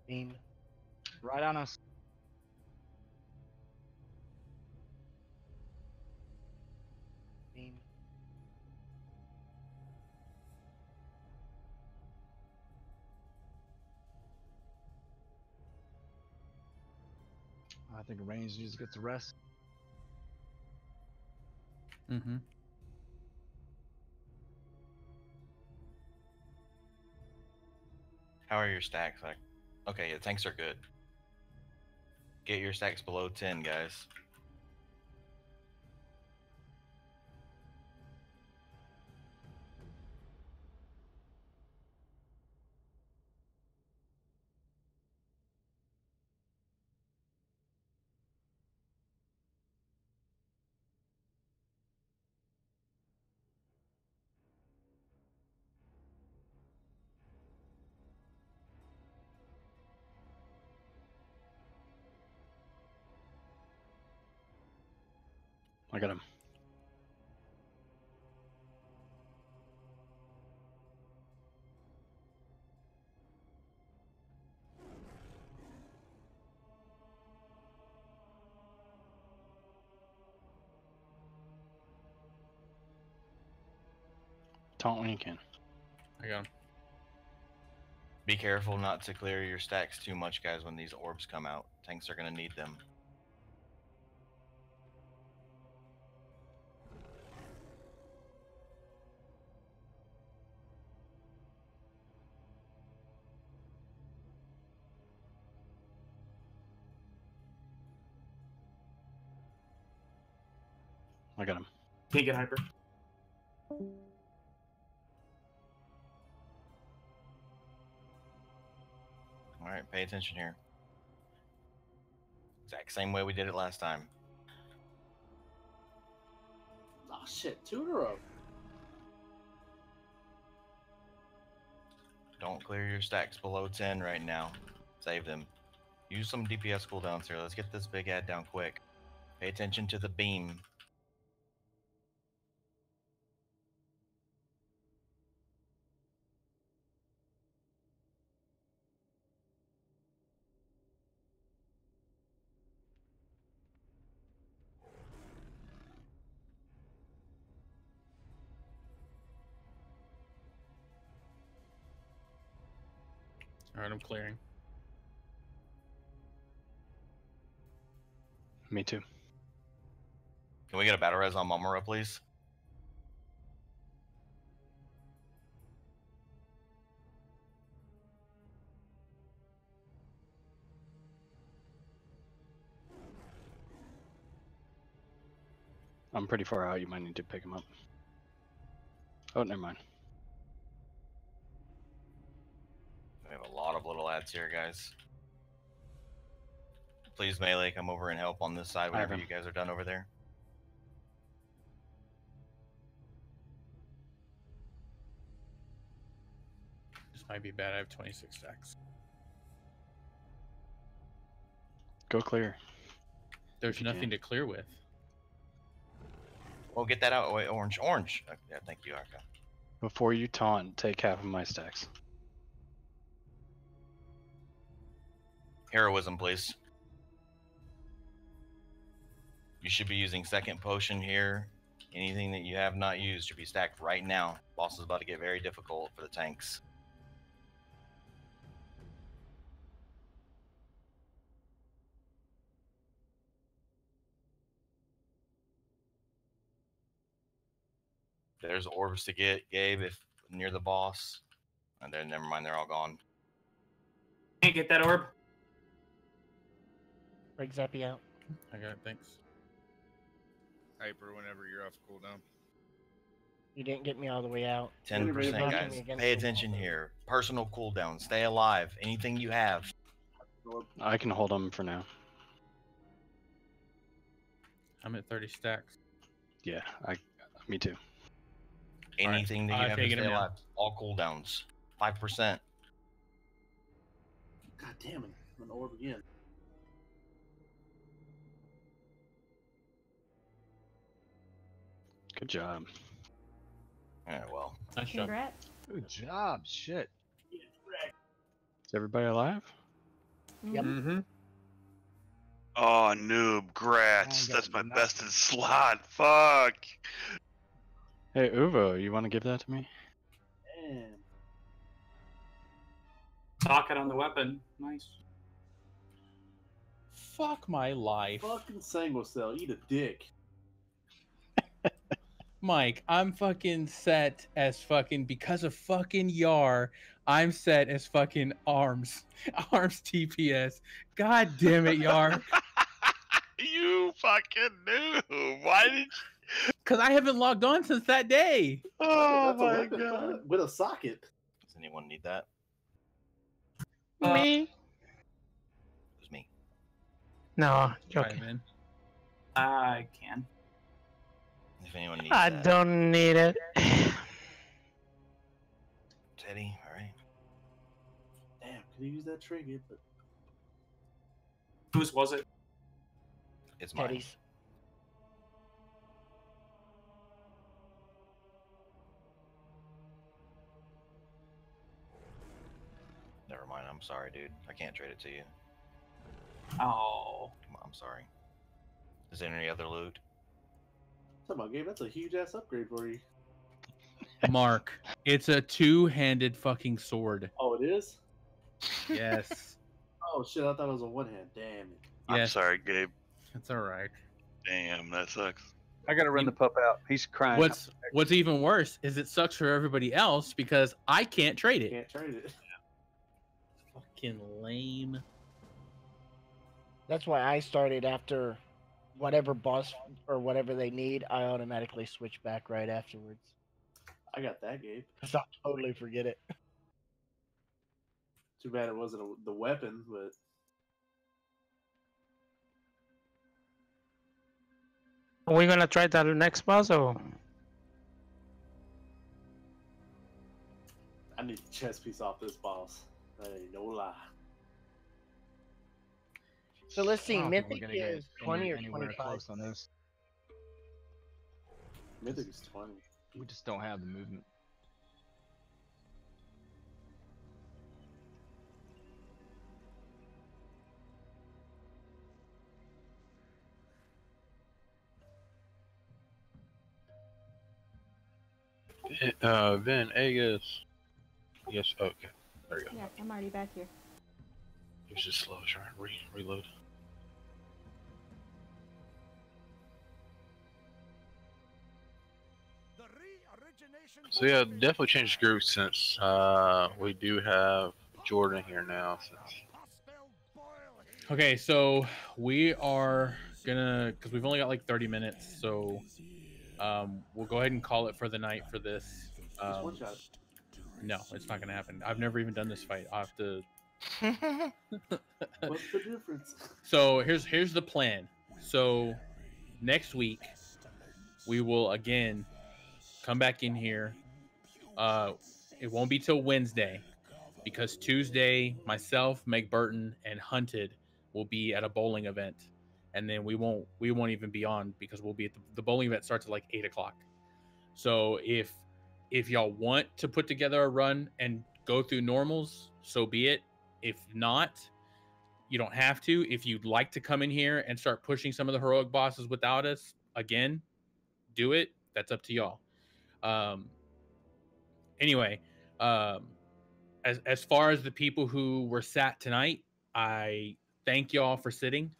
Beam. Right on us. Beam. I think range needs to get to rest. Mm-hmm. How are your stacks? Like, okay, yeah, tanks are good. Get your stacks below 10, guys. I got him. Taunt when you can. I got him. Be careful not to clear your stacks too much, guys, when these orbs come out. Tanks are going to need them. I got him. Can't get hyper. All right, pay attention here. Exact same way we did it last time. Oh shit, 2 in a row. Don't clear your stacks below 10 right now. Save them. Use some DPS cooldowns here. Let's get this big ad down quick. Pay attention to the beam. All right, I'm clearing. Me too. Can we get a battle res on Momura, please? I'm pretty far out. You might need to pick him up. Oh, never mind. We have a lot of little ads here, guys. Please, Melee, come over and help on this side whenever you guys are done over there. This might be bad. I have 26 stacks. Go clear. There's nothing to clear with. Well, get that out. Wait, orange. Orange. Yeah, thank you, Arca. Before you taunt, take half of my stacks. Heroism, please. You should be using second potion here. Anything that you have not used should be stacked right now. Boss is about to get very difficult for the tanks. There's orbs to get, Gabe, if near the boss. And then never mind, they're all gone. Can't get that orb. Break Zappy out. I got it, thanks. Hyper whenever you're off cooldown. You didn't get me all the way out. 10%, Knocking me guys. against Pay the attention wall. here. Personal cooldown. Stay alive. Anything you have. I can hold them for now. I'm at 30 stacks. Yeah, me too. Anything that you have to taking stay him now. alive. All cooldowns. 5%. God damn it. An orb again. Good job. Yeah, well. Nice job. Congrats. Good job. Shit. Is everybody alive? Yep. Mm-hmm. Oh, noob, grats. That's my bested slot. Fuck. Hey, Uvo, you want to give that to me? Damn. Socket on the weapon. Nice. Fuck my life. Fucking Sangocell, eat a dick. Mike, I'm fucking set as fucking, because of fucking Yar, I'm set as fucking arms. Arms TPS. God damn it, Yar. You fucking knew. Why did you? Because I haven't logged on since that day. Oh That's a my weapon, god. bud, with a socket. Does anyone need that? Me? It was me. No, Right, joking. man. I can. If anyone needs I that. don't need it. Teddy, alright. Damn, could have used that trinket, but Whose was it? It's mine. Teddy's. Never mind. I'm sorry, dude. I can't trade it to you. Oh. Come on, I'm sorry. Is there any other loot? talking about Gabe, that's a huge ass upgrade for you. Mark, it's a two-handed fucking sword. Oh, it is? Yes. Oh shit, I thought it was a one hand. Damn it. I'm Yes. sorry, Gabe. It's all right. Damn, that sucks. I gotta run the pup out. He's crying. What's even worse is it sucks for everybody else because I can't trade it. Can't trade it. Fucking lame. That's why I started after whatever boss or whatever they need. I automatically switch back right afterwards. I got that, Gabe. Cause I'll totally forget it. Too bad it wasn't the weapon, but Are we gonna try that next boss or? I need the chest piece off this boss. That ain't no lie. So let's I see, don't think we're Mythic gonna get is 20 or anywhere 25. close on this. Mythic is 20. We just don't have the movement. Vin, Aegis. Yes, okay. There you go. Yeah, I'm already back here. It was just slow. Trying to reload. So yeah, definitely changed the group since we do have Jordan here now. Okay, so we are gonna, because we've only got like 30 minutes, so we'll go ahead and call it for the night for this. One shot. No, it's not gonna happen. I've never even done this fight. I'll have to. What's the difference? So here's the plan. So next week we will again come back in here. It won't be till Wednesday because Tuesday myself, Meg Burton, and Hunted will be at a bowling event, and then we won't even be on because we'll be at the bowling event starts at like 8 o'clock. So if y'all want to put together a run and go through normals, so be it. If not, you don't have to. If you'd like to come in here and start pushing some of the heroic bosses without us, again, do it. That's up to y'all. Anyway, as far as the people who were sat tonight, I thank y'all for sitting.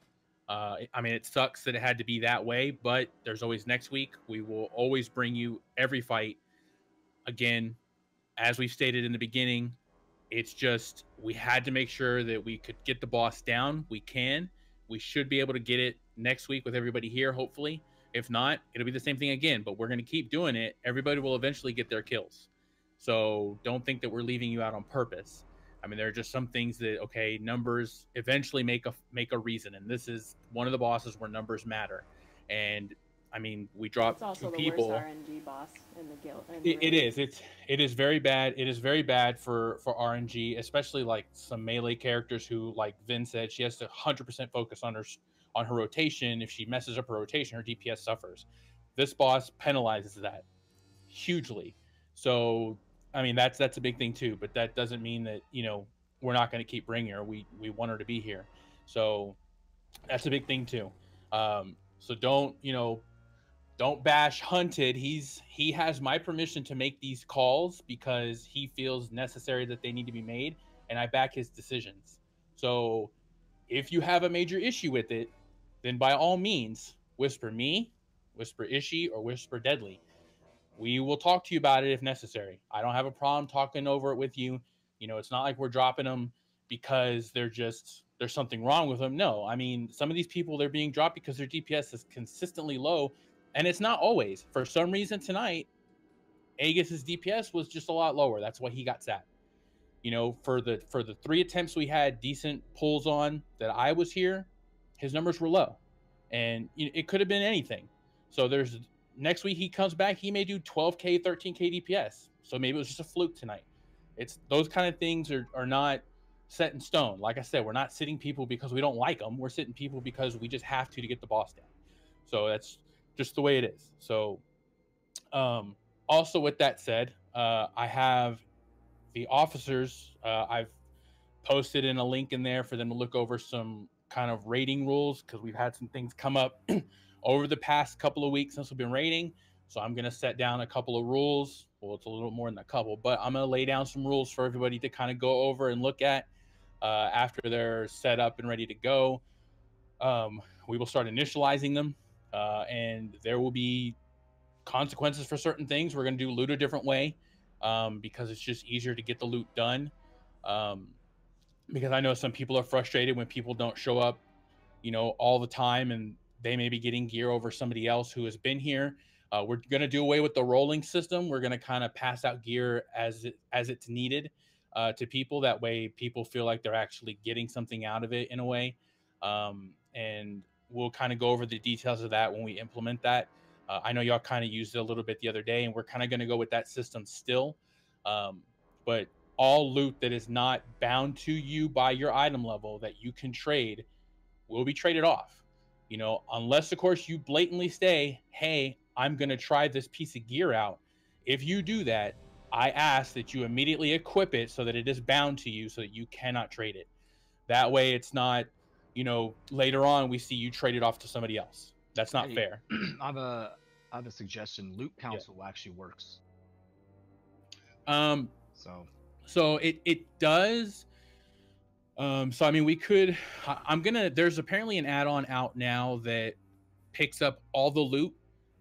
I mean, it sucks that it had to be that way, but there's always next week. We will always bring you every fight. Again, as we stated in the beginning, it's just we had to make sure that we could get the boss down. We can. We should be able to get it next week with everybody here, hopefully. If not, it'll be the same thing again, but we're going to keep doing it. Everybody will eventually get their kills. So don't think that we're leaving you out on purpose. I mean, there are just some things that, okay, numbers eventually make a reason. And this is one of the bosses where numbers matter. And I mean, we dropped It's also 2 the people. worst RNG boss in the guild. It is. It is very bad. It is very bad for RNG, especially like some melee characters who, like Vin said, she has to 100% focus on her rotation. If she messes up her rotation, her DPS suffers. This boss penalizes that hugely. So I mean, that's a big thing too. But that doesn't mean that, you know, we're not going to keep bringing her. We want her to be here. So that's a big thing too. So don't bash Hunted. He has my permission to make these calls because he feels necessary that they need to be made, and I back his decisions. So if you have a major issue with it, then by all means, whisper me, whisper Ishi, or whisper Deadly. We will talk to you about it if necessary. I don't have a problem talking over it with you. You know, it's not like we're dropping them because there's something wrong with them. No, I mean, some of these people, they're being dropped because their DPS is consistently low, and it's not always. For some reason tonight, Agus's DPS was just a lot lower. That's why he got sat. You know, for the 3 attempts we had decent pulls on that I was here, his numbers were low, and you know, it could have been anything. So there's next week he comes back, he may do 12k, 13k DPS. So maybe it was just a fluke tonight. It's those kind of things are not set in stone. Like I said, we're not sitting people because we don't like them. We're sitting people because we just have to get the boss down. So that's just the way it is. So also with that said, I have the officers. I've posted in a link in there for them to look over some kind of rating rules because we've had some things come up over the past couple of weeks since we've been rating. So I'm going to set down a couple of rules. Well, it's a little more than a couple, but I'm going to lay down some rules for everybody to kind of go over and look at after they're set up and ready to go. We will start initializing them, and there will be consequences for certain things. We're going to do loot a different way because it's just easier to get the loot done. Because I know some people are frustrated when people don't show up, you know, all the time, and they may be getting gear over somebody else who has been here. We're going to do away with the rolling system. We're going to kind of pass out gear as it's needed to people. That way people feel like they're actually getting something out of it in a way. And we'll kind of go over the details of that when we implement that. I know y'all kind of used it a little bit the other day, and we're kind of going to go with that system still. But all loot that is not bound to you by your item level that you can trade will be traded off. You know, unless of course you blatantly say, hey, I'm going to try this piece of gear out. If you do that, I ask that you immediately equip it so that it is bound to you so that you cannot trade it. That way it's not, you know, later on we see you trade it off to somebody else. That's not fair. I have a suggestion. Loot Council actually works. So it does. So I mean, we could. There's apparently an add-on out now that picks up all the loot.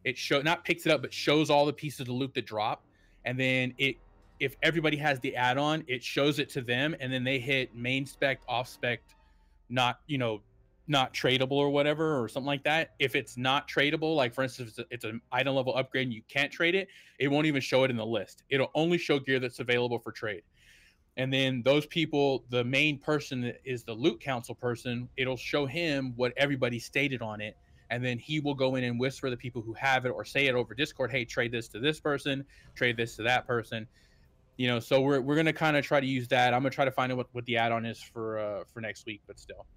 It not picks it up, but shows all the pieces of loot that drop, and then if everybody has the add-on, it shows it to them, and then they hit main spec, off spec, not tradable or whatever or something like that. If it's not tradable, like for instance, it's an item level upgrade and you can't trade it, it won't even show it in the list. It'll only show gear that's available for trade. And then those people, the main person that is the loot council person, it'll show him what everybody stated on it. And then he will go in and whisper the people who have it or say it over Discord, hey, trade this to this person, trade this to that person. You know, so we're going to kind of try to use that. I'm going to try to find out what the add-on is for next week, but still.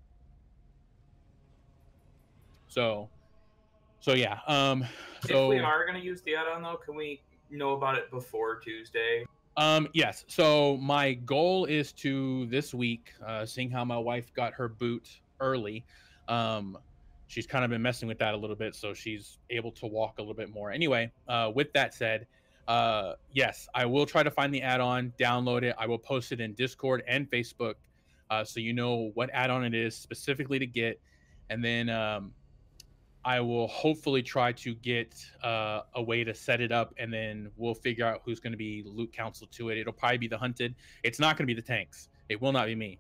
So yeah. If we are going to use the add-on though, can we know about it before Tuesday? Yes. So my goal is to this week, seeing how my wife got her boot early. She's kind of been messing with that a little bit, so she's able to walk a little bit more. Anyway, with that said, yes, I will try to find the add-on, download it. I will post it in Discord and Facebook, so you know what add-on it is specifically to get. and then I will hopefully try to get a way to set it up, and then we'll figure out who's going to be loot council to it. It'll probably be the hunted. It's not going to be the tanks. It will not be me,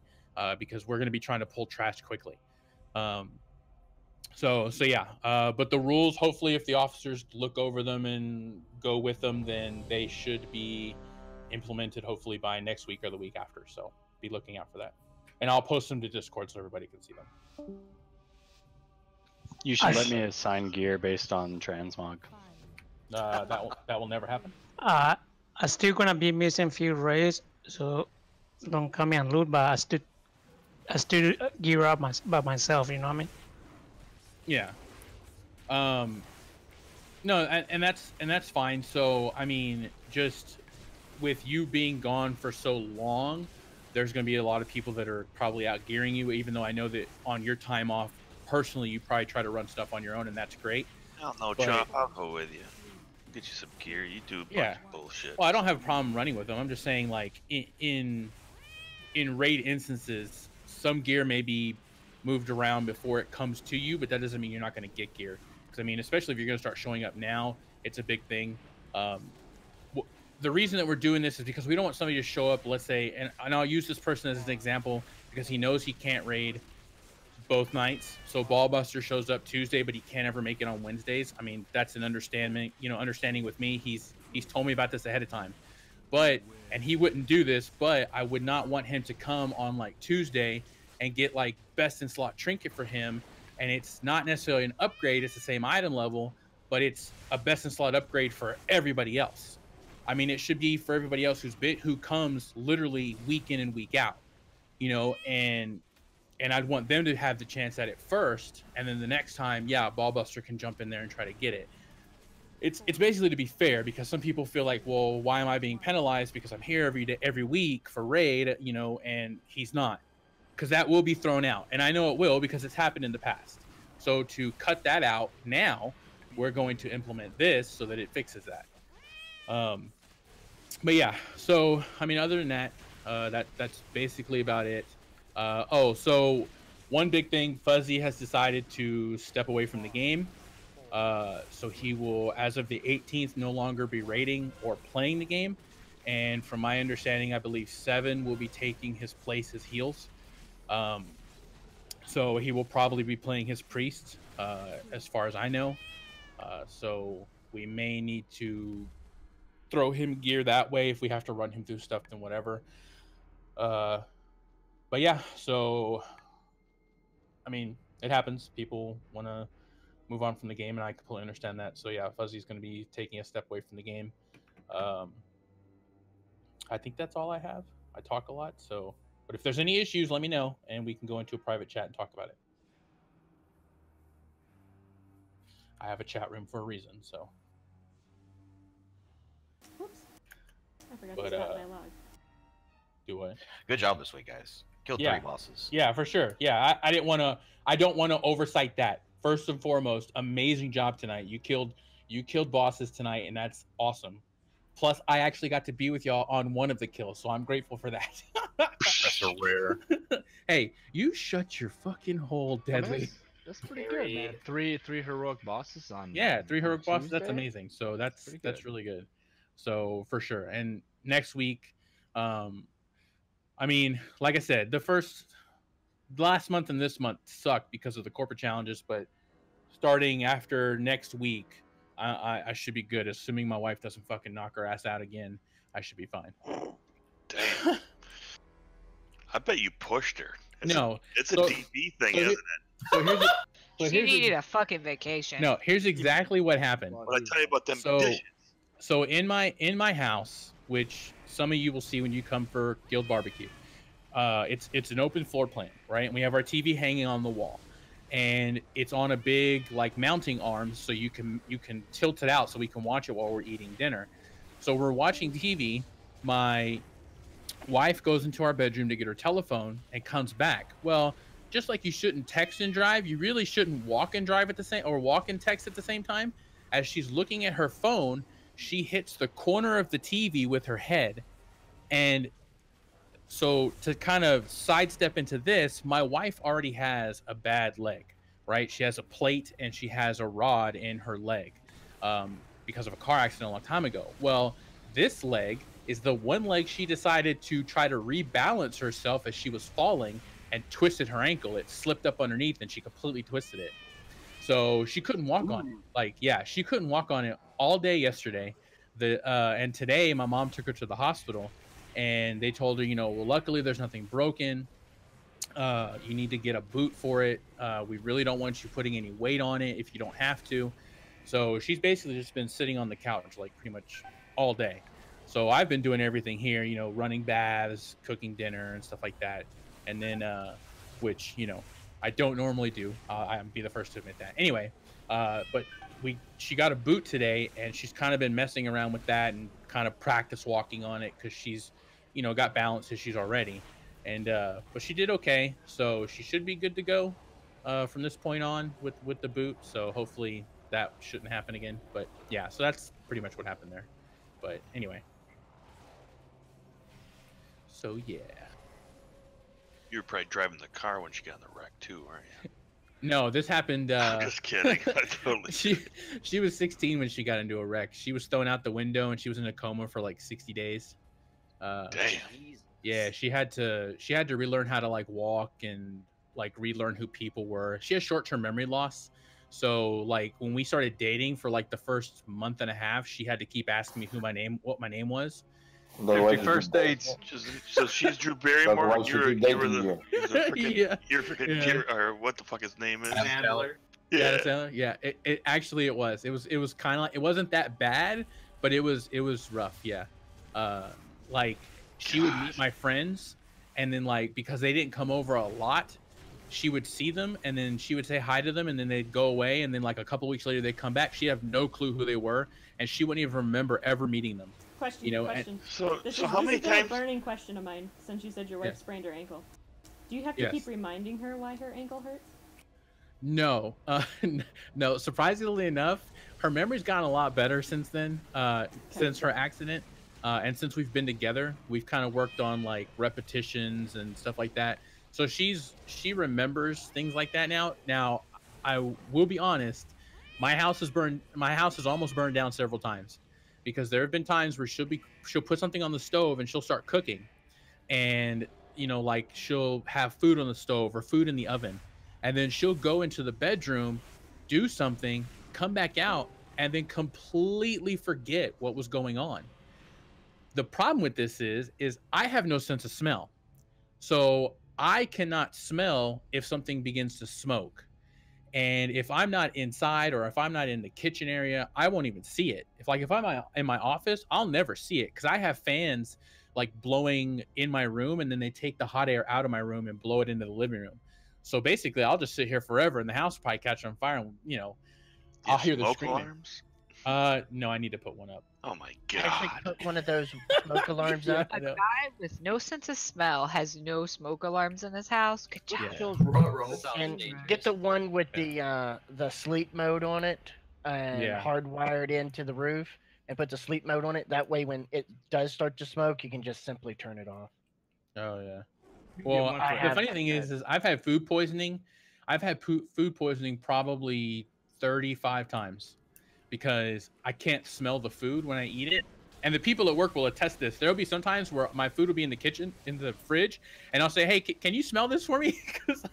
because we're going to be trying to pull trash quickly. So yeah. But the rules, hopefully, if the officers look over them and go with them, then they should be implemented hopefully by next week or the week after. So be looking out for that, and I'll post them to Discord so everybody can see them. You should let me assign gear based on transmog. That will never happen. I'm still gonna be missing few raids, so don't come and loot. But I still gear up by myself. You know what I mean? Yeah. No, and that's fine. So I mean, just with you being gone for so long, there's going to be a lot of people that are probably out gearing you. Even though I know that on your time off, personally, you probably try to run stuff on your own, and that's great. I don't know, Chop. I'll go with you. Get you some gear. You do a bunch of bullshit. Well, I don't have a problem running with them. I'm just saying, like in raid instances, some gear may be moved around before it comes to you, but that doesn't mean you're not going to get gear. Because I mean, especially if you're going to start showing up now, it's a big thing. The reason that we're doing this is because we don't want somebody to show up, let's say, and I'll use this person as an example because he knows he can't raid both nights. So Ballbuster shows up Tuesday, but he can't ever make it on Wednesdays. I mean, that's an understanding with me. He's told me about this ahead of time, and he wouldn't do this, but I would not want him to come on like Tuesday and get like best in slot trinket for him. And it's not necessarily an upgrade. It's the same item level, but it's a best in slot upgrade for everybody else. I mean, it should be for everybody else who comes literally week in and week out, and I'd want them to have the chance at it first, and then the next time, Ballbuster can jump in there and try to get it. It's basically to be fair, because some people feel like, well, why am I being penalized because I'm here every week for raid, and he's not, because that will be thrown out, and I know it will because it's happened in the past. So to cut that out now, we're going to implement this so that it fixes that. But yeah, so I mean, other than that, that's basically about it. So one big thing, Fuzzy has decided to step away from the game. So he will, as of the 18th, no longer be raiding or playing the game. And from my understanding, I believe 7 will be taking his place as heals. So he will probably be playing his priest, as far as I know. So we may need to throw him gear that way. If we have to run him through stuff, then whatever. But yeah, so I mean, it happens. People want to move on from the game, and I completely understand that. So yeah, Fuzzy's going to be taking a step away from the game. I think that's all I have. I talk a lot, so but if there's any issues, let me know, and we can go into a private chat and talk about it. I have a chat room for a reason, so. Whoops. I forgot to stop my log. Do what? Good job this week, guys. Killed 3 bosses. Yeah, for sure. Yeah, I don't want to oversight that. First and foremost, amazing job tonight. You killed bosses tonight, and that's awesome. Plus, I actually got to be with y'all on one of the kills, so I'm grateful for that. That's a rare. Hey, you shut your fucking hole, Deadly. That's pretty good, man. Three heroic bosses on. Yeah, 3 heroic bosses. That's Tuesday? amazing. So that's really good. So for sure. And next week, I mean, like I said, last month and this month sucked because of the corporate challenges, but starting after next week, I should be good. Assuming my wife doesn't fucking knock her ass out again, I should be fine. Damn. I bet you pushed her. It's a So- DB thing, isn't it? So She needed a fucking vacation. No, here's exactly what happened. What I tell you about them So, dishes. so in my house, which some of you will see when you come for Guild Barbecue, it's an open floor plan, right? And we have our TV hanging on the wall, and it's on a big like mounting arm, so you can tilt it out so we can watch it while we're eating dinner. So we're watching TV. My wife goes into our bedroom to get her telephone and comes back. Well, just like you shouldn't text and drive, you really shouldn't walk and drive at the same, or walk and text at the same time. As she's looking at her phone, she hits the corner of the TV with her head. And so to kind of sidestep into this, my wife already has a bad leg. right? She has a plate and she has a rod in her leg because of a car accident a long time ago. Well, this leg is the one leg she decided to try to rebalance herself as she was falling and twisted her ankle. It slipped up underneath and she completely twisted it. So she couldn't walk on it. Like, yeah, she couldn't walk on it all day yesterday. And today my mom took her to the hospital and they told her, you know, well, luckily there's nothing broken. You need to get a boot for it. We really don't want you putting any weight on it if you don't have to. So she's basically just been sitting on the couch like pretty much all day. So I've been doing everything here, you know, running baths, cooking dinner and stuff like that. And then, which, you know, I don't normally do. I'll be the first to admit that. Anyway, but she got a boot today and she's kind of been messing around with that and kind of practice walking on it because she's, you know, got balance issues already. And but she did okay, so she should be good to go from this point on with the boot. So hopefully that shouldn't happen again. But yeah, so that's pretty much what happened there. But anyway, so yeah. You were probably driving the car when she got in the wreck too, weren't you? No, this happened. I'm just kidding. I totally. She was 16 when she got into a wreck. She was thrown out the window and she was in a coma for like 60 days. Damn. Yeah, she had to relearn how to like walk and like relearn who people were. She has short-term memory loss. So like when we started dating for like the first month and a half, she had to keep asking me what my name was. Every first dates. So she's Drew Barrymore and you were the freaking, Yeah. you're freaking Yeah. or what the fuck his name is? Sandler. Yeah. Yeah, it actually it was kind of like, it wasn't that bad, but it was rough. Yeah. Like she would meet my friends and then like, because they didn't come over a lot, she would see them and then she would say hi to them and then they'd go away. And then like a couple weeks later, they'd come back. She'd have no clue who they were. And she wouldn't even remember ever meeting them. Question. You know, question. This so is how many a times? burning question of mine. Since you said your wife sprained her ankle, do you have to Yes. keep reminding her why her ankle hurts? No, no. Surprisingly enough, her memory's gotten a lot better since then. Since her accident, and since we've been together, we've kind of worked on like repetitions and stuff like that. So she remembers things like that now. Now, I will be honest, my house has almost burned down several times, because there have been times where she'll put something on the stove and she'll start cooking, and you know, like she'll have food on the stove or food in the oven. And then she'll go into the bedroom, do something, come back out, and then completely forget what was going on. The problem with this is I have no sense of smell. So I cannot smell if something begins to smoke. And if I'm not inside or if I'm not in the kitchen area, I won't even see it. If I'm in my office, I'll never see it because I have fans like blowing in my room and then they take the hot air out of my room and blow it into the living room. So basically, I'll just sit here forever, and the house will probably catch on fire. And you know, I'll hear the smoke screaming. alarms? No, I need to put one up. Oh my Actually, god! put one of those smoke alarms up. A guy with no sense of smell has no smoke alarms in his house. Good job. Yeah. And get the one with the sleep mode on it and Yeah. hardwired into the roof, and put the sleep mode on it. That way, when it does start to smoke, you can just simply turn it off. Oh yeah. get Well, one I for the have- funny thing is I've had food poisoning. I've had food poisoning probably 35 times because I can't smell the food when I eat it. And the people at work will attest this. There'll be some times where my food will be in the kitchen, in the fridge, and I'll say, "Hey, can you smell this for me?" Because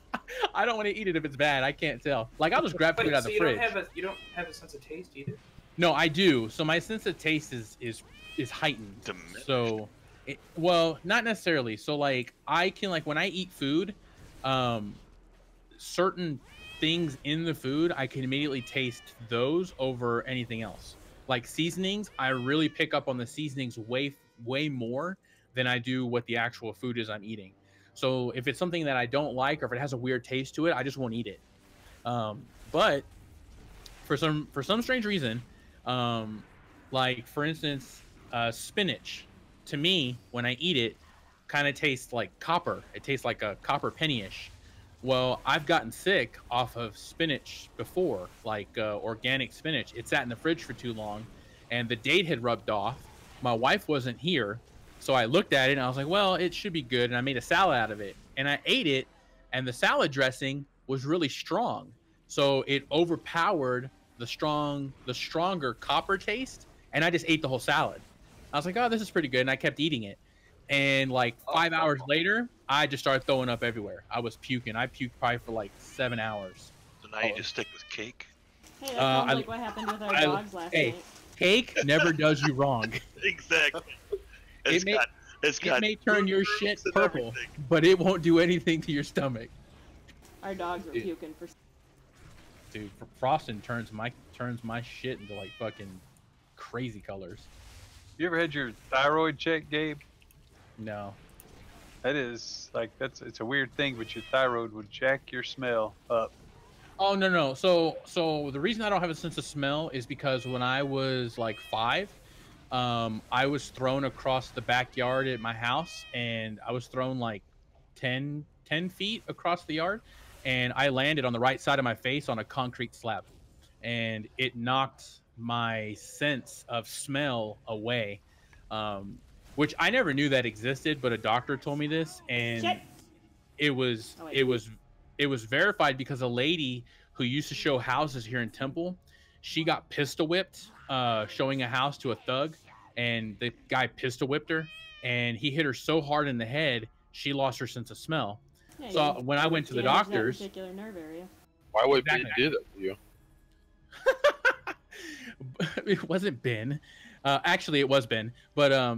I don't want to eat it if it's bad. I can't tell. Like I'll just grab food out of the fridge. You don't have a sense of taste either. No, I do. So my sense of taste is heightened. So, well, not necessarily. So like I can, like when I eat food, certain things in the food I can immediately taste those over anything else. Like seasonings, I really pick up on the seasonings way more than I do what the actual food is I'm eating. So if it's something that I don't like or if it has a weird taste to it, I just won't eat it. But for some strange reason, like for instance, spinach, to me, when I eat it, kind of tastes like copper. It tastes like a copper penny-ish. Well, I've gotten sick off of spinach before, like organic spinach. It sat in the fridge for too long, and the date had rubbed off. My wife wasn't here, so I looked at it and I was like, well, it should be good. And I made a salad out of it, and I ate it, and the salad dressing was really strong. so it overpowered the stronger copper taste, and I just ate the whole salad. I was like, oh, this is pretty good, and I kept eating it. And like 5 hours later, I just started throwing up everywhere. I was puking. I puked probably for like 7 hours. So now you just stick with cake. Hey, that sounds like what happened with our dogs last night. Cake never does you wrong. Exactly. It may turn your shit purple, but it won't do anything to your stomach. Our dogs were puking for. Dude, frosting turns my shit into like fucking crazy colors. You ever had your thyroid checked, Gabe? No. That is like it's a weird thing, but your thyroid would jack your smell up. Oh no. So the reason I don't have a sense of smell is because when I was like 5, I was thrown across the backyard at my house, and I was thrown like 10 feet across the yard, and I landed on the right side of my face on a concrete slab, and it knocked my sense of smell away, which I never knew that existed, but a doctor told me this, and it was verified because a lady who used to show houses here in Temple, she got pistol whipped showing a house to a thug, and the guy pistol whipped her, and he hit her so hard in the head she lost her sense of smell. Yeah, so when I went to the doctors, that particular nerve area. Why would Ben do that to you? it wasn't Ben. Actually, it was Ben, but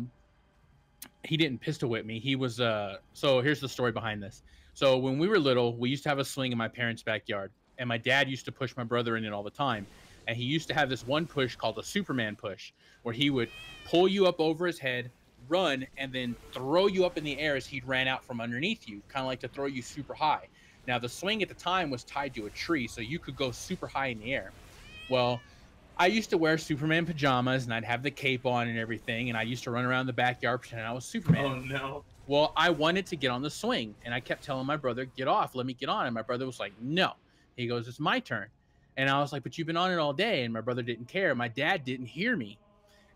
he didn't pistol whip me. He was so here's the story behind this. So when we were little, we used to have a swing in my parents' backyard, and my dad used to push my brother in it all the time. And he used to have this one push called a Superman push, where he would pull you up over his head, run, and then throw you up in the air as he ran out from underneath you, kind of like to throw you super high. Now, the swing at the time was tied to a tree, so you could go super high in the air. Well, I used to wear Superman pajamas, and I'd have the cape on and everything, and I used to run around the backyard pretending I was Superman. Oh, no. Well, I wanted to get on the swing, and I kept telling my brother, get off, let me get on. And my brother was like, no. He goes, it's my turn. And I was like, but you've been on it all day. And my brother didn't care. My dad didn't hear me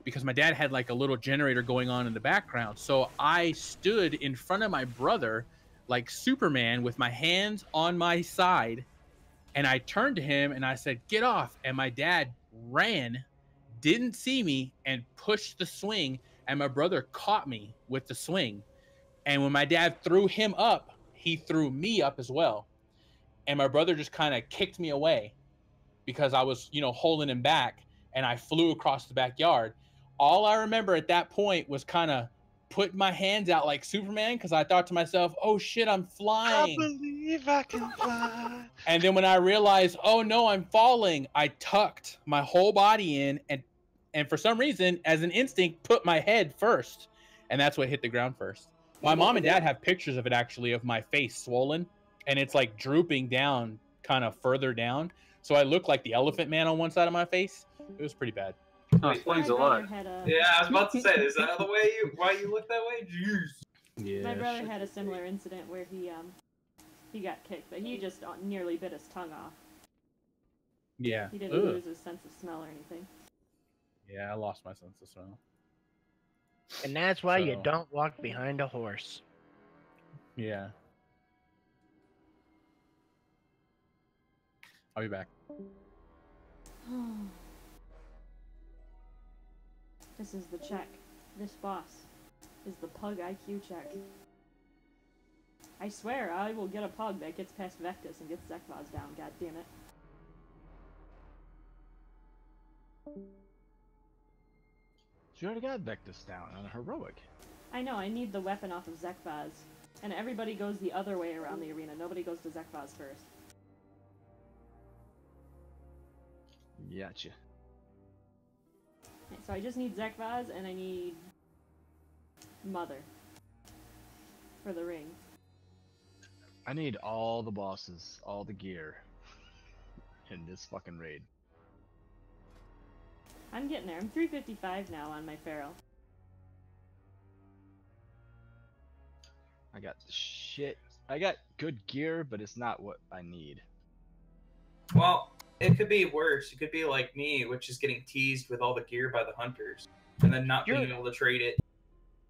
because my dad had like a little generator going on in the background. So I stood in front of my brother like Superman with my hands on my side. And I turned to him and I said, get off. And my dad ran, didn't see me, and pushed the swing. And my brother caught me with the swing. And when my dad threw him up, he threw me up as well. And my brother just kind of kicked me away because I was, holding him back, and I flew across the backyard. All I remember at that point was kind of putting my hands out like Superman because I thought to myself, oh shit, I'm flying. I believe I can fly. And then when I realized, oh no, I'm falling, I tucked my whole body in and for some reason, as an instinct, put my head first. And that's what hit the ground first. My mom and dad have pictures of it, actually, of my face swollen, and it's like drooping down, kind of further down. So I look like the Elephant Man on one side of my face. It was pretty bad. Oh, explains a lot. Yeah, I was about to say, is that why you look that way? Jeez. Yeah. My brother had a similar incident where he got kicked, but he just nearly bit his tongue off. Yeah. He didn't lose his sense of smell or anything. Yeah, I lost my sense of smell. And that's why you don't walk behind a horse. Yeah. I'll be back. This is the check. This boss is the pug IQ check. I swear I will get a pug that gets past Vectus and gets Zekvaz down, god damn it. She already got Vectus down on a heroic. I know, I need the weapon off of Zekvaz. And everybody goes the other way around the arena. Nobody goes to Zekvaz first. Gotcha. Okay, so I just need Zekvaz and I need Mother for the ring. I need all the bosses, all the gear in this fucking raid. I'm getting there. I'm 355 now on my Pharaoh. I got shit. I got good gear, but it's not what I need. Well, it could be worse. It could be like me, which is getting teased with all the gear by the hunters, and then not being able to trade it.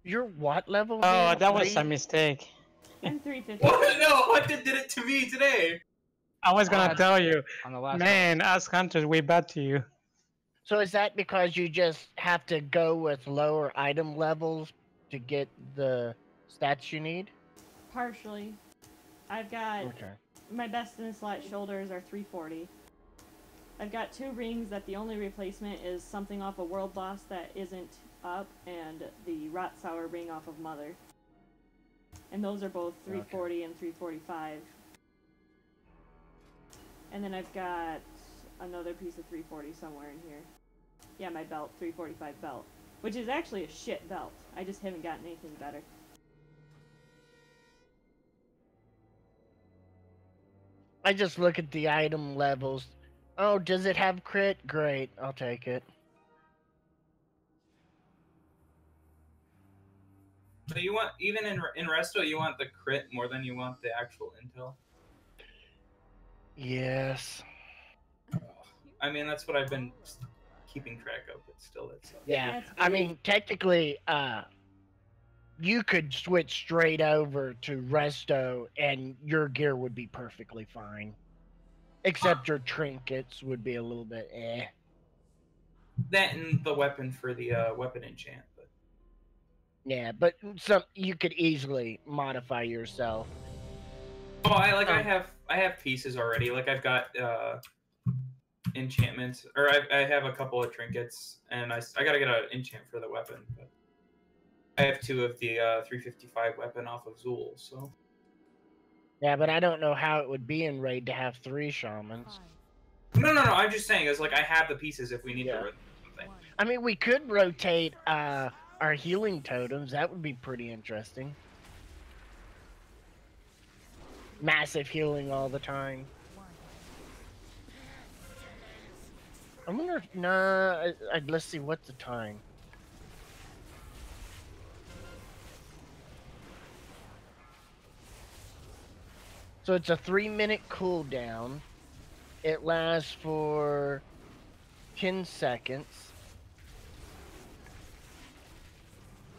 You're what level? Oh, that was a mistake. I'm 350. What? No, Hunted did it to me today. I was gonna tell you, on the last man, us hunters, we bad to you. So is that because you just have to go with lower item levels to get the stats you need? Partially. I've got Okay. my best in slot shoulders are 340. I've got 2 rings that the only replacement is something off a world boss that isn't up, and the Rot Sour ring off of Mother. And those are both 340 and 345. And then I've got another piece of 340 somewhere in here. Yeah, my belt, 345 belt. Which is actually a shit belt. I just haven't gotten anything better. I just look at the item levels. Oh, does it have crit? Great, I'll take it. So you want, even in Resto, you want the crit more than you want the actual intel? Yes. I mean, that's what I've been keeping track of, but still, it's... Yeah, I mean, technically, you could switch straight over to Resto and your gear would be perfectly fine. Except your trinkets would be a little bit eh. That and the weapon for the weapon enchant. But... Yeah, but some you could easily modify yourself. Oh, I have pieces already. Like I've got enchantments, or I have a couple of trinkets, and I gotta get an enchant for the weapon. But I have 2 of the 355 weapon off of Zool, so. Yeah, but I don't know how it would be in raid to have 3 shamans. No. I'm just saying, it's like I have the pieces if we need to rotate something. I mean, we could rotate our healing totems. That would be pretty interesting. Massive healing all the time. I wonder if let's see what's the time. So it's a 3-minute cooldown. It lasts for 10 seconds.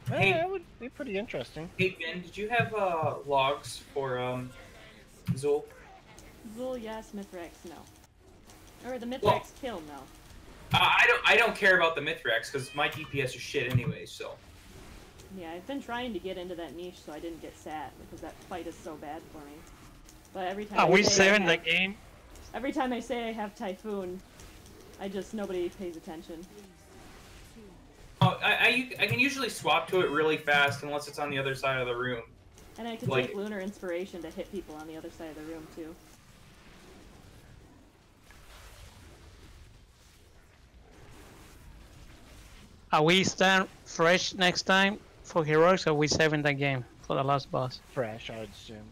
Hey, that would be pretty interesting. Hey Ben, did you have logs for Zool? Zool, yes. Mithrax, no. Or the Mithrax kill, no. I don't care about the Mithrax because my DPS is shit anyway. So. Yeah, I've been trying to get into that niche so I didn't get sat because that fight is so bad for me. But every time Are we saving the game? Every time I say I have Typhoon, nobody pays attention. Oh, I can usually swap to it really fast unless it's on the other side of the room. And I can take Lunar Inspiration to hit people on the other side of the room too. Are we stand fresh next time for heroics, or are we saving the game for the last boss? Fresh, I would assume.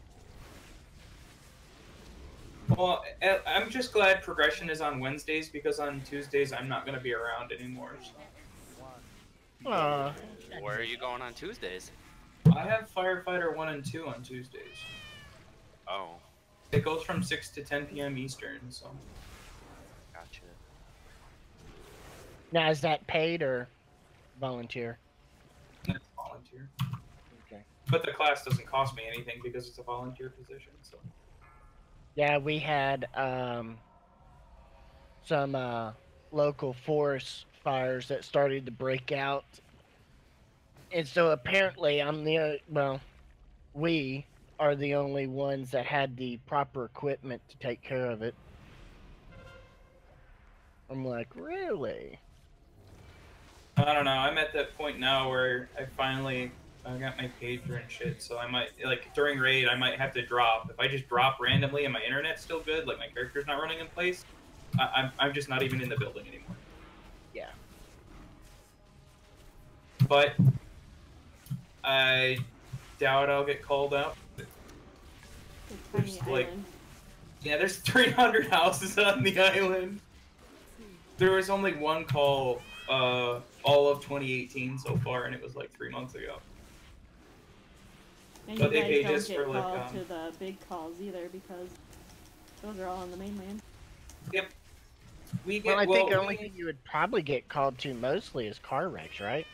Well, I'm just glad progression is on Wednesdays because on Tuesdays I'm not going to be around anymore. So. Where are you going on Tuesdays? I have Firefighter 1 and 2 on Tuesdays. Oh. It goes from 6 to 10 p.m. Eastern, so. Gotcha. Now, is that paid or volunteer? It's volunteer. Okay. But the class doesn't cost me anything because it's a volunteer position, so. Yeah, we had some local forest fires that started to break out. And so apparently we are the only ones that had the proper equipment to take care of it. I'm like, really? I don't know. I'm at that point now where I got my pager and shit, so I might, like, during raid, I might have to drop. If I just drop randomly and my internet's still good, like my character's not running in place, I'm just not even in the building anymore. Yeah. But I doubt I'll get called out. There's like, yeah, there's 300 houses on the island. There was only one call all of 2018 so far, and it was like 3 months ago. And but you they guys paid us don't for get like called to the big calls either because those are all on the mainland. Yep. I think the only thing you would probably get called to mostly is car wrecks, right?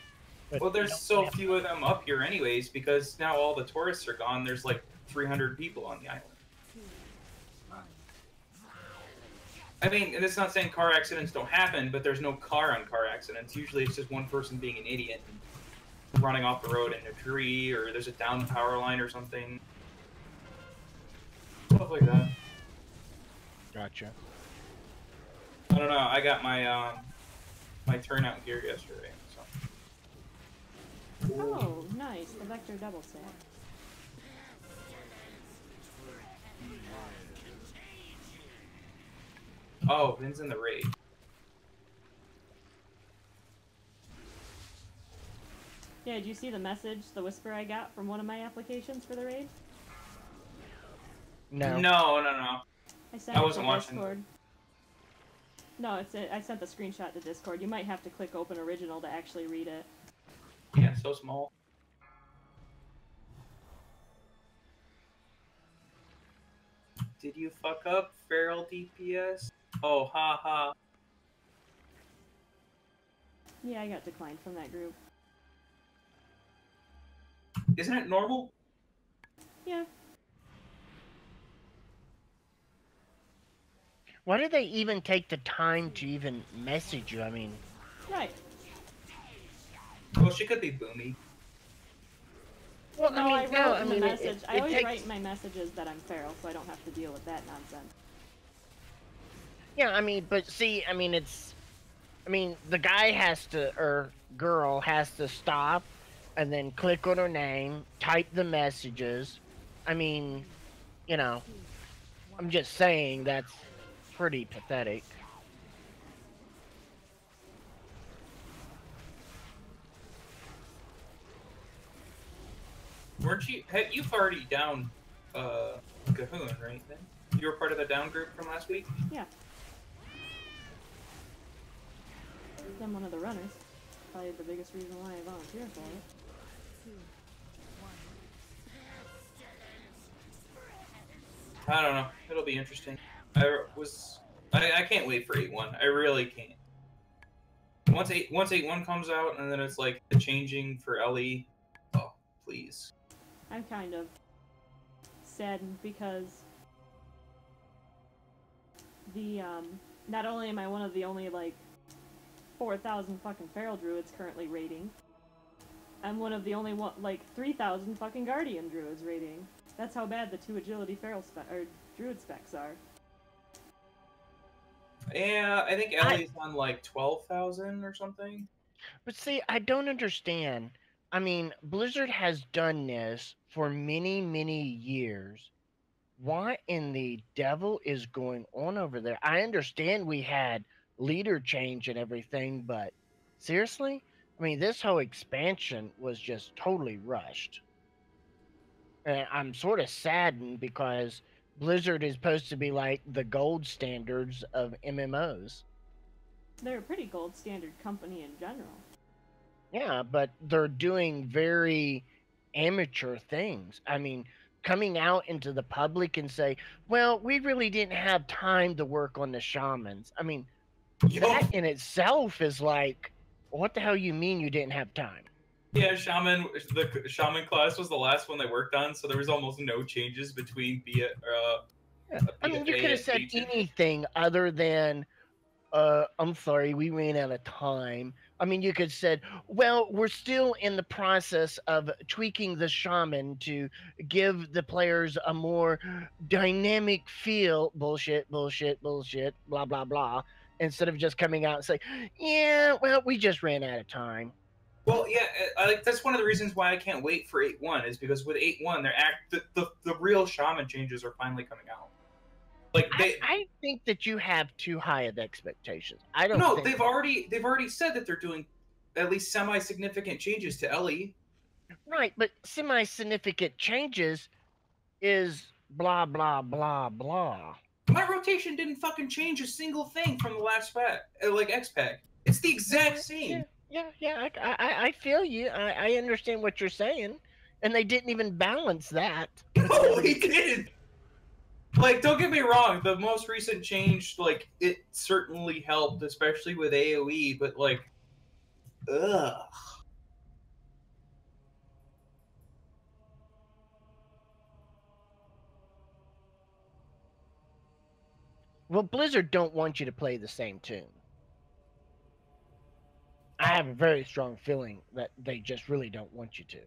But well, there's so few of them up here anyways because now all the tourists are gone. There's like 300 people on the island. I mean, and it's not saying car accidents don't happen, but there's no car on car accidents. Usually it's just one person being an idiot and running off the road in a tree, or there's a downed power line or something. Stuff like that. Gotcha. I don't know. I got my my turnout gear yesterday. So. Oh, nice. The vector double stack. Oh, Vin's in the raid. Yeah, did you see the message, the whisper I got from one of my applications for the raid? No. No. I sent I it wasn't to watching. Discord. No, I sent the screenshot to Discord. You might have to click open original to actually read it. Yeah, so small. Did you fuck up, Feral DPS? Oh, ha ha. Yeah, I got declined from that group. Isn't it normal? Yeah. Why do they even take the time to even message you? I mean, Right. Well, she could be boomy. Well, No, I mean, no, wrote I in mean, the it- message. it I always takes- write in my messages that I'm feral, so I don't have to deal with that nonsense. yeah, I mean, but see, I mean, the guy has to, or girl has to stop and then click on her name, type the messages. I mean, you know, I'm just saying that's pretty pathetic. Weren't you? Hey, you've already down Cahoon, right? Then you were part of the down group from last week. Yeah. I'm one of the runners. Probably the biggest reason why I volunteer for it. I don't know. It'll be interesting. I can't wait for 8.1. I really can't. Once 8.1 comes out, and then it's like the changing for LE. Oh, please. I'm kind of saddened because the not only am I one of the only like 4,000 fucking feral druids currently raiding, I'm one of the only 3,000 fucking guardian druids raiding. That's how bad the 2 agility feral druid specs are. Yeah, I think LE's on like 12,000 or something. But see, I don't understand. I mean, Blizzard has done this for many, many years. What in the devil is going on over there? I understand we had leader change and everything, but seriously? I mean, this whole expansion was just totally rushed. And I'm sort of saddened because Blizzard is supposed to be like the gold standards of MMOs. They're a pretty gold standard company in general. Yeah, but they're doing very amateur things. I mean, coming out into the public and say, well, we really didn't have time to work on the shamans. I mean, that in itself is like, what the hell you mean you didn't have time? Yeah, the shaman class was the last one they worked on, so there was almost no changes between I mean, you BFA could have and said Legion. anything other than, I'm sorry, we ran out of time. I mean, you could have said, well, we're still in the process of tweaking the shaman to give the players a more dynamic feel. Bullshit, bullshit, bullshit, blah, blah, blah. Instead of just coming out and say, yeah, well, we just ran out of time. Well, yeah, that's one of the reasons why I can't wait for 8.1 is because with 8.1, the real shaman changes are finally coming out. Like I think that you have too high of expectations. I don't. No, think they've already said that they're doing at least semi-significant changes to LE. Right, but semi-significant changes is blah blah blah blah. My rotation didn't fucking change a single thing from the last pack, like X pack. It's the exact same. Yeah. I feel you. I understand what you're saying, and they didn't even balance that. No, he did. Like, don't get me wrong. The most recent change, like, it certainly helped, especially with AOE. But like, ugh. Well, Blizzard don't want you to play the same tune. I have a very strong feeling that they just really don't want you to.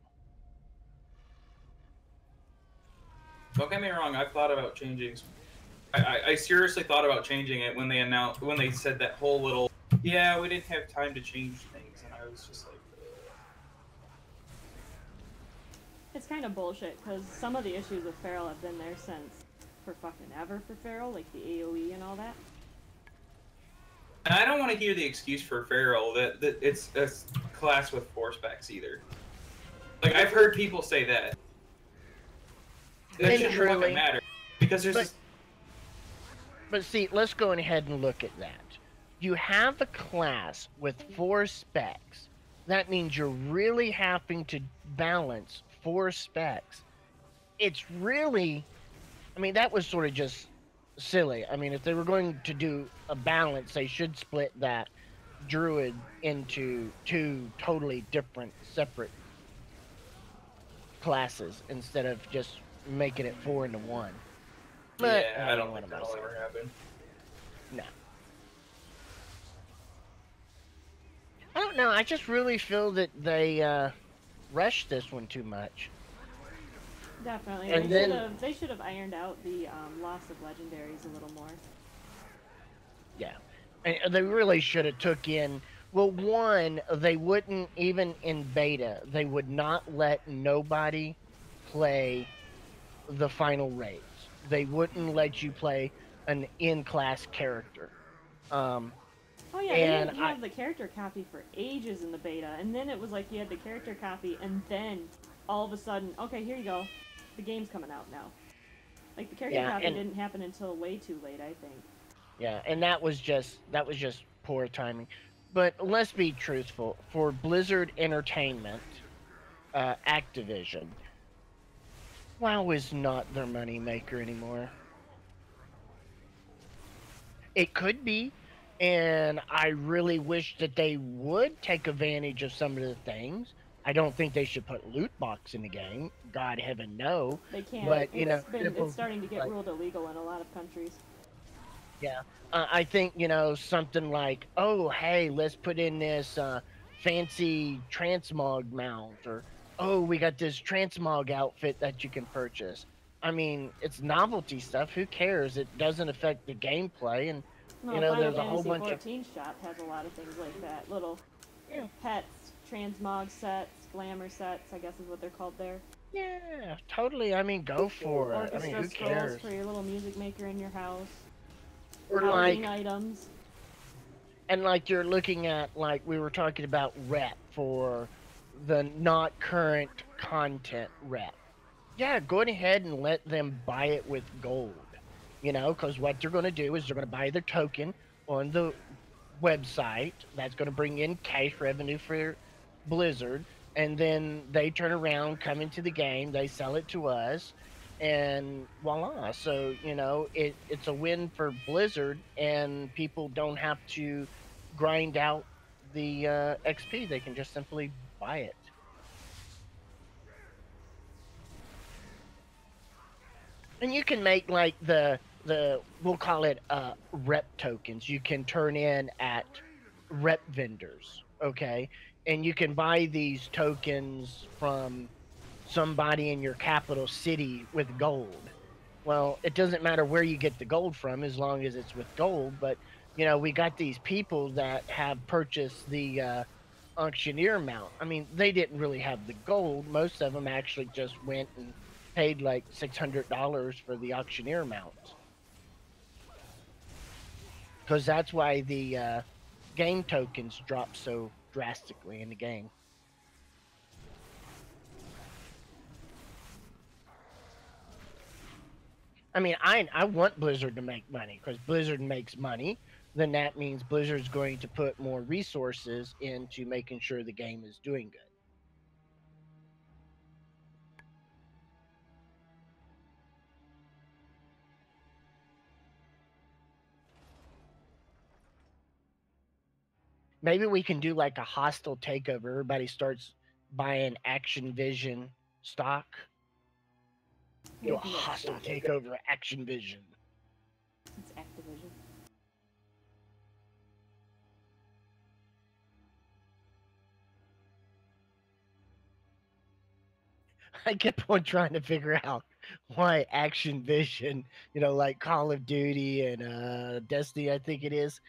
Don't get me wrong. I've thought about changing. I seriously thought about changing it when they said that whole little, yeah, we didn't have time to change things, and I was just like, It's kind of bullshit because some of the issues with Feral have been there since for fucking ever for Feral, like the AOE and all that. and I don't want to hear the excuse for Feral that it's a class with 4 specs either. Like I've heard people say that. That shouldn't fucking matter because there's. But see, let's go ahead and look at that. You have a class with 4 specs. That means you're really having to balance 4 specs. It's really, I mean, that was sort of just silly. I mean, if they were going to do a balance, they should split that druid into 2 totally different, separate classes instead of just making it 4 into 1. But, yeah, I don't think that'll ever happen. No. I don't know. I just really feel that they rushed this one too much. Definitely. And they should have ironed out the loss of legendaries a little more. Yeah. And they really should have took in. Well, one, they wouldn't, even in beta, they would not let nobody play the final raids. They wouldn't let you play an in-class character. Oh yeah, they didn't have the character copy for ages in the beta, and then it was like you had the character copy, and then all of a sudden, okay, here you go, the game's coming out now. Like the character copy didn't happen until way too late, I think. Yeah, and that was just poor timing. But let's be truthful. For Blizzard Entertainment, Activision, WoW is not their money maker anymore. It could be, and I really wish that they would take advantage of some of the things. I don't think they should put loot box in the game. God heaven, no. They can't. But It's starting to get ruled illegal in a lot of countries. Yeah, I think, something like, oh, hey, let's put in this fancy transmog mount, or, oh, we got this transmog outfit that you can purchase. I mean, it's novelty stuff. Who cares? It doesn't affect the gameplay, and, there's a whole bunch of... Fantasy 14 shop has a lot of things like that. Little pets, transmog sets, glamour sets, I guess is what they're called there. Yeah, totally. I mean, go for it. I mean, who cares? For your little music maker in your house. Or like items. And like you're looking at, like we were talking about rep for the not current content rep. Yeah, go ahead and let them buy it with gold. Because what they're going to do is they're going to buy their token on the website. That's going to bring in cash revenue for Blizzard. And then they turn around, come into the game, they sell it to us. And voila. So, it's a win for Blizzard, and people don't have to grind out the XP. They can just simply buy it. And you can make like the we'll call it rep tokens. You can turn in at rep vendors, okay? And you can buy these tokens from somebody in your capital city with gold. Well, it doesn't matter where you get the gold from as long as it's with gold, but we got these people that have purchased the auctioneer mount. I mean, they didn't really have the gold. Most of them actually just went and paid like $600 for the auctioneer mount. Because that's why the game tokens drop so drastically in the game. I mean, I want Blizzard to make money, because Blizzard makes money. Then that means Blizzard's going to put more resources into making sure the game is doing good. Maybe we can do like a hostile takeover. Everybody starts buying Action Vision stock. Do a hostile takeover of Action Vision. It's Activision. I kept on trying to figure out why Action Vision, like Call of Duty and Destiny, I think it is,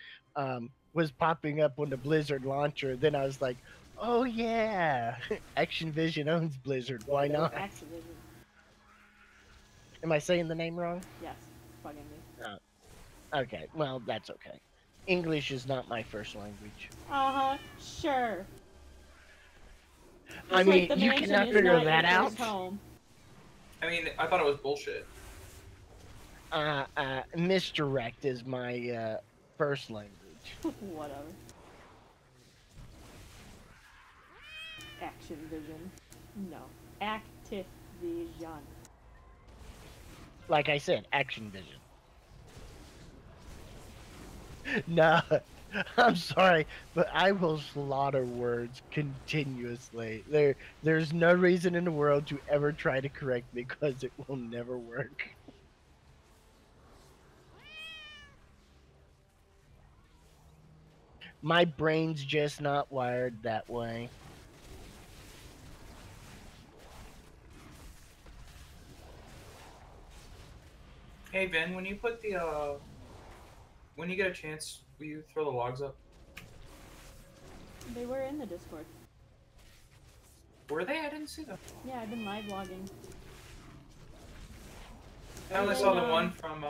was popping up on the Blizzard launcher. Then I was like, oh yeah, Action Vision owns Blizzard. Why not? Activision. Am I saying the name wrong? Yes, bugging me. Okay, well, that's okay. English is not my first language. Uh-huh, sure. I Just mean, like the you mansion cannot is figure not that your out. first home. I mean, I thought it was bullshit. Misdirect is my first language. Whatever. Action Vision. No. Activision. Like I said, Action Vision. No, I'm sorry, but I will slaughter words continuously. There's no reason in the world to ever try to correct me because it will never work. My brain's just not wired that way. Hey Ben, when you put the when you get a chance, will you throw the logs up? They were in the Discord. Were they? I didn't see them. Yeah, I've been live logging. I only saw the one from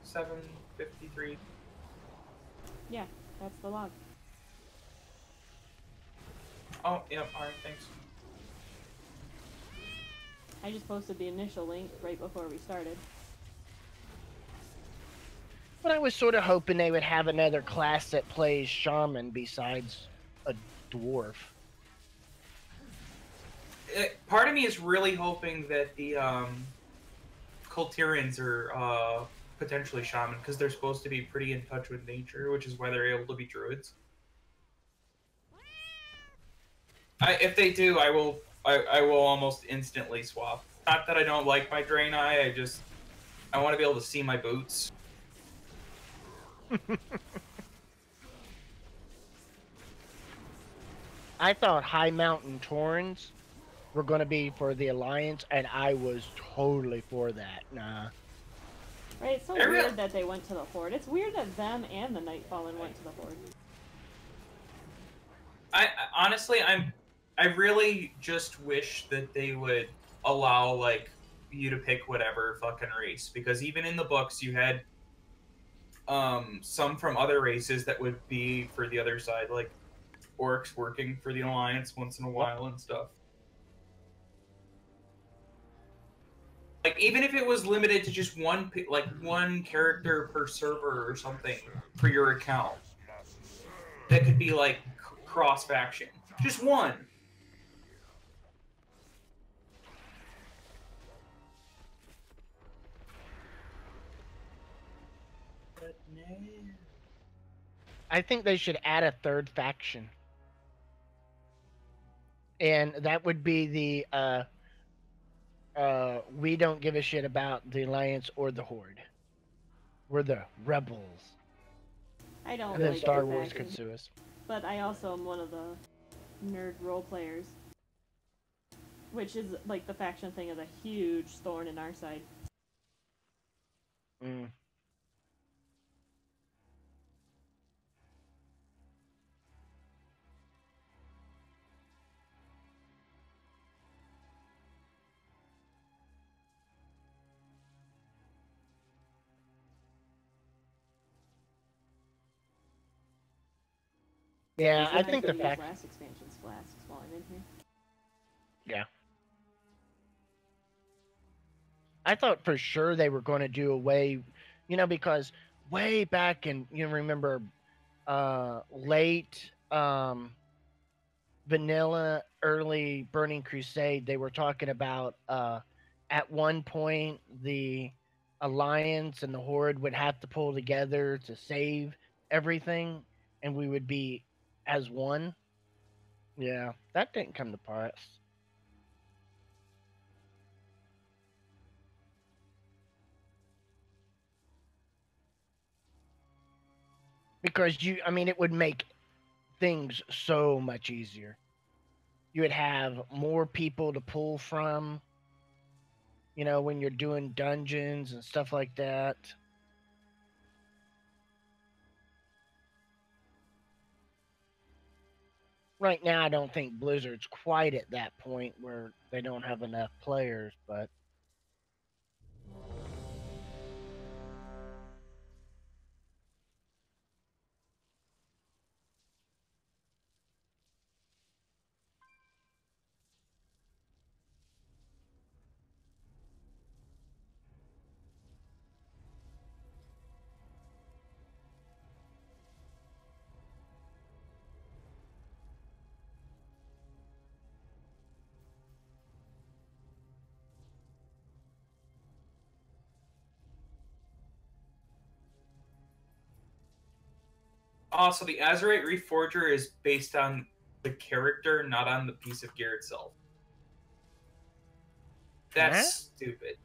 7:53. Yeah, that's the log. Oh, yep. All right, thanks. I just posted the initial link right before we started. But I was sort of hoping they would have another class that plays shaman besides a dwarf. Part of me is really hoping that the Kultirians are potentially shaman because they're supposed to be pretty in touch with nature, which is why they're able to be druids. If they do, I will almost instantly swap. Not that I don't like my Draenei, I want to be able to see my boots. I thought High Mountain Torrens were going to be for the Alliance, and I was totally for that. Nah. Right, it's so weird that they went to the Horde. It's weird that them and the Nightfallen went to the Horde. Honestly, I really just wish that they would allow, like, you to pick whatever fucking race. Because even in the books, you had some from other races that would be for the other side, like orcs working for the Alliance once in a while and stuff. Like, even if it was limited to just one character per server or something for your account, that could be, like, cross-faction. Just one. I think they should add a third faction. And that would be the we don't give a shit about the Alliance or the Horde. We're the rebels. I don't And then like Star the Wars faction, could sue us. but I also am one of the nerd role players, which is like the faction thing is a huge thorn in our side. Mm. Yeah, I think the fact. Last expansion's flasks while I'm in here. Yeah. I thought for sure they were going to do away, because way back in, remember, late vanilla, early Burning Crusade, they were talking about at one point the Alliance and the Horde would have to pull together to save everything, and we would be as one. Yeah, that didn't come to pass. Because it would make things so much easier. you would have more people to pull from. You know, when you're doing dungeons and stuff like that. Right now, I don't think Blizzard's quite at that point where they don't have enough players, but Also, the Azurite Reforger is based on the character, not on the piece of gear itself. That's Huh? stupid.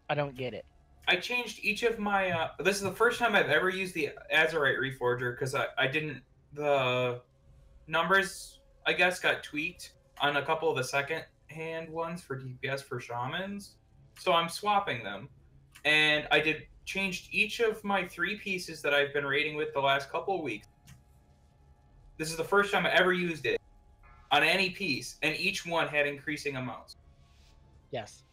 I don't get it. I changed each of my. This is the first time I've ever used the Azurite Reforger because I didn't. The numbers, I guess, got tweaked on a couple of the second hand ones for DPS for shamans. So I'm swapping them. And I changed each of my 3 pieces that I've been raiding with the last couple of weeks. This is the first time I ever used it on any piece, and each one had increasing amounts. Yes.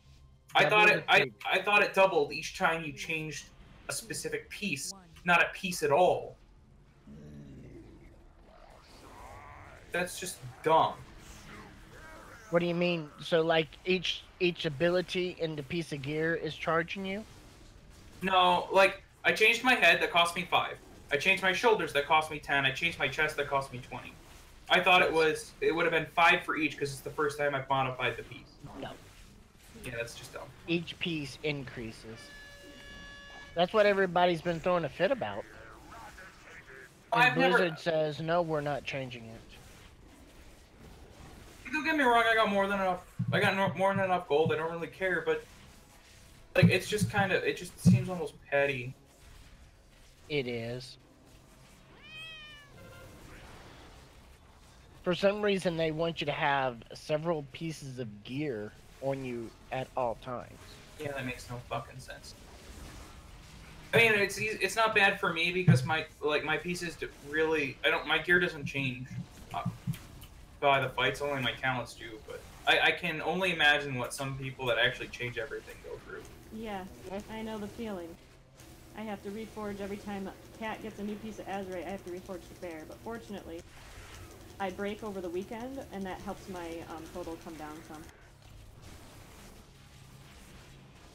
I thought it doubled each time you changed a specific piece, not a piece at all. That's just dumb. What do you mean? So like each ability in the piece of gear is charging you? No, like I changed my head that cost me 5. I changed my shoulders that cost me 10. I changed my chest that cost me 20. I thought it would have been 5 for each because it's the first time I've modified the piece. No. Yeah, that's just dumb. Each piece increases. That's what everybody's been throwing a fit about. And Blizzard says, no, we're not changing it. Don't get me wrong, I got more than enough. I got more than enough gold. I don't really care, but like it's just kind of. It just seems almost petty. It is. For some reason, they want you to have several pieces of gear on you at all times. Yeah, that makes no fucking sense. I mean, it's not bad for me because my pieces really my gear doesn't change by the fights. Only my talents do, but I can only imagine what some people that actually change everything go through. Yeah, I know the feeling. I have to reforge every time a cat gets a new piece of Azurite. I have to reforge the bear, but fortunately, I break over the weekend, and that helps my total come down some.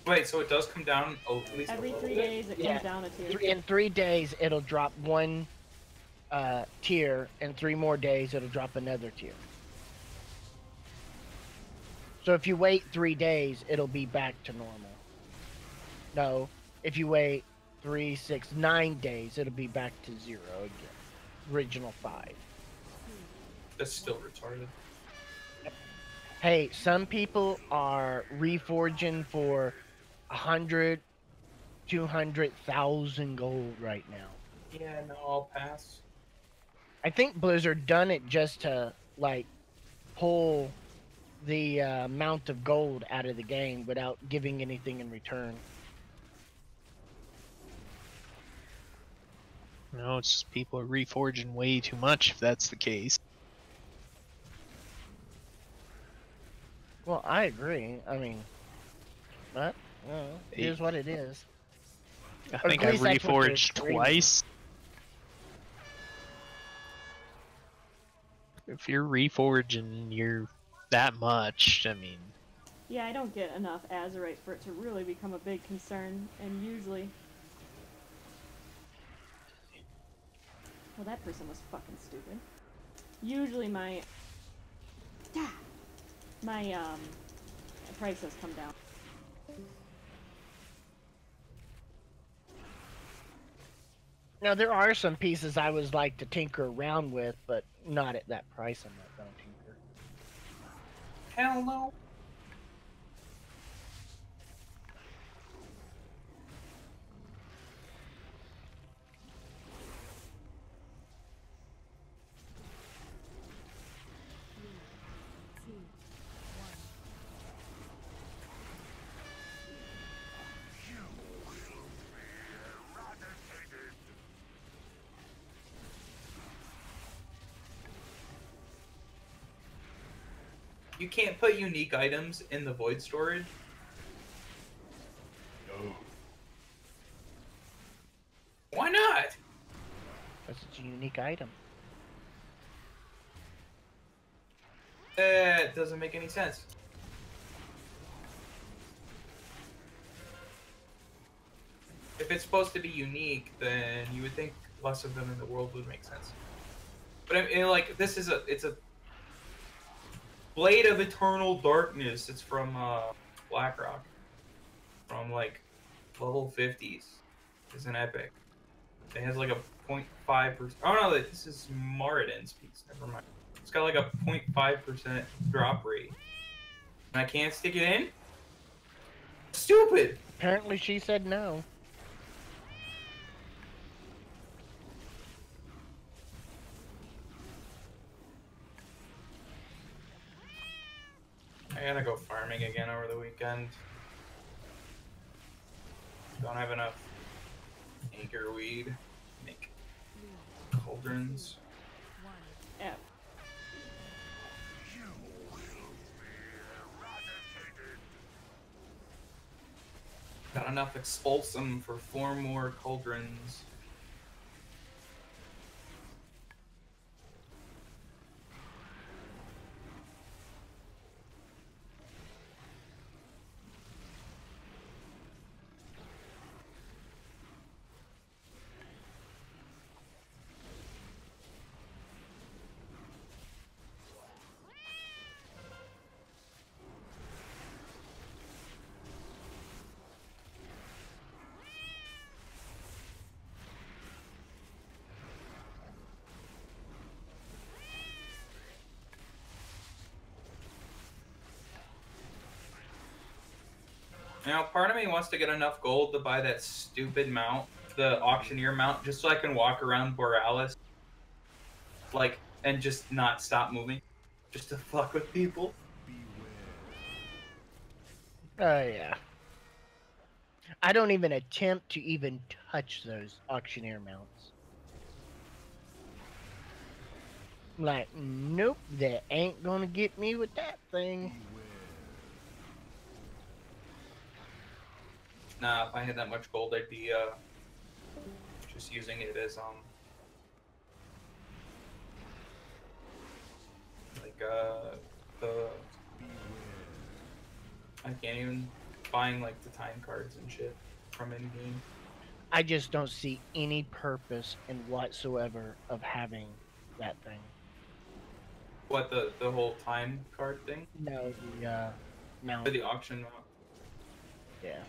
Wait, so it does come down at least Every a 3 little days, it comes down a tier. In 3 days, it'll drop 1 tier, and 3 more days, it'll drop another tier. So if you wait 3 days, it'll be back to normal. No, if you wait 3, 6, 9 days, it'll be back to 0 again. Original 5. That's still retarded. Hey, some people are reforging for 100, 200,000 gold right now. Yeah, no, I'll pass. I think Blizzard done it just to like pull the amount of gold out of the game without giving anything in return. No, it's just people are reforging way too much if that's the case. Well, I agree. I mean, but it is what it is. I think I reforged twice. If you're reforging, you're that much. I mean, Yeah, I don't get enough Azurite for it to really become a big concern, and usually... Well, that person was fucking stupid. Usually my price has come down. Now, there are some pieces I would like to tinker around with, but not at that price. I'm not going to tinker. Hell no. You can't put unique items in the void storage. No. Why not? That's such a unique item. It doesn't make any sense. If it's supposed to be unique, then you would think less of them in the world would make sense. But I mean, like, it's a Blade of Eternal Darkness. It's from BlackRock. From like level 50s. It's an epic. It has like a 0.5%. Oh no, this is Moradin's piece. Never mind. It's got like a 0.5% drop rate. And I can't stick it in? Stupid! Apparently she said no. I gotta go farming again over the weekend. Don't have enough anchor weed. Make cauldrons. Yeah. Got enough expulsum for 4 more cauldrons. Now, part of me wants to get enough gold to buy that stupid mount, the auctioneer mount, just so I can walk around Borealis, like, and just not stop moving, just to fuck with people. Oh yeah. I don't even attempt to even touch those auctioneer mounts. Like, nope, that ain't gonna get me with that thing. Nah, if I had that much gold, I'd be just using it as like the I can't even buying like the time cards and shit from in game. I just don't see any purpose in whatsoever of having that thing. What, the whole time card thing? No, the mount. For the auction mount. Yeah.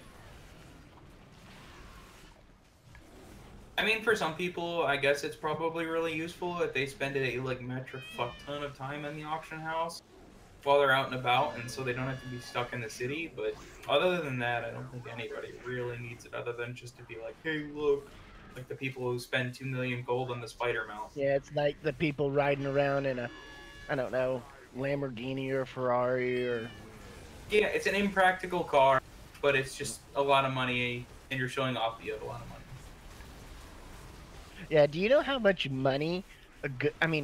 I mean, for some people, I guess it's probably really useful if they spend a like metric fuck ton of time in the auction house while they're out and about, and so they don't have to be stuck in the city. But other than that, I don't think anybody really needs it, other than just to be like, hey, look, like the people who spend 2 million gold on the spider mount. Yeah, it's like the people riding around in a, I don't know, Lamborghini or Ferrari or... Yeah, it's an impractical car, but it's just a lot of money, and you're showing off that you have a lot of money. Yeah, do you know how much money,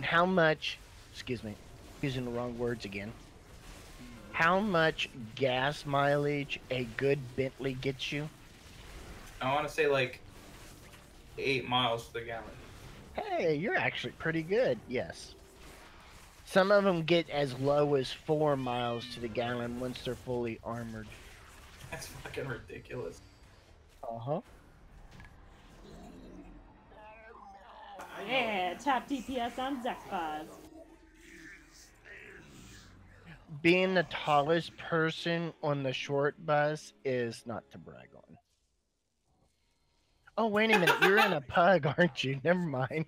how much, excuse me, using the wrong words again. How much gas mileage a good Bentley gets you? I want to say like 8 miles to the gallon. Hey, you're actually pretty good, yes. Some of them get as low as 4 miles to the gallon once they're fully armored. That's fucking ridiculous. Uh-huh. Yeah, top DPS on Zekbaz. Being the tallest person on the short bus is not to brag on. Oh, wait a minute. You're in a pug, aren't you? Never mind.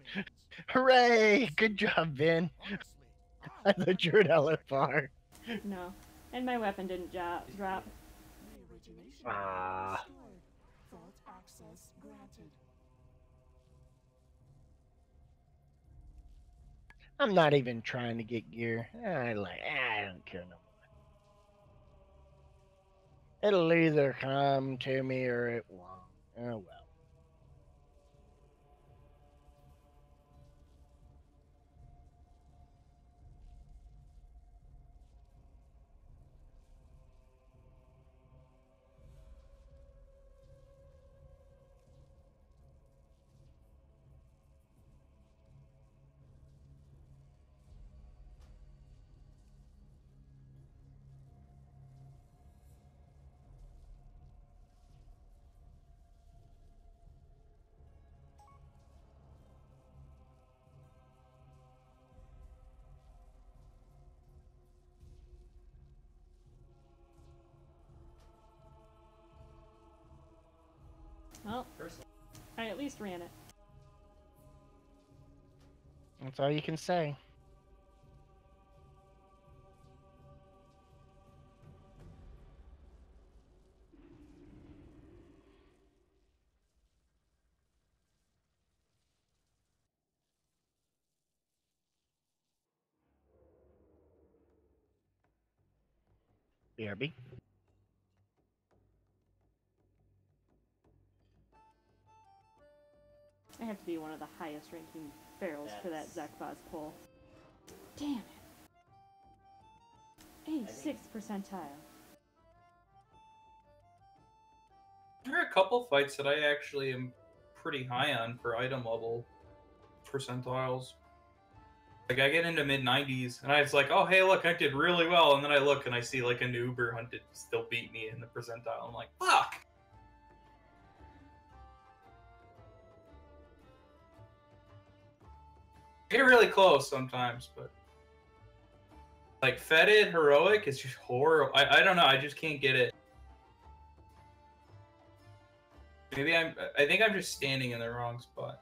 Hooray! Good job, Ben. I thought you were an LFR. No. And my weapon didn't drop. Ah. I'm not even trying to get gear. I don't care no more. It'll either come to me or it won't. Oh well. I at least ran it. That's all you can say. BRB. I have to be one of the highest ranking barrels for that Zekbaz pull. Damn it. 86th percentile. There are a couple fights that I actually am pretty high on for item level percentiles. Like, I get into mid-90s, and I was like, oh, hey, look, I did really well. And then I look, and I see, like, a noob or hunted still beat me in the percentile. I'm like, fuck! I get really close sometimes, but... Like, Fetid, Heroic is just horrible. I don't know, I just can't get it. Maybe I think I'm just standing in the wrong spot.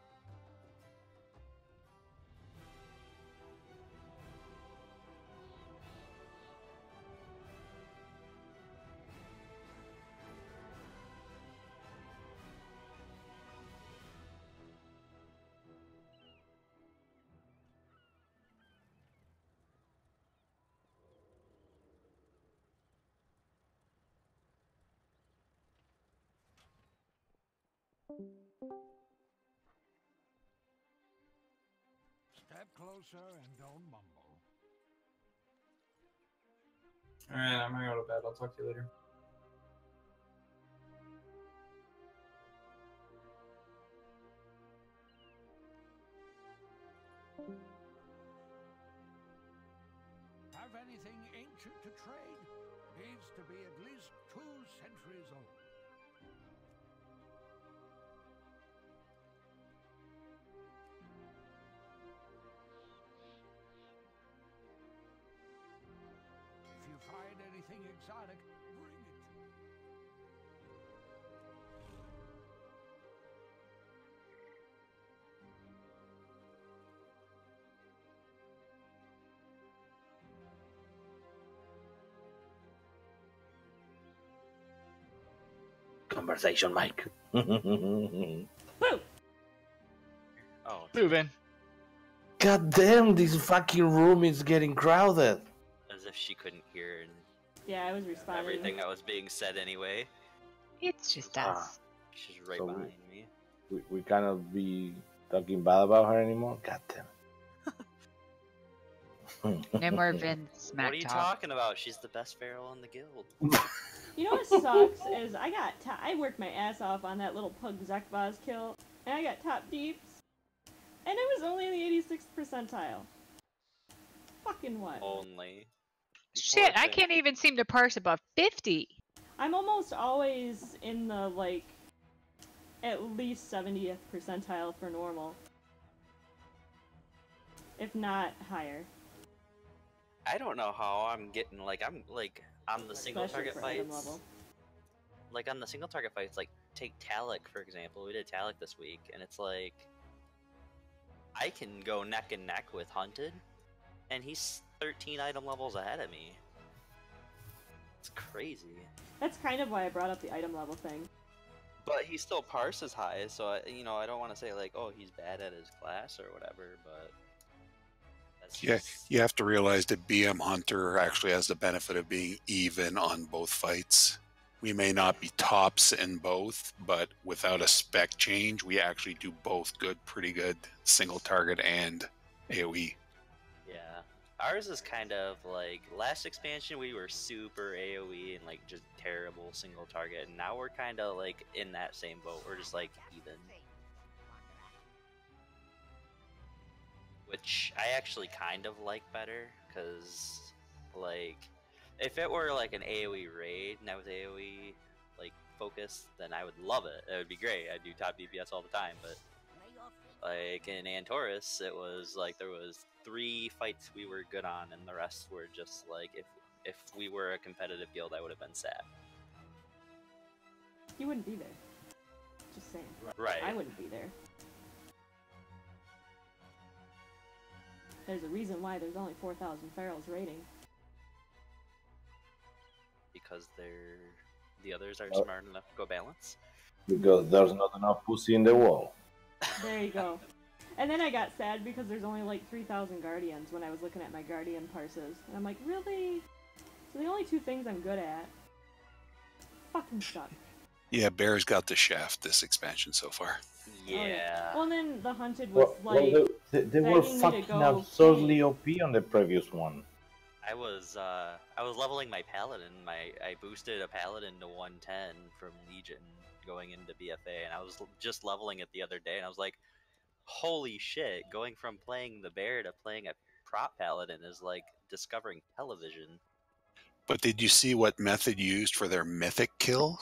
Step closer and don't mumble. Alright, I'm gonna go to bed. I'll talk to you later. Have anything ancient to trade? Needs to be at least 2 centuries old. If you find anything exotic, bring it. Conversation, Mike. Oh, Moving. God damn, this fucking room is getting crowded. as if she couldn't hear Yeah, I was responding. everything that was being said anyway. It's just us. She's right So behind me. We cannot be talking bad about her anymore. God damn. No more Vin smack What are you talk. talking about? She's the best feral in the guild. You know what sucks is I worked my ass off on that little pug Zekbaz kill, and I got top deeps, and it was only in the 86th percentile. Fucking what? Only. Shit, I can't even seem to parse above 50. I'm almost always in the, like, at least 70th percentile for normal. If not higher. I don't know how I'm getting, like, I'm, like, on the single Especially target for item fights. level. Like, on the single target fights, like, take Talik, for example. We did Talik this week, and it's like, I can go neck and neck with Hunted, and he's 13 item levels ahead of me. It's crazy. That's kind of why I brought up the item level thing. But he still parses high, so, I don't want to say, like, oh, he's bad at his class or whatever, but... Yeah, you have to realize that BM Hunter actually has the benefit of being even on both fights. We may not be tops in both, but without a spec change, we actually do both pretty good single target and AoE. Yeah. Ours is kind of like, last expansion we were super AoE and like just terrible single target, and now we're kind of like in that same boat. We're just like even. Which I actually kind of like better, because like, if it were like an AoE raid and I was AoE like focused, then I would love it. It would be great. I'd do top DPS all the time, but like in Antorus, it was like there was 3 fights we were good on, and the rest were just like, if we were a competitive guild, I would have been sad. You wouldn't be there. Just saying. Right. I wouldn't be there. There's a reason why there's only 4,000 ferals rating. Because the others aren't smart enough to go balance. Because there's not enough pussy in the wall. There you go. And then I got sad because there's only like 3,000 guardians when I was looking at my guardian parses. And I'm like, really? So the only two things I'm good at fucking suck. Yeah, Bear's got the shaft this expansion so far. Yeah. Well, and then the hunted was like they were begging me to fucking go absurdly OP on the previous one. I was leveling my paladin. I boosted a paladin to 110 from Legion going into BFA, and I was just leveling it the other day, and I was like, holy shit! Going from playing the bear to playing a prop paladin is like discovering television. But did you see what method used for their mythic kill?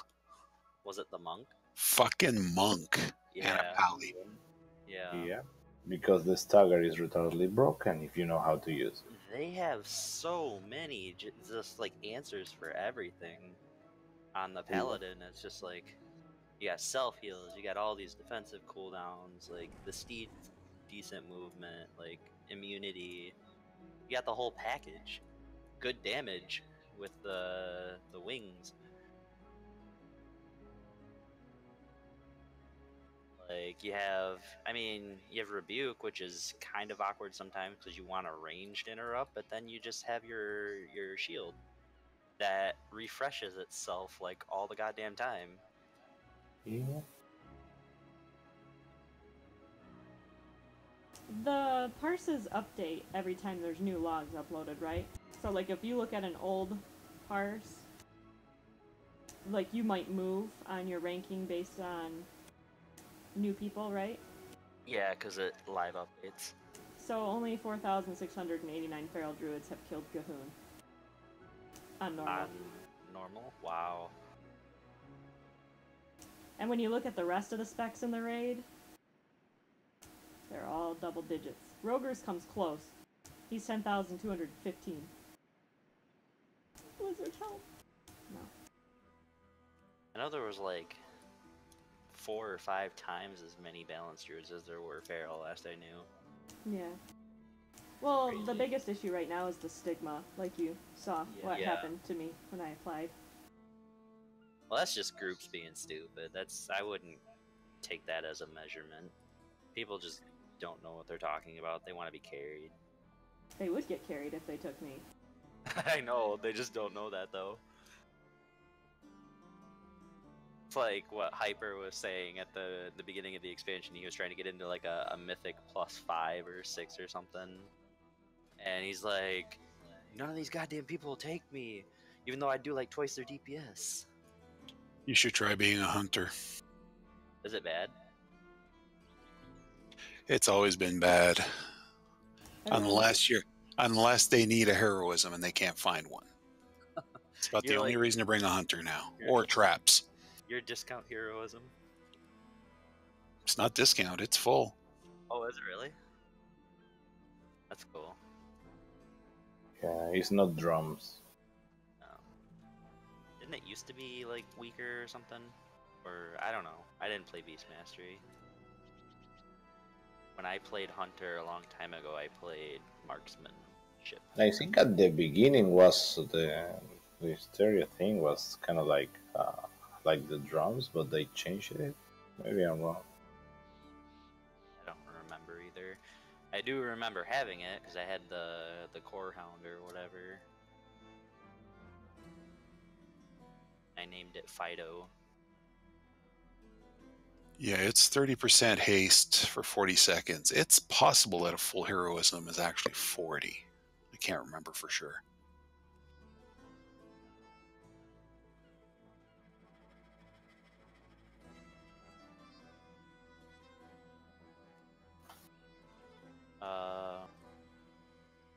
Was it the monk? Fucking monk. Yeah. And a pally. Yeah. Yeah. Because the stagger is retardedly broken if you know how to use it. They have so many just like answers for everything on the paladin. It's just like you got self heals, you got all these defensive cooldowns, like the steed's decent movement, like immunity. You got the whole package. Good damage with the wings. Like you have Rebuke, which is kind of awkward sometimes because you want a ranged interrupt, but then you just have your shield that refreshes itself like all the goddamn time. Yeah. The parses update every time there's new logs uploaded, right? So like if you look at an old parse, like you might move on your ranking based on new people, right? Yeah, because it live updates. So only 4,689 feral druids have killed Gahoon. On normal. Normal? Wow. And when you look at the rest of the specs in the raid, they're all double digits. Roger's comes close. He's 10,215. Wizard help. No. I know there was like 4 or 5 times as many balanced druids as there were feral last I knew. Yeah. Well, the biggest issue right now is the stigma, like you saw what happened to me when I applied. Well, that's just groups being stupid. I wouldn't take that as a measurement. People just don't know what they're talking about. They want to be carried. They would get carried if they took me. I know, they just don't know that though. It's like what Hyper was saying at the beginning of the expansion. He was trying to get into like a mythic +5 or 6 or something. And he's like, none of these goddamn people will take me, even though I do like twice their DPS. You should try being a hunter. Is it bad? It's always been bad. Unless they need a heroism and they can't find one. It's about the only reason to bring a hunter now. Or traps. Your discount heroism? It's not discount, it's full. Oh, is it really? That's cool. Yeah, it's not drums. Didn't it used to be like weaker or something? Or I don't know. I didn't play Beast Mastery. When I played Hunter a long time ago, I played Marksmanship. I think at the beginning was the stereo thing was kind of like the drums, but they changed it. Maybe I'm wrong. I don't remember either. I do remember having it because I had the Core Hound or whatever. I named it Fido. Yeah, it's 30% haste for 40 seconds. It's possible that a full heroism is actually 40. I can't remember for sure.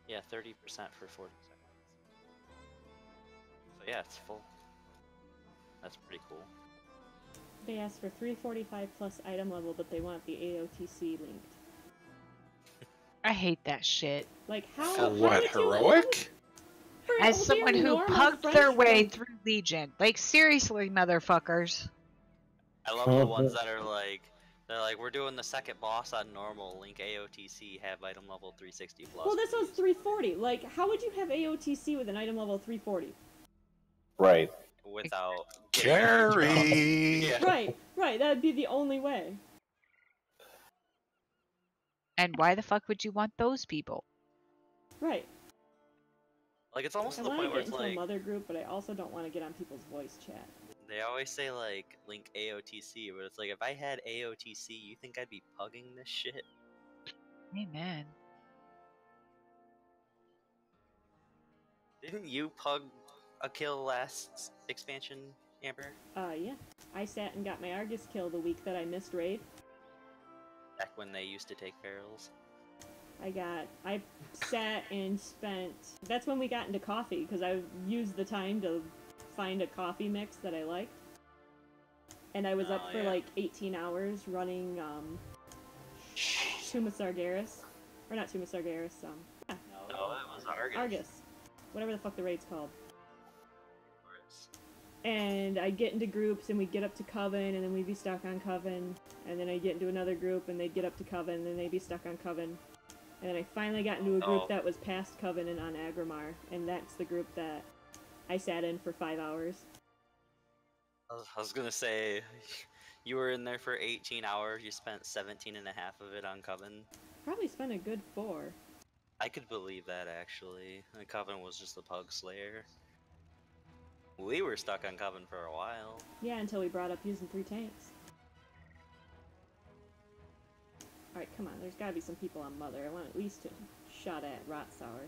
Yeah, 30% for 40 seconds. So yeah, it's full. That's pretty cool. They asked for 345 plus item level, but they want the AOTC linked. I hate that shit. Like how? For what, heroic? As someone who pugged their way through Legion. Like seriously, motherfuckers. I love the ones that are like, they're like, we're doing the second boss on normal. Link AOTC, have item level 360 plus. Well, this was 340. Like, how would you have AOTC with an item level 340? Right. Without Carry. Yeah. Right. That'd be the only way. And why the fuck would you want those people? Right. Like, it's almost I to the want point to where get it's into like, a mother group, but I also don't want to get on people's voice chat. they always say, like, link AOTC, but it's like, if I had AOTC, you think I'd be pugging this shit? Amen. Didn't you pug a kill last expansion, Amber? Yeah. I sat and got my Argus kill the week that I missed raid. Back when they used to take ferals? I sat and spent, that's when we got into coffee, because I used the time to find a coffee mix that I liked. And I was up for like 18 hours running, Tuma Sargeras. Or not Tuma Sargeras, yeah. No, it was Argus. Argus. Whatever the fuck the raid's called. And I'd get into groups and we'd get up to Coven and then we'd be stuck on Coven. And then I'd get into another group and they'd get up to Coven and then they'd be stuck on Coven. And then I finally got into a group that was past Coven and on Agrimar. And that's the group that I sat in for 5 hours. I was gonna say, you were in there for 18 hours, you spent 17 and a half of it on Coven. Probably spent a good 4. I could believe that, actually. The Coven was just the Pug Slayer. We were stuck on Coven for a while. Yeah, until we brought up using 3 tanks. Alright, come on, there's gotta be some people on Mother. I want at least a shot at Rot Sour.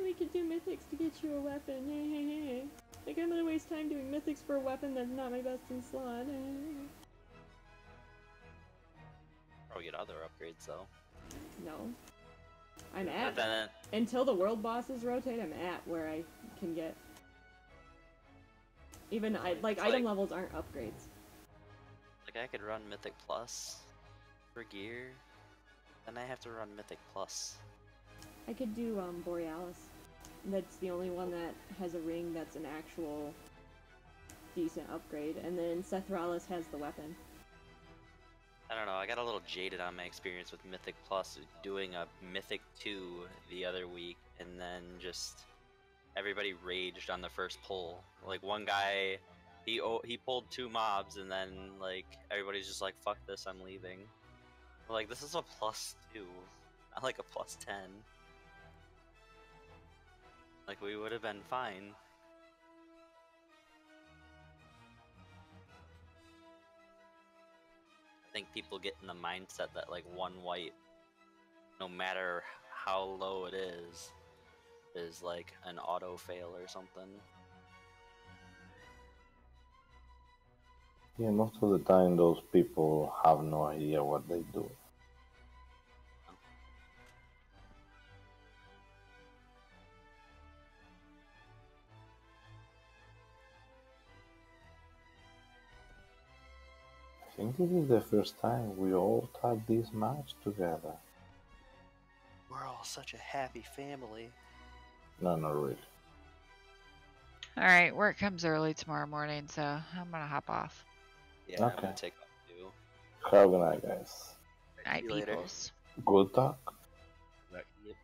We could do mythics to get you a weapon. Hey. Like, I'm gonna waste time doing mythics for a weapon that's not my best in slot. Probably get other upgrades, though. No. I'm at, then, until the world bosses rotate, I'm at where I can get. Even, item levels aren't upgrades. like, I could run Mythic Plus for gear, then I have to run Mythic Plus. I could do, Borealis. That's the only one that has a ring that's an actual decent upgrade, and then Sethralus has the weapon. I don't know, I got a little jaded on my experience with Mythic Plus, doing a Mythic 2 the other week, and then just everybody raged on the first pull. Like, one guy, he pulled 2 mobs, and then, like, everybody's just like, fuck this, I'm leaving. Like, this is a +2, not like a +10. Like, we would have been fine. I think people get in the mindset that, like, 1 white, no matter how low it is like an auto fail or something. Yeah, most of the time those people have no idea what they do. I think this is the first time we all had this match together. We're all such a happy family. No, not really. Alright, work comes early tomorrow morning, so I'm gonna hop off. Yeah, Okay. I'm gonna take off too. Have a good night, guys. Night, See you later. peoples. Good talk. Yep.